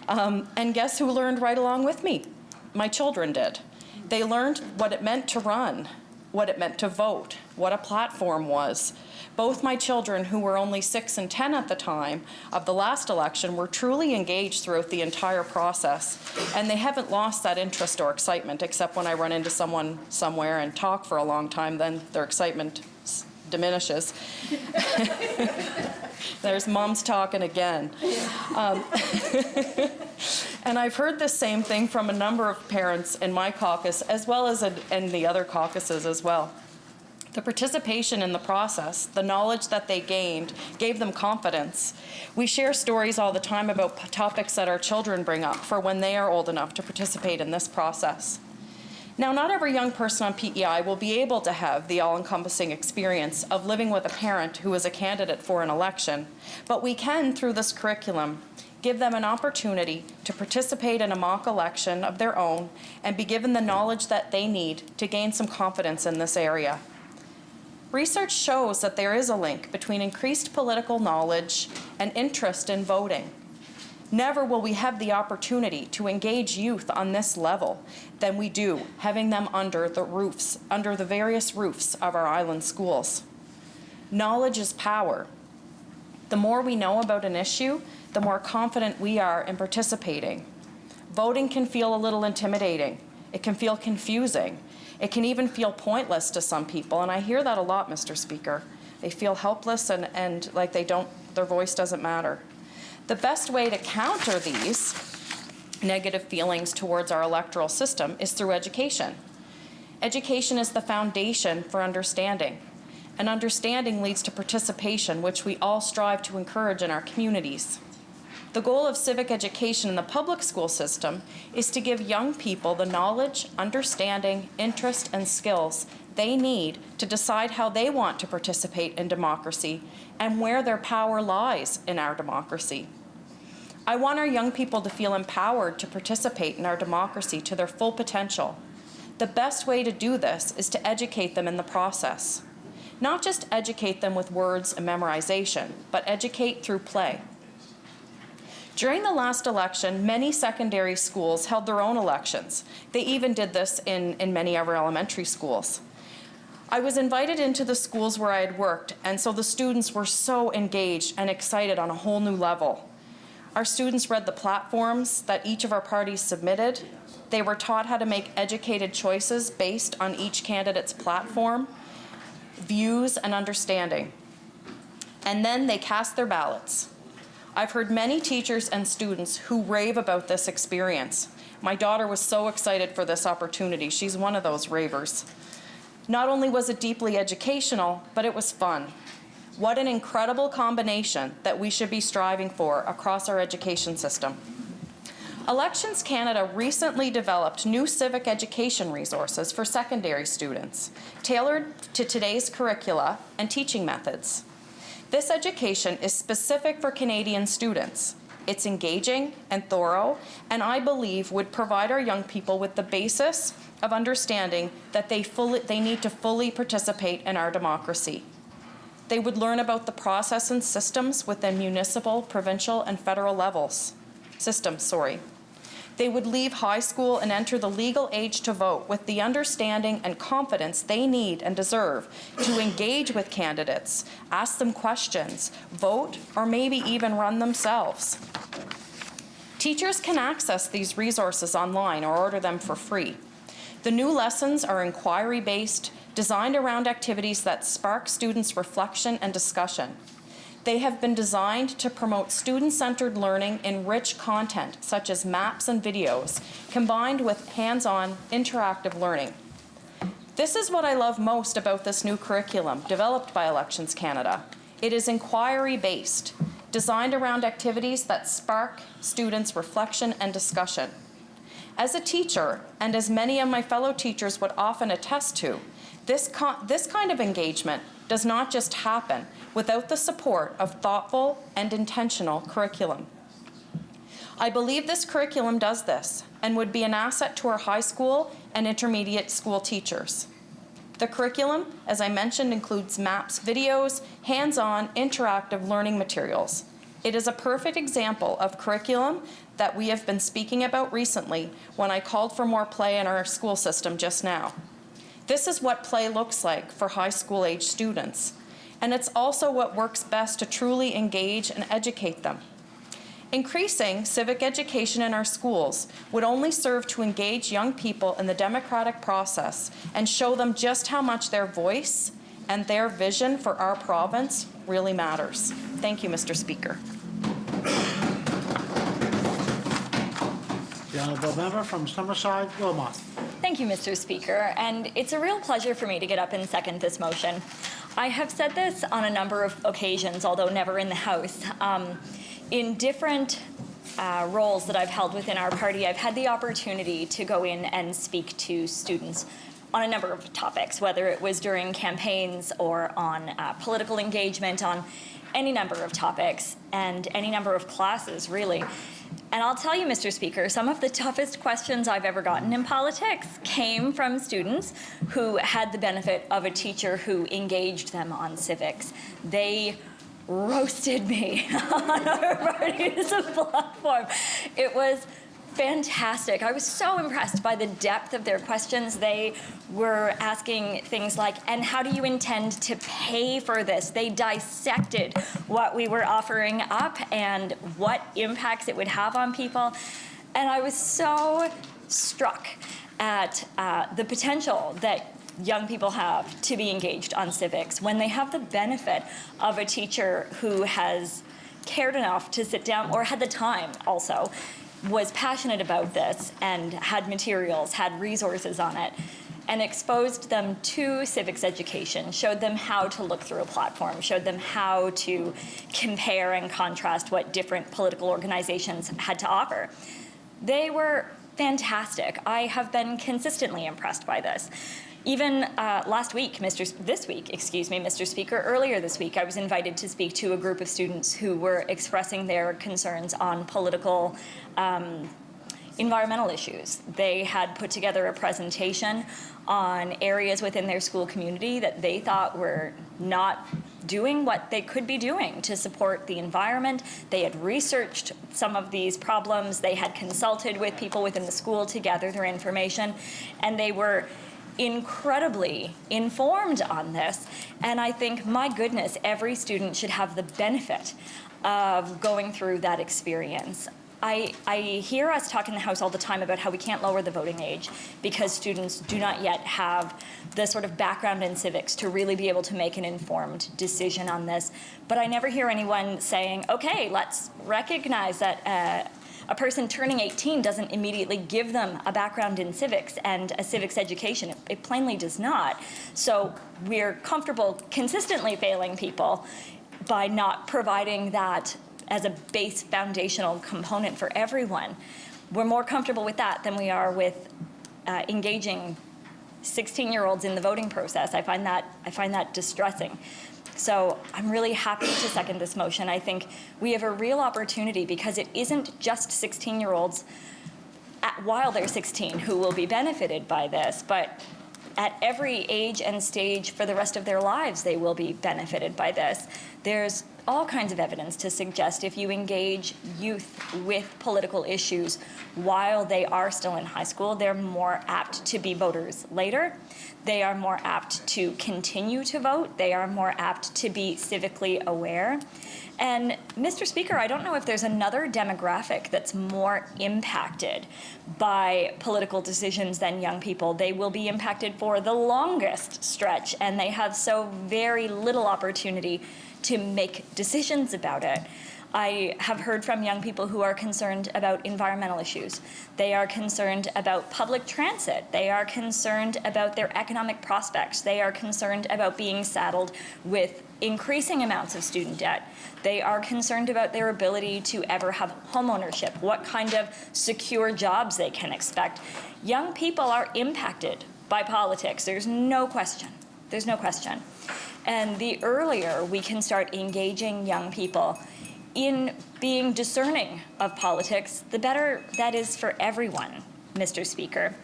And guess who learned right along with me? My children did. They learned what it meant to run, what it meant to vote, what a platform was. Both my children, who were only 6 and 10 at the time of the last election, were truly engaged throughout the entire process. And they haven't lost that interest or excitement, except when I run into someone somewhere and talk for a long time, then their excitement diminishes. There's moms talking again. And I've heard the same thing from a number of parents in my caucus, as well as in the other caucuses as well. The participation in the process, the knowledge that they gained, gave them confidence. We share stories all the time about topics that our children bring up for when they are old enough to participate in this process. Now, not every young person on PEI will be able to have the all-encompassing experience of living with a parent who is a candidate for an election, but we can, through this curriculum, give them an opportunity to participate in a mock election of their own and be given the knowledge that they need to gain some confidence in this area. Research shows that there is a link between increased political knowledge and interest in voting. Never will we have the opportunity to engage youth on this level than we do having them under the various roofs of our island schools. Knowledge is power. The more we know about an issue, the more confident we are in participating. Voting can feel a little intimidating. It can feel confusing. It can even feel pointless to some people, and I hear that a lot, Mr. Speaker. They feel helpless and like their voice doesn't matter. The best way to counter these negative feelings towards our electoral system is through education. Education is the foundation for understanding, and understanding leads to participation, which we all strive to encourage in our communities. The goal of civic education in the public school system is to give young people the knowledge, understanding, interest, and skills they need to decide how they want to participate in democracy and where their power lies in our democracy. I want our young people to feel empowered to participate in our democracy to their full potential. The best way to do this is to educate them in the process. Not just educate them with words and memorization, but educate through play. During the last election, many secondary schools held their own elections. They even did this in many of our elementary schools. I was invited into the schools where I had worked, and so the students were so engaged and excited on a whole new level. Our students read the platforms that each of our parties submitted. They were taught how to make educated choices based on each candidate's platform, views, and understanding. And then they cast their ballots. I've heard many teachers and students who rave about this experience. My daughter was so excited for this opportunity. She's one of those ravers. Not only was it deeply educational, but it was fun. What an incredible combination that we should be striving for across our education system. Elections Canada recently developed new civic education resources for secondary students, tailored to today's curricula and teaching methods. This education is specific for Canadian students. It's engaging and thorough, and I believe would provide our young people with the basis of understanding that they need to fully participate in our democracy. They would learn about the process and systems within municipal, provincial, and federal systems. They would leave high school and enter the legal age to vote with the understanding and confidence they need and deserve to engage with candidates, ask them questions, vote, or maybe even run themselves. Teachers can access these resources online or order them for free. The new lessons are inquiry-based, designed around activities that spark students' reflection and discussion. They have been designed to promote student-centered learning in rich content, such as maps and videos, combined with hands-on interactive learning. This is what I love most about this new curriculum developed by Elections Canada. It is inquiry-based, designed around activities that spark students' reflection and discussion. As a teacher, and as many of my fellow teachers would often attest to, this kind of engagement does not just happen without the support of thoughtful and intentional curriculum. I believe this curriculum does this and would be an asset to our high school and intermediate school teachers. The curriculum, as I mentioned, includes maps, videos, hands-on, interactive learning materials. It is a perfect example of curriculum that we have been speaking about recently when I called for more play in our school system just now. This is what play looks like for high school age students, and it's also what works best to truly engage and educate them. Increasing civic education in our schools would only serve to engage young people in the democratic process and show them just how much their voice and their vision for our province really matters. Thank you, Mr. Speaker. The honourable member from Summerside, Wilmot. Thank you, Mr. Speaker, and it's a real pleasure for me to get up and second this motion. I have said this on a number of occasions, although never in the House. In different roles that I've held within our party, I've had the opportunity to go in and speak to students on a number of topics, whether it was during campaigns or on political engagement, on any number of topics and any number of classes, really. And I'll tell you, Mr. Speaker, some of the toughest questions I've ever gotten in politics came from students who had the benefit of a teacher who engaged them on civics. They roasted me on our party's platform. It was fantastic. I was so impressed by the depth of their questions. They were asking things like, and how do you intend to pay for this? They dissected what we were offering up and what impacts it would have on people. And I was so struck at the potential that young people have to be engaged on civics when they have the benefit of a teacher who has cared enough to sit down, or had the time also, was passionate about this and had materials, had resources on it, and exposed them to civics education, showed them how to look through a platform, showed them how to compare and contrast what different political organizations had to offer. They were fantastic. I have been consistently impressed by this. Even Mr. Speaker, earlier this week, I was invited to speak to a group of students who were expressing their concerns on political environmental issues. They had put together a presentation on areas within their school community that they thought were not doing what they could be doing to support the environment. They had researched some of these problems. They had consulted with people within the school to gather their information, and they were incredibly informed on this. And I think, my goodness, every student should have the benefit of going through that experience. I hear us talk in the House all the time about how we can't lower the voting age because students do not yet have the sort of background in civics to really be able to make an informed decision on this. But I never hear anyone saying, okay, let's recognize that a person turning 18 doesn't immediately give them a background in civics and a civics education. It plainly does not. So we're comfortable consistently failing people by not providing that as a base foundational component for everyone. We're more comfortable with that than we are with engaging 16-year-olds in the voting process. I find that distressing. So I'm really happy to second this motion. I think we have a real opportunity because it isn't just 16-year-olds while they're 16 who will be benefited by this, but at every age and stage for the rest of their lives, they will be benefited by this. There's all kinds of evidence to suggest if you engage youth with political issues while they are still in high school, they're more apt to be voters later. They are more apt to continue to vote. They are more apt to be civically aware. And Mr. Speaker, I don't know if there's another demographic that's more impacted by political decisions than young people. They will be impacted for the longest stretch, and they have so very little opportunity to make decisions about it. I have heard from young people who are concerned about environmental issues. They are concerned about public transit. They are concerned about their economic prospects. They are concerned about being saddled with increasing amounts of student debt. They are concerned about their ability to ever have home ownership, what kind of secure jobs they can expect. Young people are impacted by politics. There's no question. There's no question. And the earlier we can start engaging young people in being discerning of politics, the better that is for everyone, Mr. Speaker.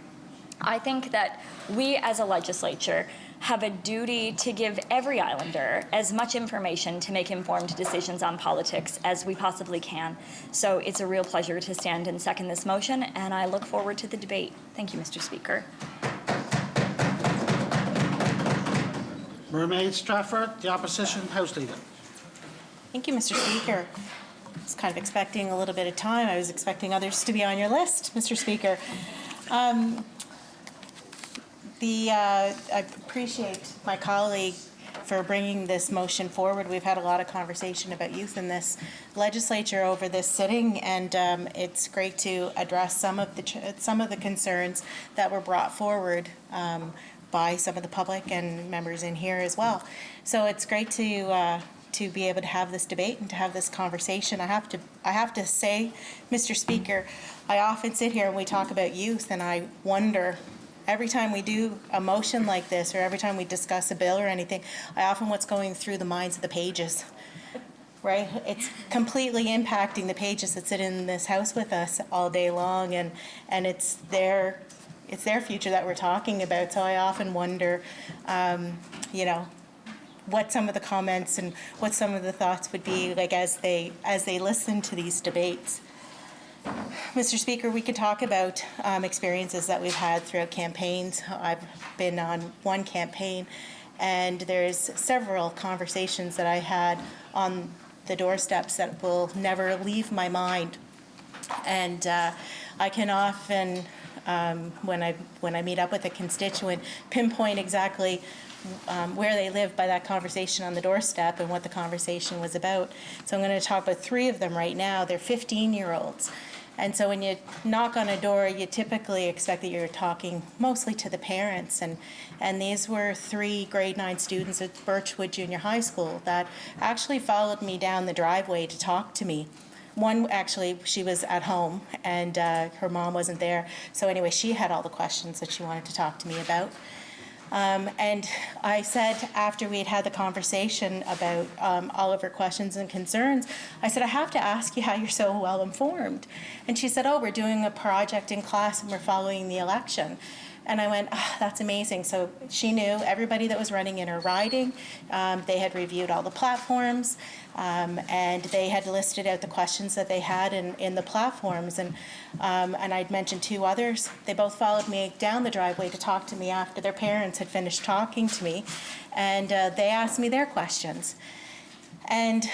I think that we as a legislature have a duty to give every Islander as much information to make informed decisions on politics as we possibly can. So it's a real pleasure to stand and second this motion, and I look forward to the debate. Thank you, Mr. Speaker. Mermaid Stratford, the Opposition House Leader. Thank you, Mr. Speaker. I was kind of expecting a little bit of time. I was expecting others to be on your list, Mr. Speaker. I appreciate my colleague for bringing this motion forward. We've had a lot of conversation about youth in this legislature over this sitting, and it's great to address some of the concerns that were brought forward by some of the public and members in here as well. So it's great to be able to have this debate and to have this conversation. I have to say, Mr. Speaker, I often sit here and we talk about youth, and I wonder, every time we do a motion like this, or every time we discuss a bill or anything, I often what's going through the minds of the pages, right? It's completely impacting the pages that sit in this house with us all day long, and it's their future that we're talking about. So I often wonder, what some of the comments and what some of the thoughts would be like as they listen to these debates. Mr. Speaker, we could talk about experiences that we've had throughout campaigns. I've been on one campaign, and there's several conversations that I had on the doorsteps that will never leave my mind. And I can often, when I meet up with a constituent, pinpoint exactly where they live by that conversation on the doorstep and what the conversation was about. So I'm going to talk about 3 of them right now. They're 15-year-olds. And so when you knock on a door, you typically expect that you're talking mostly to the parents. And these were 3 grade 9 students at Birchwood Junior High School that actually followed me down the driveway to talk to me. One, actually, she was at home, and her mom wasn't there. So anyway, she had all the questions that she wanted to talk to me about. And I said, after we had the conversation about all of her questions and concerns, I said, I have to ask you how you're so well informed. And she said, oh, we're doing a project in class and we're following the election. And I went, oh, that's amazing. So she knew everybody that was running in her riding. They had reviewed all the platforms, and they had listed out the questions that they had in the platforms. And I'd mentioned 2 others. They both followed me down the driveway to talk to me after their parents had finished talking to me. And they asked me their questions. And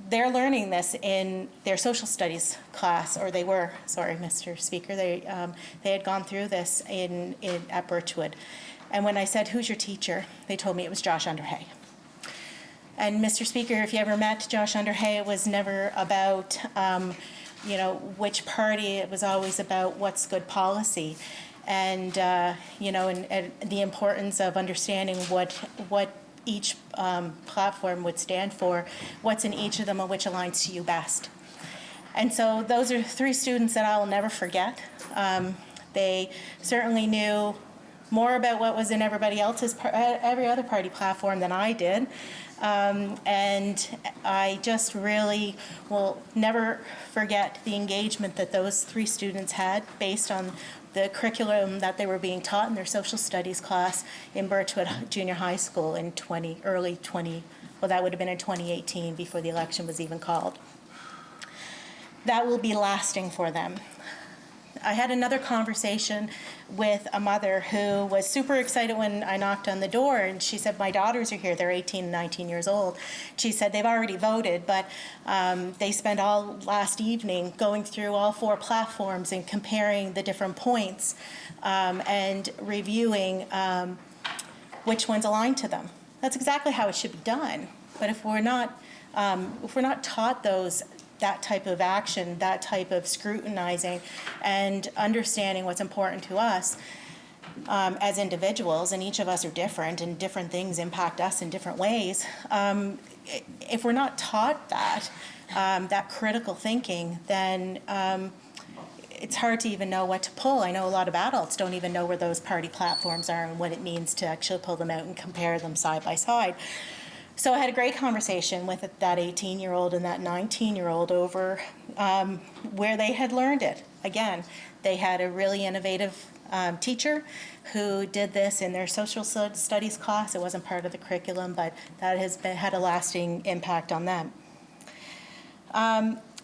they're learning this in their social studies class, or they were, sorry, Mr. Speaker, they had gone through this at Birchwood. And when I said, who's your teacher? They told me it was Josh Underhay. And Mr. Speaker, if you ever met Josh Underhay, it was never about, which party. It was always about what's good policy. And, and the importance of understanding what each platform would stand for, what's in each of them and which aligns to you best. And so those are 3 students that I will never forget. They certainly knew more about what was in every other party platform than I did. And I just really will never forget the engagement that those 3 students had based on the curriculum that they were being taught in their social studies class in Birchwood Junior High School in that would have been in 2018, before the election was even called. That will be lasting for them. I had another conversation with a mother who was super excited when I knocked on the door, and she said, my daughters are here, they're 18 and 19 years old. She said they've already voted, but they spent all last evening going through all 4 platforms and comparing the different points and reviewing which ones align to them. That's exactly how it should be done. But if we're not taught that type of action, that type of scrutinizing and understanding what's important to us as individuals, and each of us are different and different things impact us in different ways. If we're not taught that critical thinking, then it's hard to even know what to pull. I know a lot of adults don't even know where those party platforms are and what it means to actually pull them out and compare them side by side. So I had a great conversation with that 18-year-old and that 19-year-old over where they had learned it. Again, they had a really innovative teacher who did this in their social studies class. It wasn't part of the curriculum, but that has had a lasting impact on them.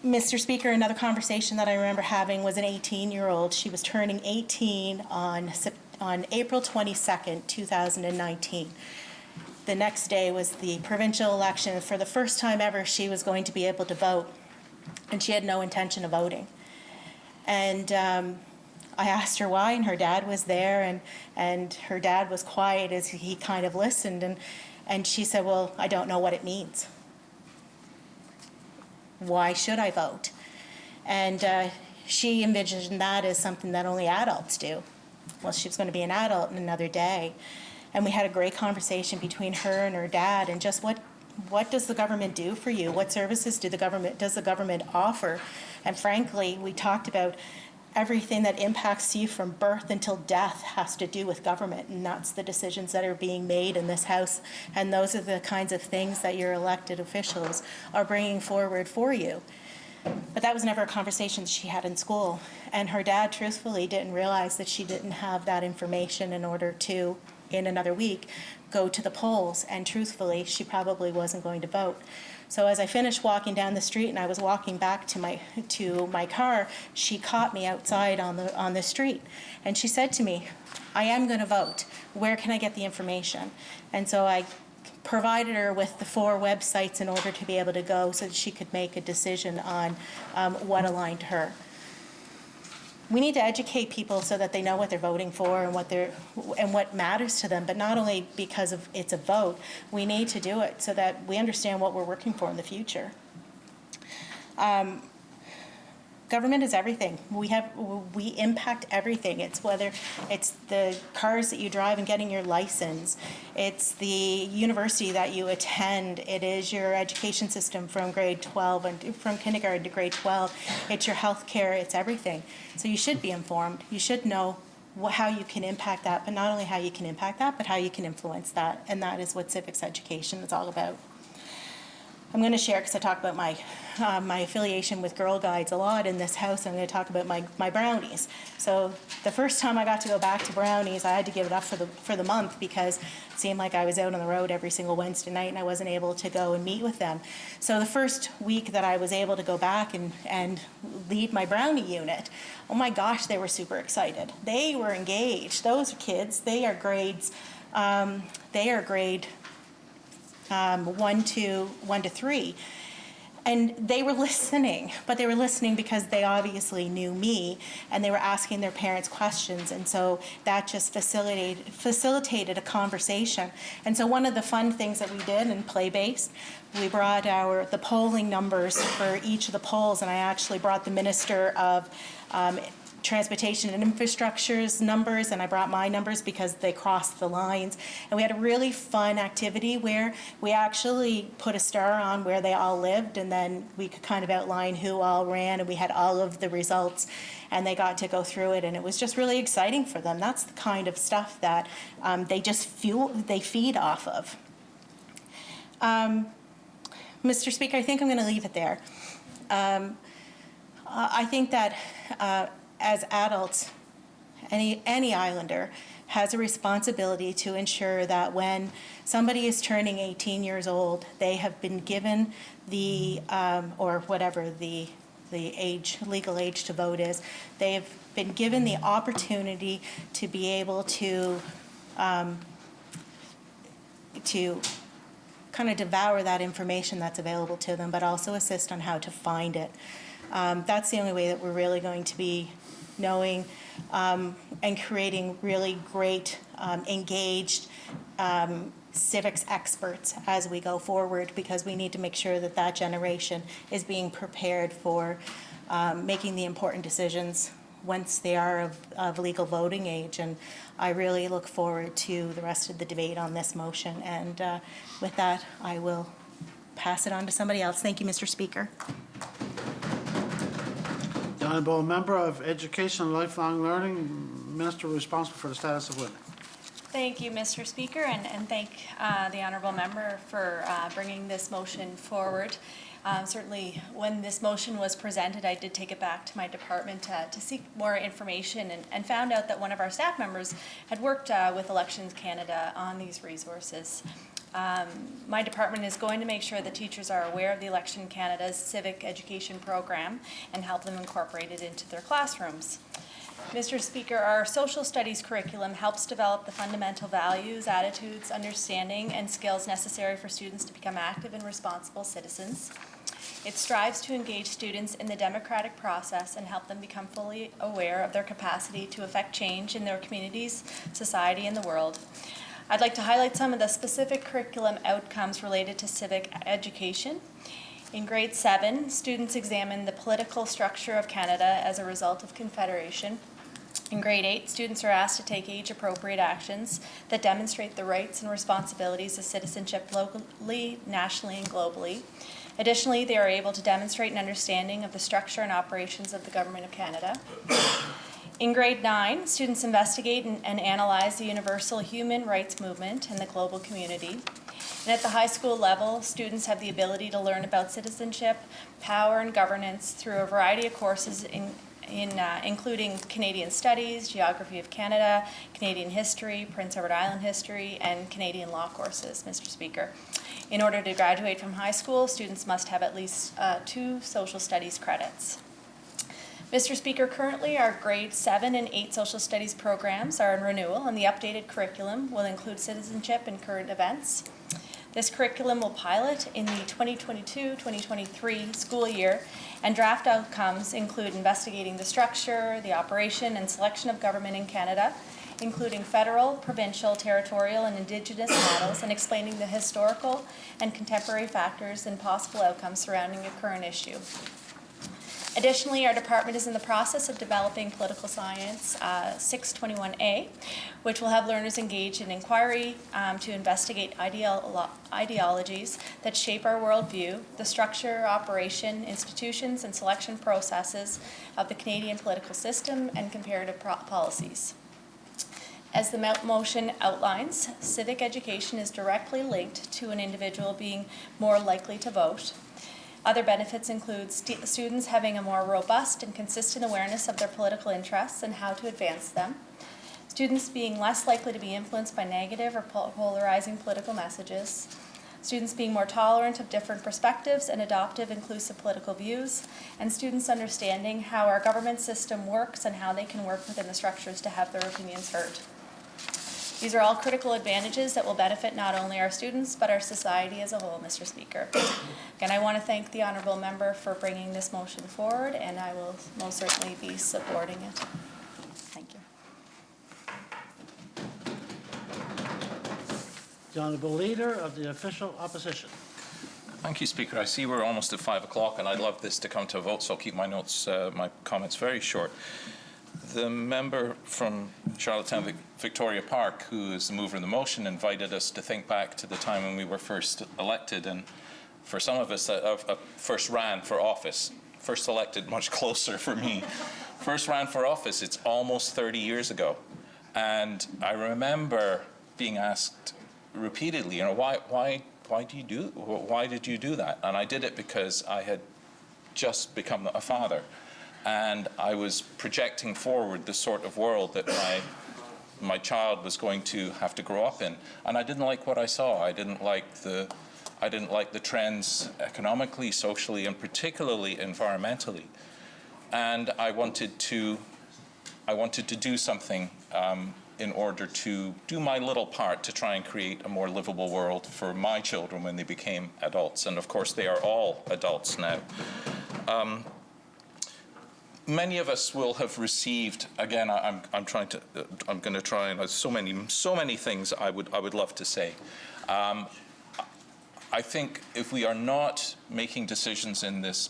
Mr. Speaker, another conversation that I remember having was an 18-year-old. She was turning 18 on April 22nd, 2019. The next day was the provincial election. For the first time ever, she was going to be able to vote, and she had no intention of voting. And I asked her why, and her dad was there, and her dad was quiet as he kind of listened. And she said, well, I don't know what it means. Why should I vote? And she envisioned that as something that only adults do. Well, she was going to be an adult in another day. And we had a great conversation between her and her dad, and just what does the government do for you? What services does the government offer? And frankly, we talked about everything that impacts you from birth until death has to do with government, and that's the decisions that are being made in this House, and those are the kinds of things that your elected officials are bringing forward for you. But that was never a conversation she had in school, and her dad truthfully didn't realize that she didn't have that information in order to, in another week, go to the polls, and truthfully, she probably wasn't going to vote. So as I finished walking down the street and I was walking back to my car, she caught me outside on the street. And she said to me, I am going to vote. Where can I get the information? And so I provided her with the 4 websites in order to be able to go so that she could make a decision on what aligned to her. We need to educate people so that they know what they're voting for and what matters to them, but not only because of it's a vote. We need to do it so that we understand what we're working for in the future. Government is everything. We impact everything. It's whether it's the cars that you drive and getting your license, it's the university that you attend, it is your education system from grade 12 and from kindergarten to grade 12, it's your health care, it's everything. So you should be informed. You should know how you can impact that, but not only how you can impact that, but how you can influence that, and that is what civics education is all about. I'm going to share, because I talk about my affiliation with Girl Guides a lot in this House. I'm going to talk about my brownies. So the first time I got to go back to brownies, I had to give it up for the month because it seemed like I was out on the road every single Wednesday night and I wasn't able to go and meet with them. So the first week that I was able to go back and lead my brownie unit, oh my gosh, they were super excited. They were engaged. Those kids, they are grade 1 to 3. And they were listening, but they were listening because they obviously knew me, and they were asking their parents questions, and so that just facilitated a conversation. And so one of the fun things that we did in play-based, we brought the polling numbers for each of the polls, and I actually brought the Minister of Transportation and Infrastructure's numbers, and I brought my numbers because they crossed the lines. And we had a really fun activity where we actually put a star on where they all lived, and then we could kind of outline who all ran, and we had all of the results, and they got to go through it, and it was just really exciting for them. That's the kind of stuff that they feed off of. Mr. Speaker, I think I'm going to leave it there. I think that as adults, any Islander has a responsibility to ensure that when somebody is turning 18 years old, they have been given the, or whatever the legal age to vote is, they've been given the opportunity to be able to kind of devour that information that's available to them, but also assist on how to find it. That's the only way that we're really going to be knowing and creating really great, engaged civics experts as we go forward, because we need to make sure that that generation is being prepared for making the important decisions once they are of legal voting age. And I really look forward to the rest of the debate on this motion. And with that, I will pass it on to somebody else. Thank you, Mr. Speaker. The Honourable Member of Education and Lifelong Learning, Minister responsible for the status of women. Thank you, Mr. Speaker, and thank the Honourable Member for bringing this motion forward. Certainly, when this motion was presented, I did take it back to my department to seek more information, and found out that one of our staff members had worked with Elections Canada on these resources. My department is going to make sure that teachers are aware of the Election Canada's civic education program and help them incorporate it into their classrooms. Mr. Speaker, our social studies curriculum helps develop the fundamental values, attitudes, understanding, and skills necessary for students to become active and responsible citizens. It strives to engage students in the democratic process and help them become fully aware of their capacity to affect change in their communities, society, and the world. I'd like to highlight some of the specific curriculum outcomes related to civic education. In grade 7, students examined the political structure of Canada as a result of Confederation. In grade 8, students are asked to take age-appropriate actions that demonstrate the rights and responsibilities of citizenship locally, nationally, and globally. Additionally, they are able to demonstrate an understanding of the structure and operations of the Government of Canada. In grade 9, students investigate and analyze the universal human rights movement and the global community. And at the high school level, students have the ability to learn about citizenship, power, and governance through a variety of courses including Canadian Studies, Geography of Canada, Canadian History, Prince Edward Island History, and Canadian Law courses, Mr. Speaker. In order to graduate from high school, students must have at least 2 social studies credits. Mr. Speaker, currently our grade 7 and 8 social studies programs are in renewal, and the updated curriculum will include citizenship and current events. This curriculum will pilot in the 2022-2023 school year, and draft outcomes include investigating the structure, the operation, and selection of government in Canada, including federal, provincial, territorial, and Indigenous models, and explaining the historical and contemporary factors and possible outcomes surrounding a current issue. Additionally, our department is in the process of developing Political Science 621A, which will have learners engage in inquiry to investigate ideologies that shape our worldview, the structure, operation, institutions, and selection processes of the Canadian political system, and comparative policies. As the motion outlines, civic education is directly linked to an individual being more likely to vote. Other benefits include students having a more robust and consistent awareness of their political interests and how to advance them, students being less likely to be influenced by negative or polarizing political messages, students being more tolerant of different perspectives and adoptive, inclusive political views, and students understanding how our government system works and how they can work within the structures to have their opinions heard. These are all critical advantages that will benefit not only our students, but our society as a whole, Mr. Speaker. Again, I want to thank the honourable member for bringing this motion forward, and I will most certainly be supporting it. Thank you. The Honourable Leader of the Official Opposition. Thank you, Speaker. I see we're almost at 5 o'clock, and I'd love this to come to a vote, so I'll keep my comments very short. The member from Charlottetown Victoria Park, who is the mover of the motion, invited us to think back to the time when we were first elected, and for some of us, first ran for office. First elected, much closer for me. First ran for office, it's almost 30 years ago. And I remember being asked repeatedly, why did you do that? And I did it because I had just become a father. And I was projecting forward the sort of world that my child was going to have to grow up in. And I didn't like what I saw. I didn't like the trends economically, socially, and particularly environmentally. And I wanted to do something in order to do my little part to try and create a more livable world for my children when they became adults. And of course, they are all adults now. Many of us will have received. Again, I'm going to try, and there's so many things I would love to say. I think if we are not making decisions in this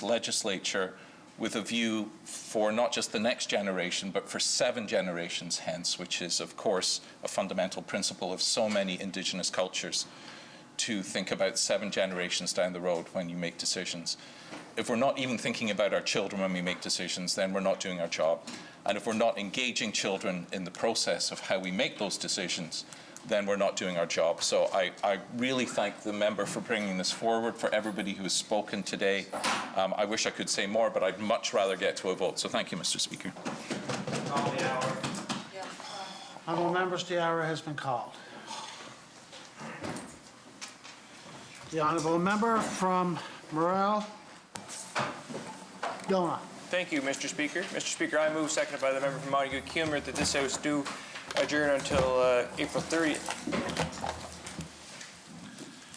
legislature with a view for not just the next generation, but for 7 generations hence, which is, of course, a fundamental principle of so many Indigenous cultures, to think about 7 generations down the road when you make decisions. If we're not even thinking about our children when we make decisions, then we're not doing our job. And if we're not engaging children in the process of how we make those decisions, then we're not doing our job. So I really thank the member for bringing this forward, for everybody who has spoken today. I wish I could say more, but I'd much rather get to a vote. So thank you, Mr. Speaker. Honourable members, the hour has been called. The honourable member from Morel, Donagh. Thank you, Mr. Speaker. Mr. Speaker, I move, seconded by the member from Montague-Cumber, that this House do adjourn until April 30th.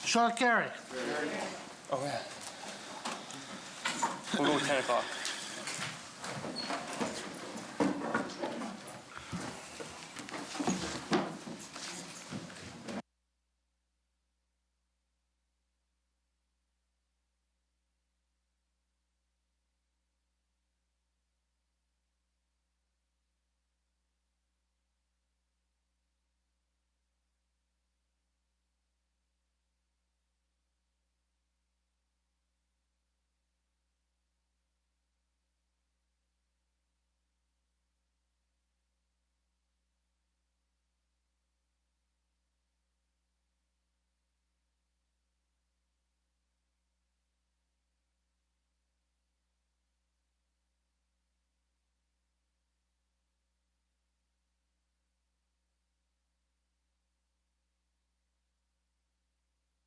Shall carry. Oh, yeah. We'll go with 10 o'clock.